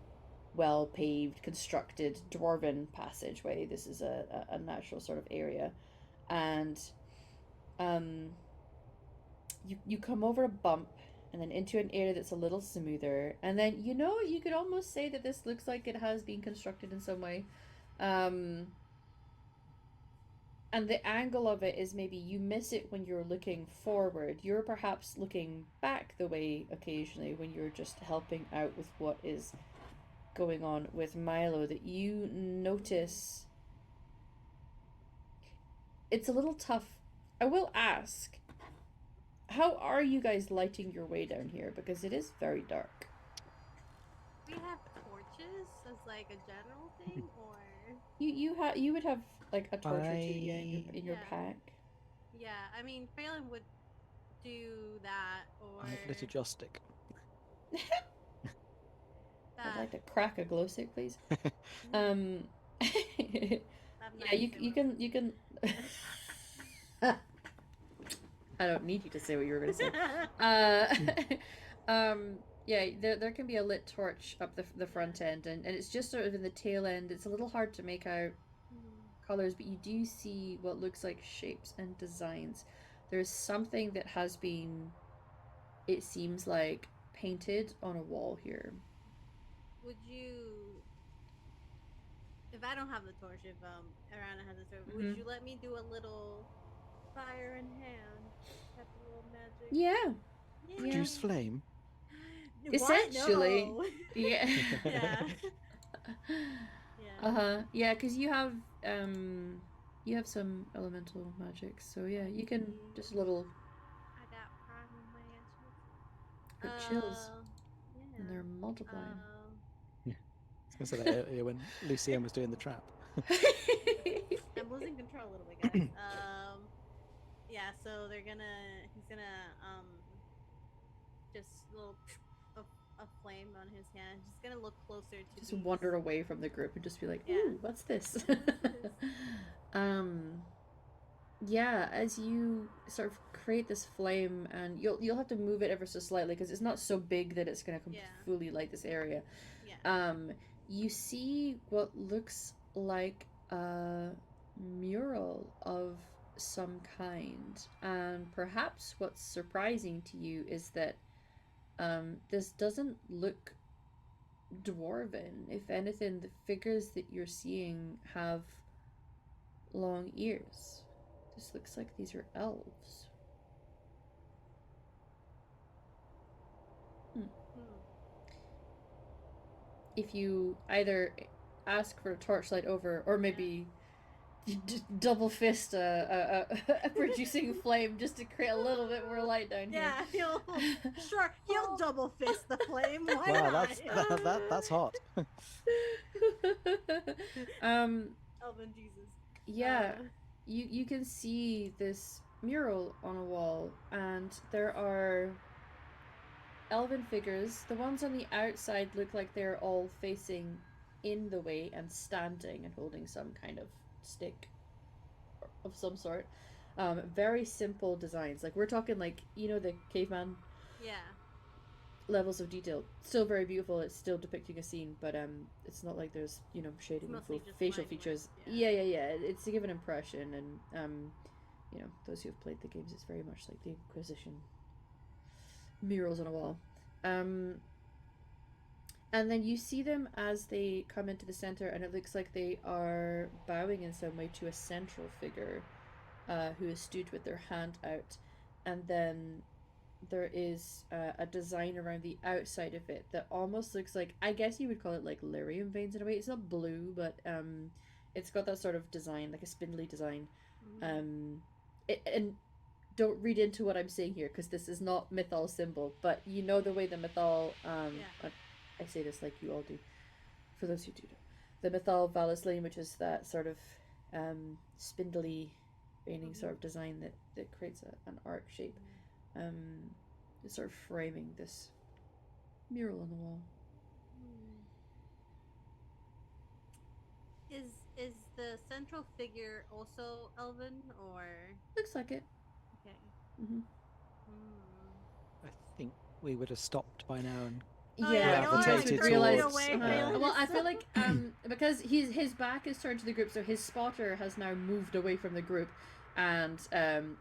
well paved, constructed dwarven passageway. This is a natural sort of area, and you come over a bump and then into an area that's a little smoother, and then you could almost say that this looks like it has been constructed in some way. And the angle of it is maybe you miss it when you're looking forward. You're perhaps looking back the way occasionally when you're just helping out with what is going on with Milo, that you notice it's a little tough. I will ask, how are you guys lighting your way down here? Because it is very dark. We have torches as like a general thing, or You would have like a torch or two, yeah, in your Yeah. pack. yeah, I mean Phelan would do that, or I have lit a joss stick. I'd that. like to crack a glow stick, please. I'm Yeah, nice, you can. I don't need you to say what you were gonna say. Yeah, there can be a lit torch up the front end, and it's just sort of in the tail end. It's a little hard to make out colors, but you do see what looks like shapes and designs. There's something that has been, it seems like, painted on a wall here. Would you, if I don't have the torch, if Arana has the torch, would you let me do a little fire in hand type of little magic? Yeah. Produce flame. What? Essentially. No. Yeah. Yeah. Yeah, because you have some elemental magic, so yeah, you can just a little I got primal magic. quick chills, and they're multiplying. I was gonna say that earlier when Lucien was doing the trap. I'm losing control a little bit, guys. Yeah, so he's gonna just a little a flame on his hand. He's gonna look closer to Just these. wander away from the group and just be like, Yeah. "Ooh, what's this?" Yeah, as you sort of create this flame, and you'll have to move it ever so slightly because it's not so big that it's gonna fully light this area. Yeah. You see what looks like a mural of some kind. And perhaps what's surprising to you is that this doesn't look dwarven. If anything, the figures that you're seeing have long ears. This looks like these are elves. Hmm. If you either ask for a torchlight over, or maybe double fist a producing flame just to create a little bit more light down Yeah, here. he'll double fist the flame. Why Wow, not? that's hot. Elvin Jesus. Yeah, you can see this mural on a wall, and there are elven figures. The ones on the outside look like they're all facing in the way and standing and holding some kind of stick of some sort. Very simple designs. Like we're talking like, you know, the caveman Yeah. levels of detail. Still very beautiful. It's still depicting a scene, but it's not like there's, you know, shading and mostly full just facial line work, features. yeah. Yeah. It's to give an impression, and you know, those who have played the games, it's very much like the Inquisition murals on a wall. And then you see them as they come into the center, and it looks like they are bowing in some way to a central figure who is stood with their hand out. And then there is a design around the outside of it that almost looks like, I guess you would call it like lyrium veins in a way. It's not blue, but it's got that sort of design, like a spindly design. Mhm. And don't read into what I'm saying here, because this is not Mythal symbol, but you know the way the Mythal Yeah. I say this like you all do, for those who do know. The Mythal Valisline, which is that sort of spindly veining sort of design that creates an arc shape, is sort of framing this mural on the wall. Is the central figure also Elven or Looks like it. okay? Mm-hmm. I think we would have stopped by now and Oh, Yeah, y'all are gravitated you turning realize. towards, away, Well, I feel Bayless. like because his back is turned to the group, so his spotter has now moved away from the group, and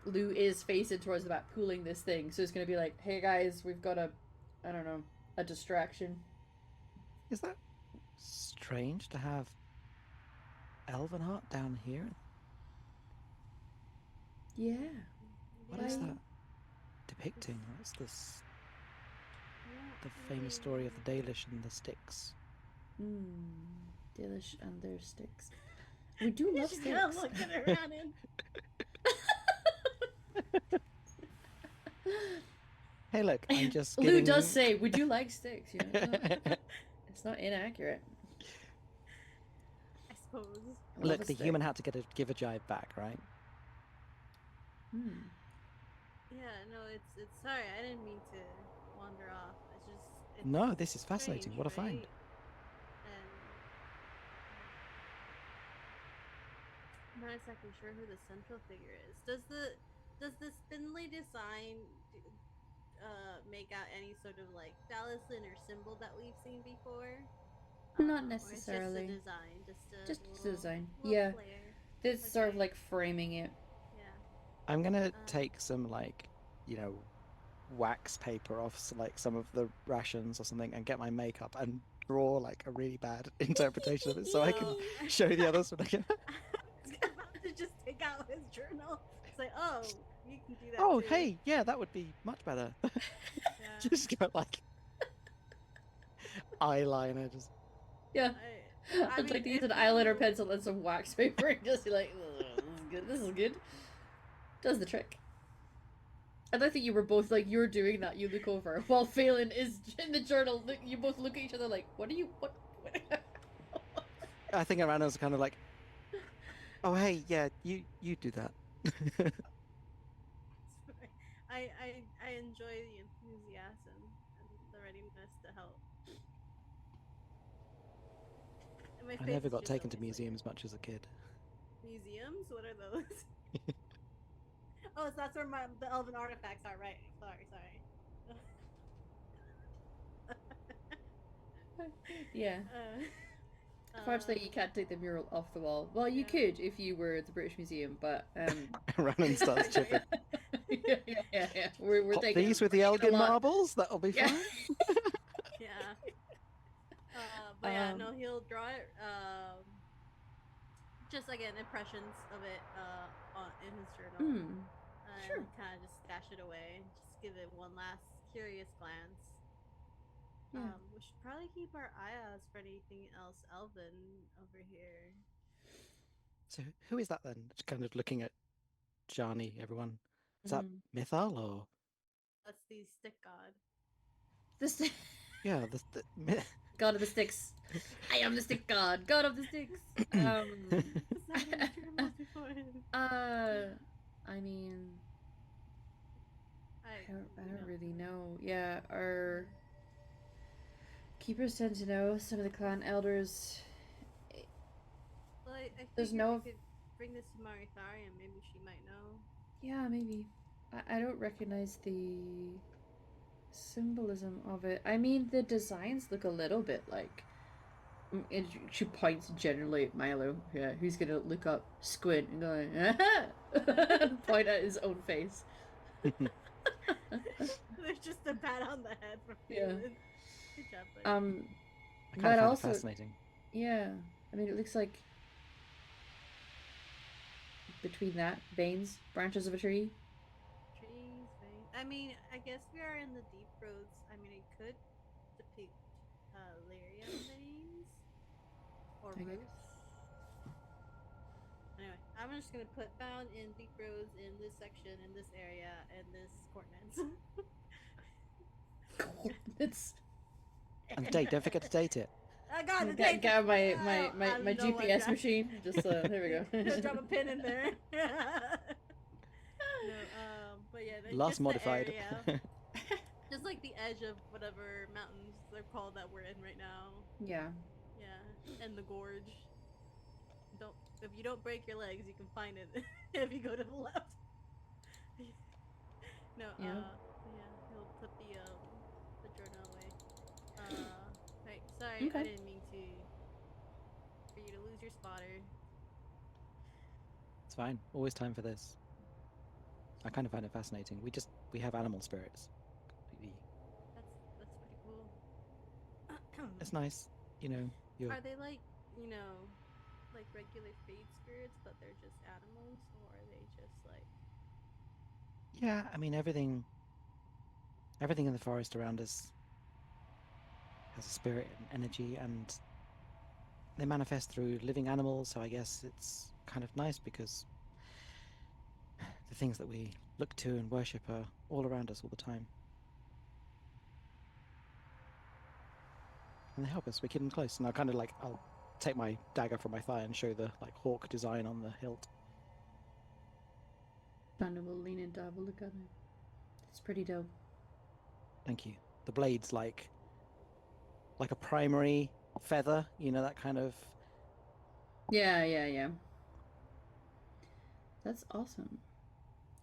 Lou is facing towards the back, pulling this thing. So it's gonna be like, hey guys, we've got I don't know, a distraction. Is that strange to have elven art down here? Yeah. What is Why- that depicting? What's this? Yeah, The famous story of the Dalish and the sticks. Delish and their sticks. We do love She's sticks. gonna look at her around him. Hey, look, I'm just Lou giving... does say, "Would you like sticks?" You know, it's not inaccurate. I suppose. I love Look, a the stick. human had to give a jive back, right? Yeah, no, it's sorry, I didn't mean to wander off. It's No, this is fascinating. strange, What a find. right? And I'm not exactly sure who the central figure is. Does the spindly design make out any sort of like talisman or symbol that we've seen before? Not Or it's just a necessarily. design, just a Just little, design. little Yeah. flair. This sort of Okay. like framing it. Yeah. I'm gonna take some, like, you know, wax paper off like some of the rations or something and get my makeup and draw like a really bad interpretation of it so I can show the others when I get... I was about to just take out his journal. It's like, oh, you can do that Oh, too. hey, yeah, that would be much better. Yeah. Just got like eyeliner, just... Yeah. I I'd mean, like to use if an eyeliner you- pencil and some wax paper and just be like, "Ugh, this is good. This is good." Does the trick. I don't think you were both like, you're doing that. You look over while Phelan is in the journal. Look, you both look at each other like, what are you? What? I think Arana was kind of like, oh, hey, yeah, you do that. I enjoy the enthusiasm and the readiness to help. And my I face never is got just taken to always like, museums much as a kid. museums? What are those? Oh, so that's where the elven artifacts are, right? Sorry. Yeah. Unfortunately, you can't take the mural off the wall. Well, you Yeah. could if you were at the British Museum, but Ronan starts chipping. yeah. We're Pop taking these with the we're taking a Elgin lot. marbles. That'll be Yeah. fine. Yeah. But yeah, no, Um, he'll draw it. Just again, impressions of it in his journal, Hmm. and Sure. kind of just stash it away. Just give it one last curious glance. Yeah. We should probably keep our eye out for anything else elven over here. So who is that then? Just kind of looking at Johnny, everyone. Is that Mhm. Mythal or That's the stick god. The yeah, god of the sticks. I am the stick god. God of the sticks. Saturn journals before him. I mean, I we don't know. really know. Yeah, our keepers tend to know some of the clan elders. Well, I There's figured no- we could bring this to Maritharium. Maybe she might know. Yeah, maybe. I don't recognize the symbolism of it. I mean, the designs look a little bit like. She points generally at Milo. Yeah, who's gonna look up, squint, and go, and point at his own face. There's just a pat on the head from Yeah. Phelan. Good job, buddy. I kind But of find also, it fascinating. yeah. I mean, it looks like between that veins, branches of a tree. Trees, veins. I mean, I guess we are in the deep roads. I mean, it could depict Lyrium veins or Okay. roots. Anyway, I'm just gonna put found in deep roads in this section, in this area, and this coordinates. Coordinates. And the date, don't forget to date it. I got the Get, date. get out my I don't know what GPS that- machine. Just there we go. Just drop a pin in there. No, but yeah, Last just the modified. area. Just like the edge of whatever mountains they're called that we're in right now. Yeah. Yeah, and the gorge. Don't if you don't break your legs, you can find it if you go to the left. No, Yeah. yeah, he'll put the journal away. Right, sorry, Okay. I didn't mean for you to lose your spotter. It's fine. Always time for this. I kind of find it fascinating. We have animal spirits. Completely. That's pretty cool. It's nice, you know. You're Are they like, like regular fade spirits, but they're just animals, or are they just like? yeah. I mean, everything in the forest around us has a spirit and energy, and they manifest through living animals. So I guess it's kind of nice because the things that we look to and worship are all around us all the time. And they help us. We keep them close. And I'll take my dagger from my thigh and show the like hawk design on the hilt. Thunder will lean in to have a look at it. It's pretty dope. Thank you. The blade's like a primary feather, that kind of. Yeah. That's awesome.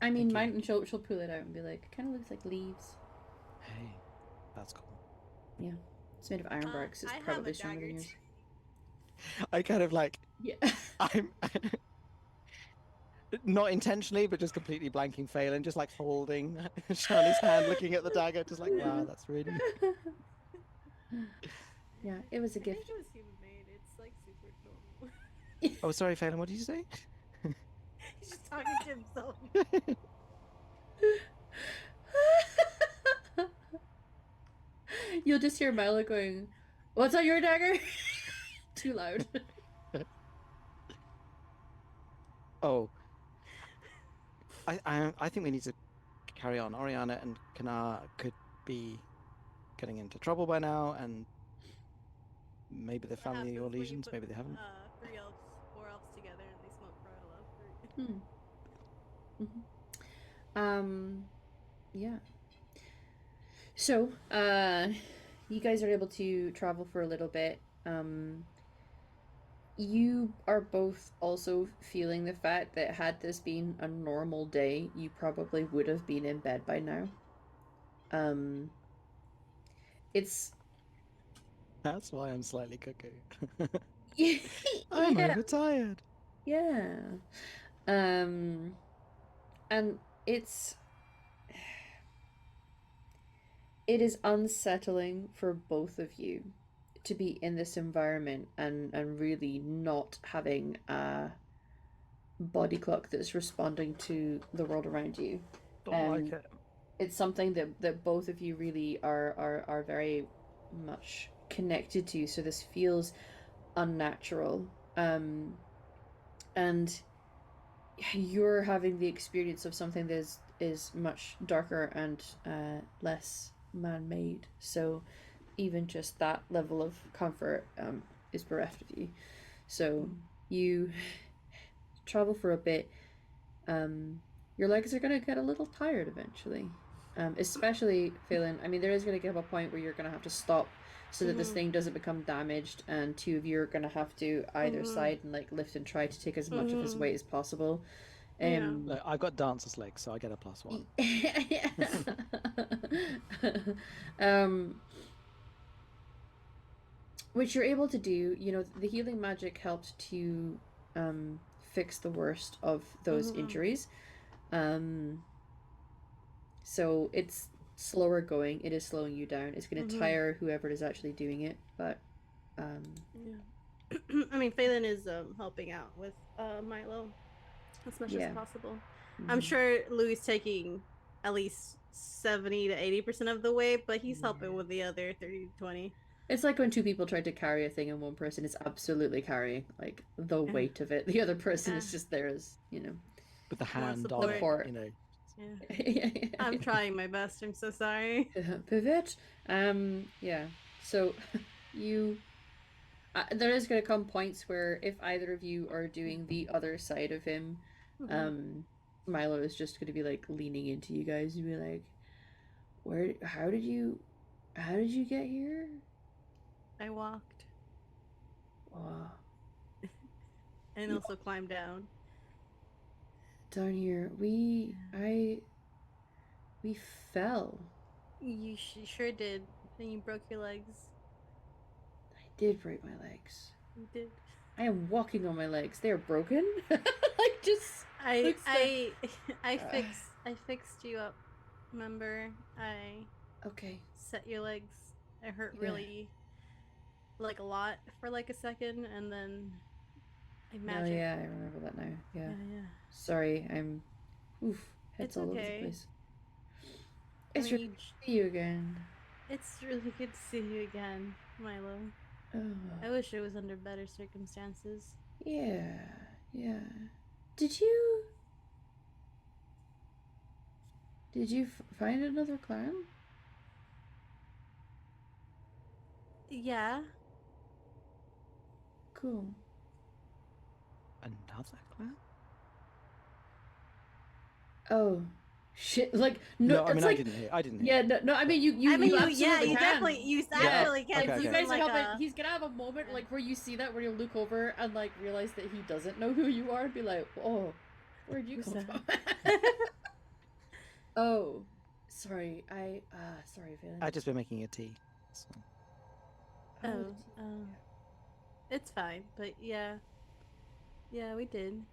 I mean, Thank you. mine. She'll pull it out and be like, kind of looks like leaves. Hey, that's cool. Yeah, it's made of iron bark, so I it's have probably a stronger than dagger yours. I kind of like Yeah. I'm not intentionally, but just completely blanking Phelan, just like holding Shani's hand, looking at the dagger, just like, wow, that's really. Yeah, it was a I gift. think it was human made. It's like super normal. Oh, sorry, Phelan, what did you say? He's just talking to himself. You'll just hear Milo going, "What's on your dagger?" Too loud. Oh, I think we need to carry on. Oriana and Kana could be getting into trouble by now, and maybe the What family happens or when you legions, put, maybe they haven't. 4 elves together and they smoke for a love. Yeah. So, you guys are able to travel for a little bit. You are both also feeling the fact that had this been a normal day, you probably would have been in bed by now. It's That's why I'm slightly cuckoo. I'm yeah, overtired. yeah. And it's it is unsettling for both of you to be in this environment and really not having a body clock that's responding to the world around you. Don't like it. It's something that both of you really are very much connected to, so this feels unnatural. And you're having the experience of something that is much darker and less man-made, so even just that level of comfort is bereft of you. So you travel for a bit. Your legs are going to get a little tired eventually, especially Phelan. I mean, there is going to come a point where you're going to have to stop so that this thing doesn't become damaged, and two of you are going to have to either side and like lift and try to take as much of his weight as possible. Look, I've got dancer's legs, so I get a +1. Which you're able to do. You know, the healing magic helped to fix the worst of those injuries. So it's slower going. It is slowing you down. It's going to tire whoever is actually doing it, but I mean, Phelan is helping out with Milo as much as possible. I'm sure Louis taking at least 70 to 80% of the weight, but he's helping with the other 30 to 20. It's like when two people try to carry a thing and one person is absolutely carrying like the weight of it. The other person is just there as, you know, with the hand on support. it, you know. I'm trying my best. I'm so sorry. Pivot. Yeah. So you there is going to come points where if either of you are doing the other side of him, Milo is just going to be like leaning into you guys and be like, "Where? How did you get here?" I walked. Wow. And also climbed down. Down here, we fell. You sure did. And you broke your legs. I did break my legs. You did. I am walking on my legs. They are broken. Like just. I fixed you up. Remember, I Okay. set your legs. It hurt really, like a lot for like a second, and then magic. Oh yeah, I remember that now. Yeah. Yeah. Sorry, I'm. Oof, head's It's all over okay. the place. I It's mean, really good to see you again. It's really good to see you again, Milo. Oh. I wish it was under better circumstances. Yeah. Did you find another clan? Yeah. Cool. Another clan? Oh, shit! Like No, I it's mean like, I didn't hear. Yeah, no. I mean, you. I mean, you you absolutely can. definitely, you actually can. Okay, Like, you okay. guys are like helping. He's gonna have a moment like where you see that, where you look over and like realize that he doesn't know who you are, and be like, "Oh, where'd you come from?" Oh, sorry. Sorry, Valen. I've just been making a tea. So. It's fine, but yeah, we did.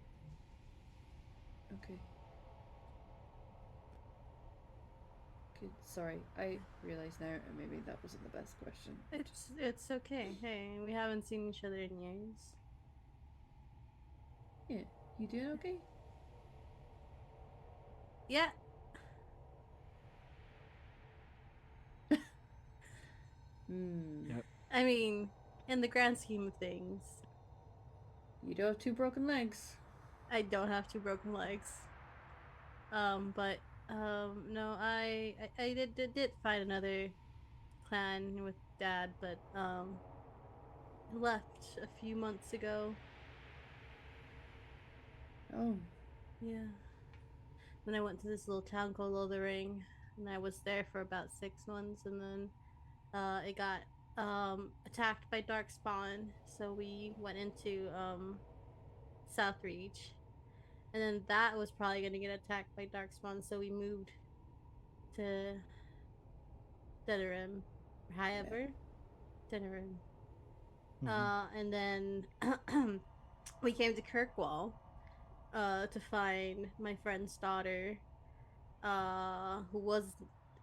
Okay. Good. Sorry, I realize now, maybe that wasn't the best question. It's okay. Hey, we haven't seen each other in years. Yeah, you doing okay? Yeah. Yep. I mean, in the grand scheme of things, you don't have 2 broken legs. I don't have 2 broken legs. But no, I did find another clan with Dad, but left a few months ago. Oh. Yeah. Then I went to this little town called Lothering, and I was there for about 6 months, and then it got attacked by Darkspawn, so we went into Southreach, and then that was probably gonna get attacked by Darkspawn, so we moved to Denerim. However, Denerim. And then we came to Kirkwall to find my friend's daughter, who was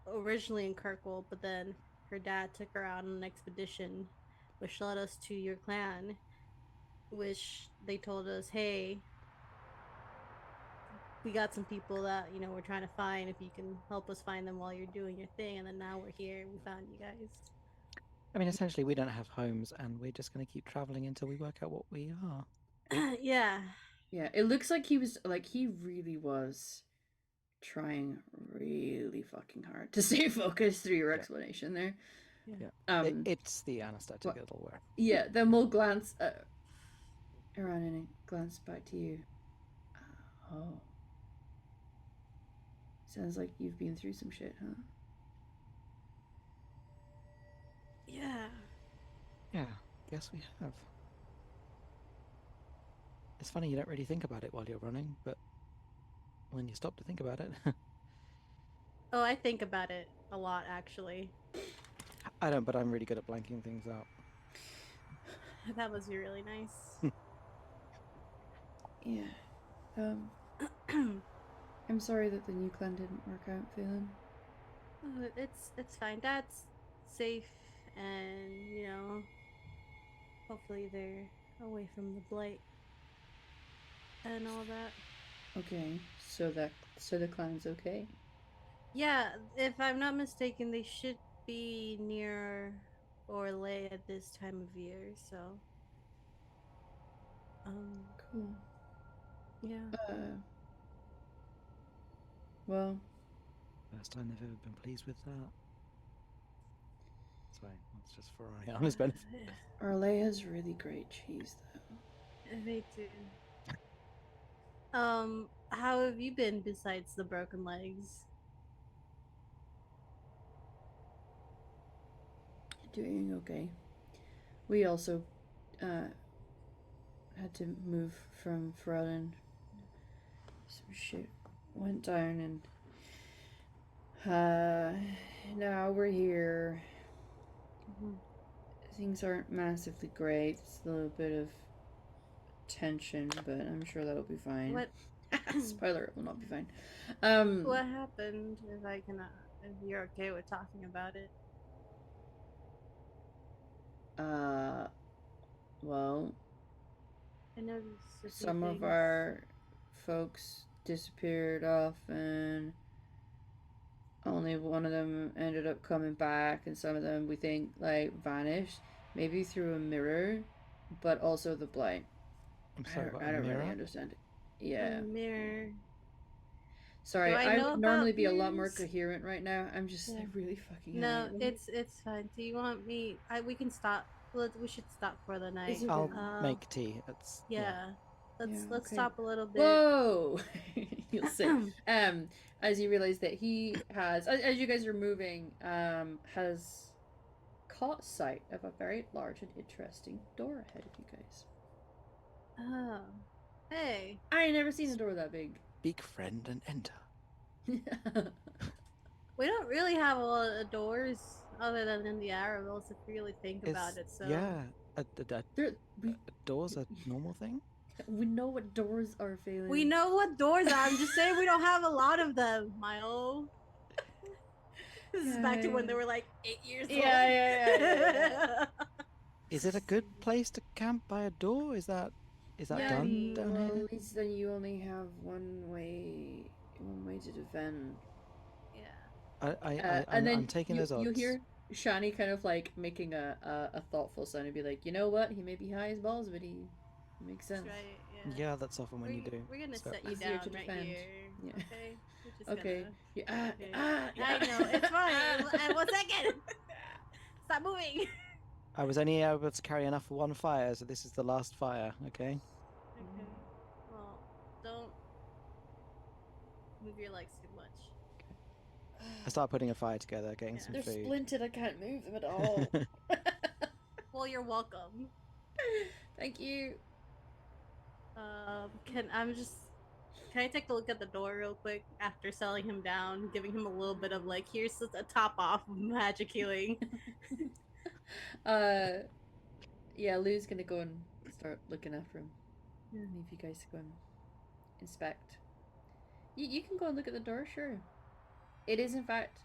originally in Kirkwall, but then her dad took her out on an expedition, which led us to your clan, which they told us, hey, we got some people that, you know, we're trying to find, if you can help us find them while you're doing your thing. And then now we're here and we found you guys. I mean, essentially, we don't have homes, and we're just going to keep traveling until we work out what we are. Yeah. Yeah, it looks like he really was trying really fucking hard to stay focused through your Yeah. explanation there. Yeah. It's the anesthetic what- it'll work. Yeah, then we'll glance around and glance back to you. Oh. Sounds like you've been through some shit, huh? Yeah. Yeah, yes, we have. It's funny, you don't really think about it while you're running, but when you stop to think about it... Oh, I think about it a lot, actually. I don't, but I'm really good at blanking things out. That was really nice. Yeah. I'm sorry that the new clan didn't work out, Phelan. Oh, it's fine. Dad's safe, and you know, hopefully they're away from the blight and all that. Okay, so the clan's okay. Yeah, if I'm not mistaken, they should be near Orlais at this time of year. So, Cool. yeah. Well, First time they've ever been pleased with that. Sorry, that's just for Ariana's benefit. Orlais has really great cheese, though. They do. How have you been besides the broken legs? Doing okay. We also had to move from Ferelden. Some shit went down, and now we're here. Things aren't massively great. It's a little bit of tension, but I'm sure that'll be fine. What? Spoiler, it will not be fine. What happened? If I can, if you're okay with talking about it. Well, I noticed a few some of things. our folks disappeared off, and only one of them ended up coming back, and some of them we think like vanished, maybe through a mirror, but also the blight. I'm sorry, I don't really understand it. Yeah. A mirror. Sorry, Do I know would normally about be a lot more mirrors? coherent right now. I'm just Yeah. really fucking No, hungry. it's fine. Do you want me? We can stop. We should stop for the night. okay. I'll make tea. It's Yeah. Let's okay. stop a little bit. Whoa! You'll see. As you realize that he has, as you guys are moving, has caught sight of a very large and interesting door ahead of you guys. Oh. Hey. I ain't never seen a door that big. Speak, friend, and enter. We don't really have a lot of doors other than in the Arabels, if you really think about it. So Yeah, we door's a normal thing? know what doors are failing. we know what doors are. I'm just saying we don't have a lot of them, Milo. This is back to when they were like 8 years old. Yeah. Is it a good place to camp by a door? Is that done down well, here? at least then you only have one way to defend. Yeah. I'm taking those odds. You hear Shani kind of like making a thoughtful sound and be like, you know what? He may be high as balls, but he makes sense. That's right. Yeah, that's often when you do. We're gonna so. set you Easier down to right defend. here. Yeah. Okay. We're just Okay. Gonna... Yeah. I know. It's fine. 1 second. Stop moving. I was only able to carry enough for one fire, so this is the last fire, okay? Okay. Well, don't move your legs too much. I start putting a fire together, getting Yeah. some They're food. splintered. I can't move them at all. Well, you're welcome. Thank you. Can I take a look at the door real quick after selling him down, giving him a little bit of like, here's a top off of magic healing. Yeah, Lou's gonna go and start looking after him. Yeah. Leave you guys to go and inspect. You can go and look at the door, sure. It is in fact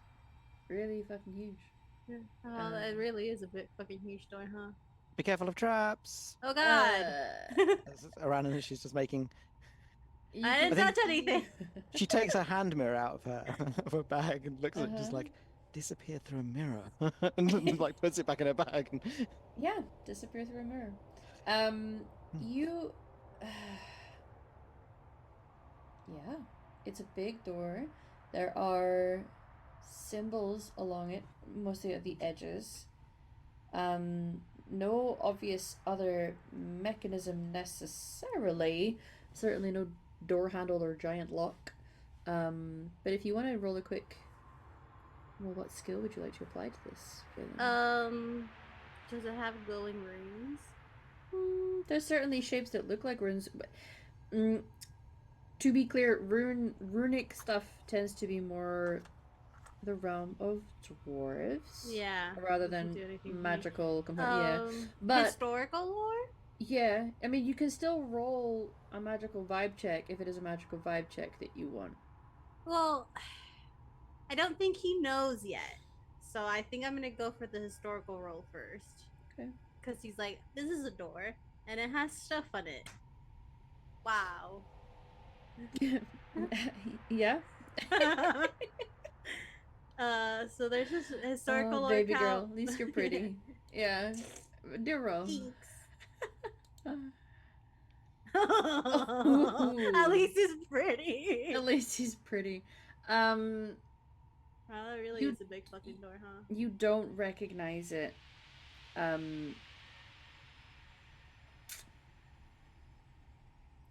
really fucking huge. Oh, it really is a bit fucking huge door, huh? Be careful of traps. Oh god! Around, she's just making. I didn't touch anything. She takes her hand mirror out of her of her bag and looks at it, just Uh-huh. like disappear through a mirror, and like puts it back in her bag. And... Yeah, disappear through a mirror. You. Yeah, it's a big door. There are symbols along it, mostly at the edges. No obvious other mechanism necessarily. Certainly no door handle or giant lock. But if you want to roll a quick, well, what skill would you like to apply to this? Does it have glowing runes? There's certainly shapes that look like runes. But, to be clear, runic stuff tends to be more the realm of dwarves. Yeah. Rather doesn't than do anything for me. magical component. Yeah. But Historical lore? yeah, I mean, you can still roll a magical vibe check if it is a magical vibe check that you want. Well, I don't think he knows yet. So I think I'm gonna go for the historical roll first. Okay. Because he's like, this is a door, and it has stuff on it. Wow. Yeah. So there's this historical Oh, lore baby count. girl, at least you're pretty. Yeah. Do roll. At least he's pretty. At least he's pretty. Wow, that really You- is a big fucking door, huh? You don't recognize it.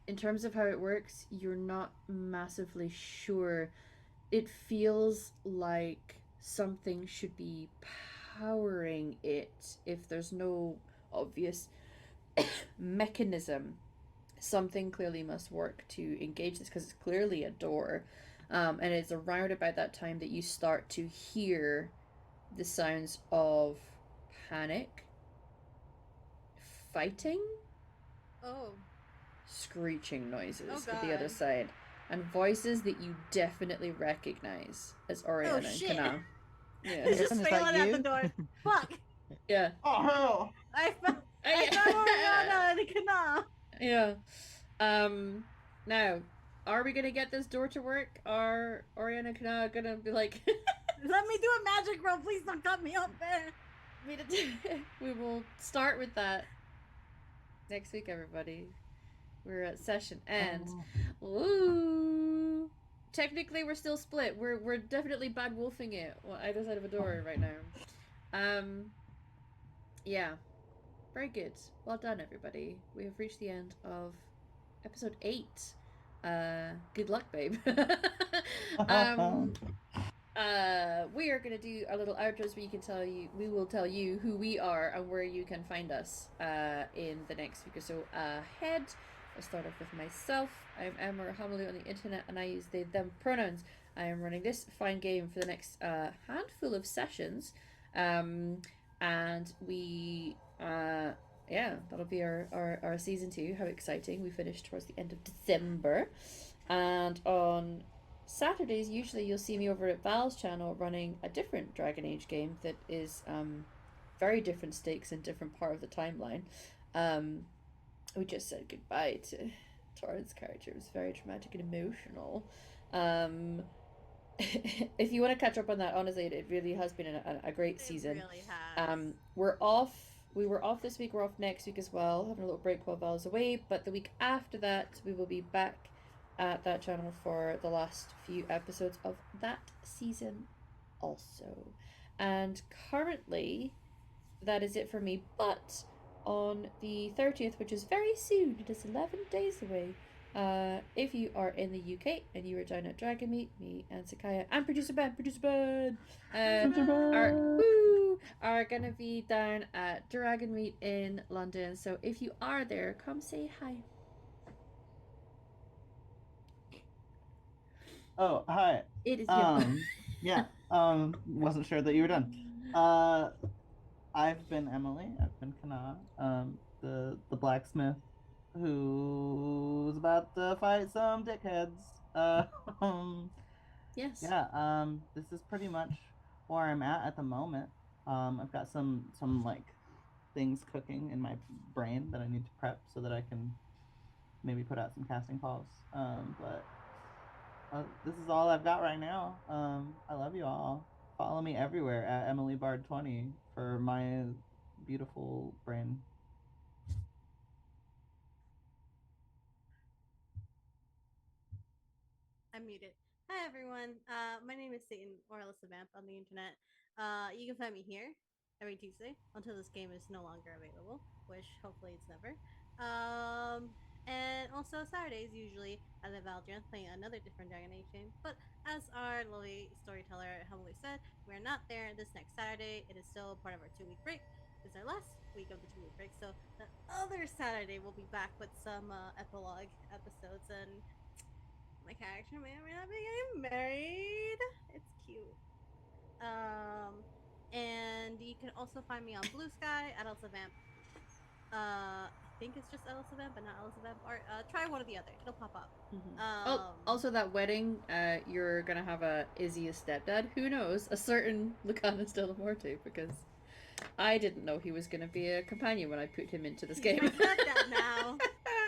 In terms of how it works, you're not massively sure. It feels like something should be powering it if there's no obvious mechanism. Something clearly must work to engage this because it's clearly a door. And it's around about that time that you start to hear the sounds of panic, fighting, Oh. screeching noises Oh, at the other God. side, and voices that you definitely recognize as Oriana and shit. Kana. Yeah. He's just Is that failing at the you? door. Fuck! Yeah. Oh hell! I found Oriana and Kana. Yeah. Now, are we gonna get this door to work? Are Oriana and Kana gonna be like Let me do a magic roll, please don't cut me up there. we will start with that next week, everybody. We're at session end. Ooh. Technically we're still split. We're definitely bad wolfing it on either side of a door right now. Yeah. Very good. Well done, everybody. We have reached the end of episode 8. Good luck, babe. We are gonna do a little outros where we will tell you who we are and where you can find us in the next week or so ahead. I'll start off with myself. I'm Emma Hamalu on the internet and I use they them pronouns. I am running this fine game for the next handful of sessions. And we yeah, that'll be our season 2. How exciting. We finished towards the end of December. And on Saturdays, usually you'll see me over at Val's channel running a different Dragon Age game that is very different stakes in different part of the timeline. We just said goodbye to Torrance' character. It was very dramatic and emotional. If you want to catch up on that, honestly, it really has been a great season. It really has. We're off. We were off this week. We're off next week as well, having a little break while Val's away. But the week after that, we will be back at that channel for the last few episodes of that season also. And currently, that is it for me. But on the 30th, which is very soon, it is 11 days away. If you are in the UK and you are down at Dragon Meet, me and Sakaya and producer Ben are gonna be down at Dragon Meet in London. So if you are there, come say hi. Oh, hi. It is Yeah. Wasn't sure that you were done. I've been Emily. I've been Kana, the blacksmith who's about to fight some dickheads. Um, Yes. yeah. This is pretty much where I'm at the moment. I've got some like things cooking in my brain that I need to prep so that I can maybe put out some casting calls. But this is all I've got right now. I love you all. Follow me everywhere at Emily Bard 20 for my beautiful brain. I'm muted. Hi everyone. My name is Satan or Alyssa Vamp on the internet. You can find me here every Tuesday until this game is no longer available, which hopefully it's never. And also Saturdays usually at the Valdrian playing another different Dragon Age game. But as our lovely storyteller humbly said, we're not there this next Saturday. It is still part of our 2 week break. It's our last week of the 2 week break, so the other Saturday we'll be back with some epilogue episodes and my character may or may not be getting married. It's cute. And you can also find me on Blue Sky at Elsa Vamp. I think it's just Elsa Vamp, but not Elsa Vamp art. Try one or the other; it'll pop up. Also, that wedding, you're gonna have a Izzy as stepdad. Who knows? A certain Lucanus de la Morte, because I didn't know he was gonna be a companion when I put him into this He's game. my stepdad now.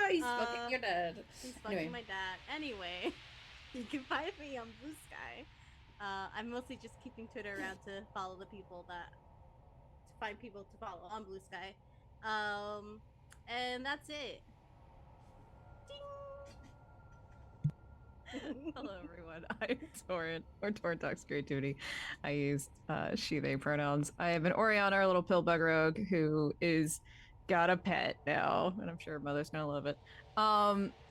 He's fucking your dad. He's fucking Anyway. my dad. Anyway, you can find me on Blue Sky. I'm mostly just keeping Twitter around to follow the people to find people to follow on Blue Sky. And that's it. Hello, everyone. I'm Torrent, or Torrent Talks Creativity. I use she, they pronouns. I have an Oriana, our little pill bug rogue, who is got a pet now, and I'm sure mother's gonna love it.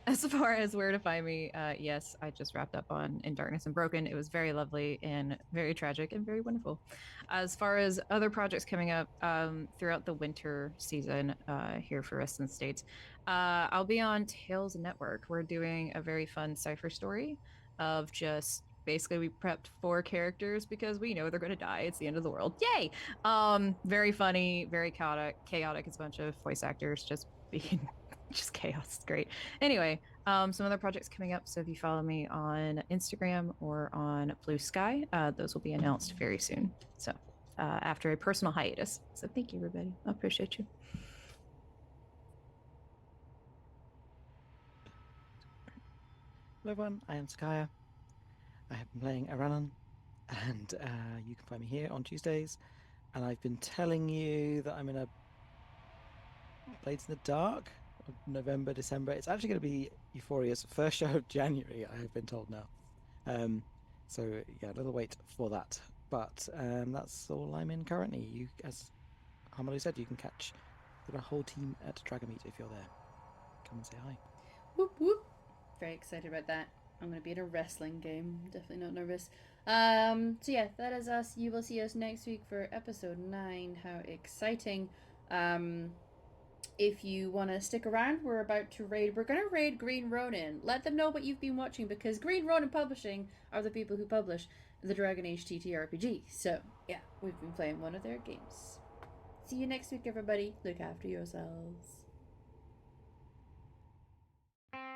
As far as where to find me, yes, I just wrapped up on In Darkness and Broken. It was very lovely and very tragic and very wonderful. As far as other projects coming up throughout the winter season here for us in the States, I'll be on Tales Network. We're doing a very fun cipher story of just basically we prepped 4 characters because we know they're going to die. It's the end of the world. Yay! Very funny, very chaotic. It's a bunch of voice actors just being just chaos. It's great. Anyway, some other projects coming up. So if you follow me on Instagram or on Blue Sky, those will be announced very soon. So after a personal hiatus. So thank you, everybody. I appreciate you. Hello everyone, I am Sakaya. I have been playing Aranan, and you can find me here on Tuesdays. And I've been telling you that I'm in a Blades in the Dark of November, December. It's actually going to be Euphoria's first show of January, I have been told now. So yeah, a little wait for that. But that's all I'm in currently. You, as Hamadu said, you can catch the whole team at Dragon Meet if you're there. Come and say hi. Whoop whoop. Very excited about that. I'm gonna be in a wrestling game. Definitely not nervous. So yeah, that is us. You will see us next week for episode 9. How exciting. If you want to stick around, we're about to raid. We're going to raid Green Ronin. Let them know what you've been watching, because Green Ronin Publishing are the people who publish the Dragon Age TTRPG. So, yeah, we've been playing one of their games. See you next week, everybody. Look after yourselves.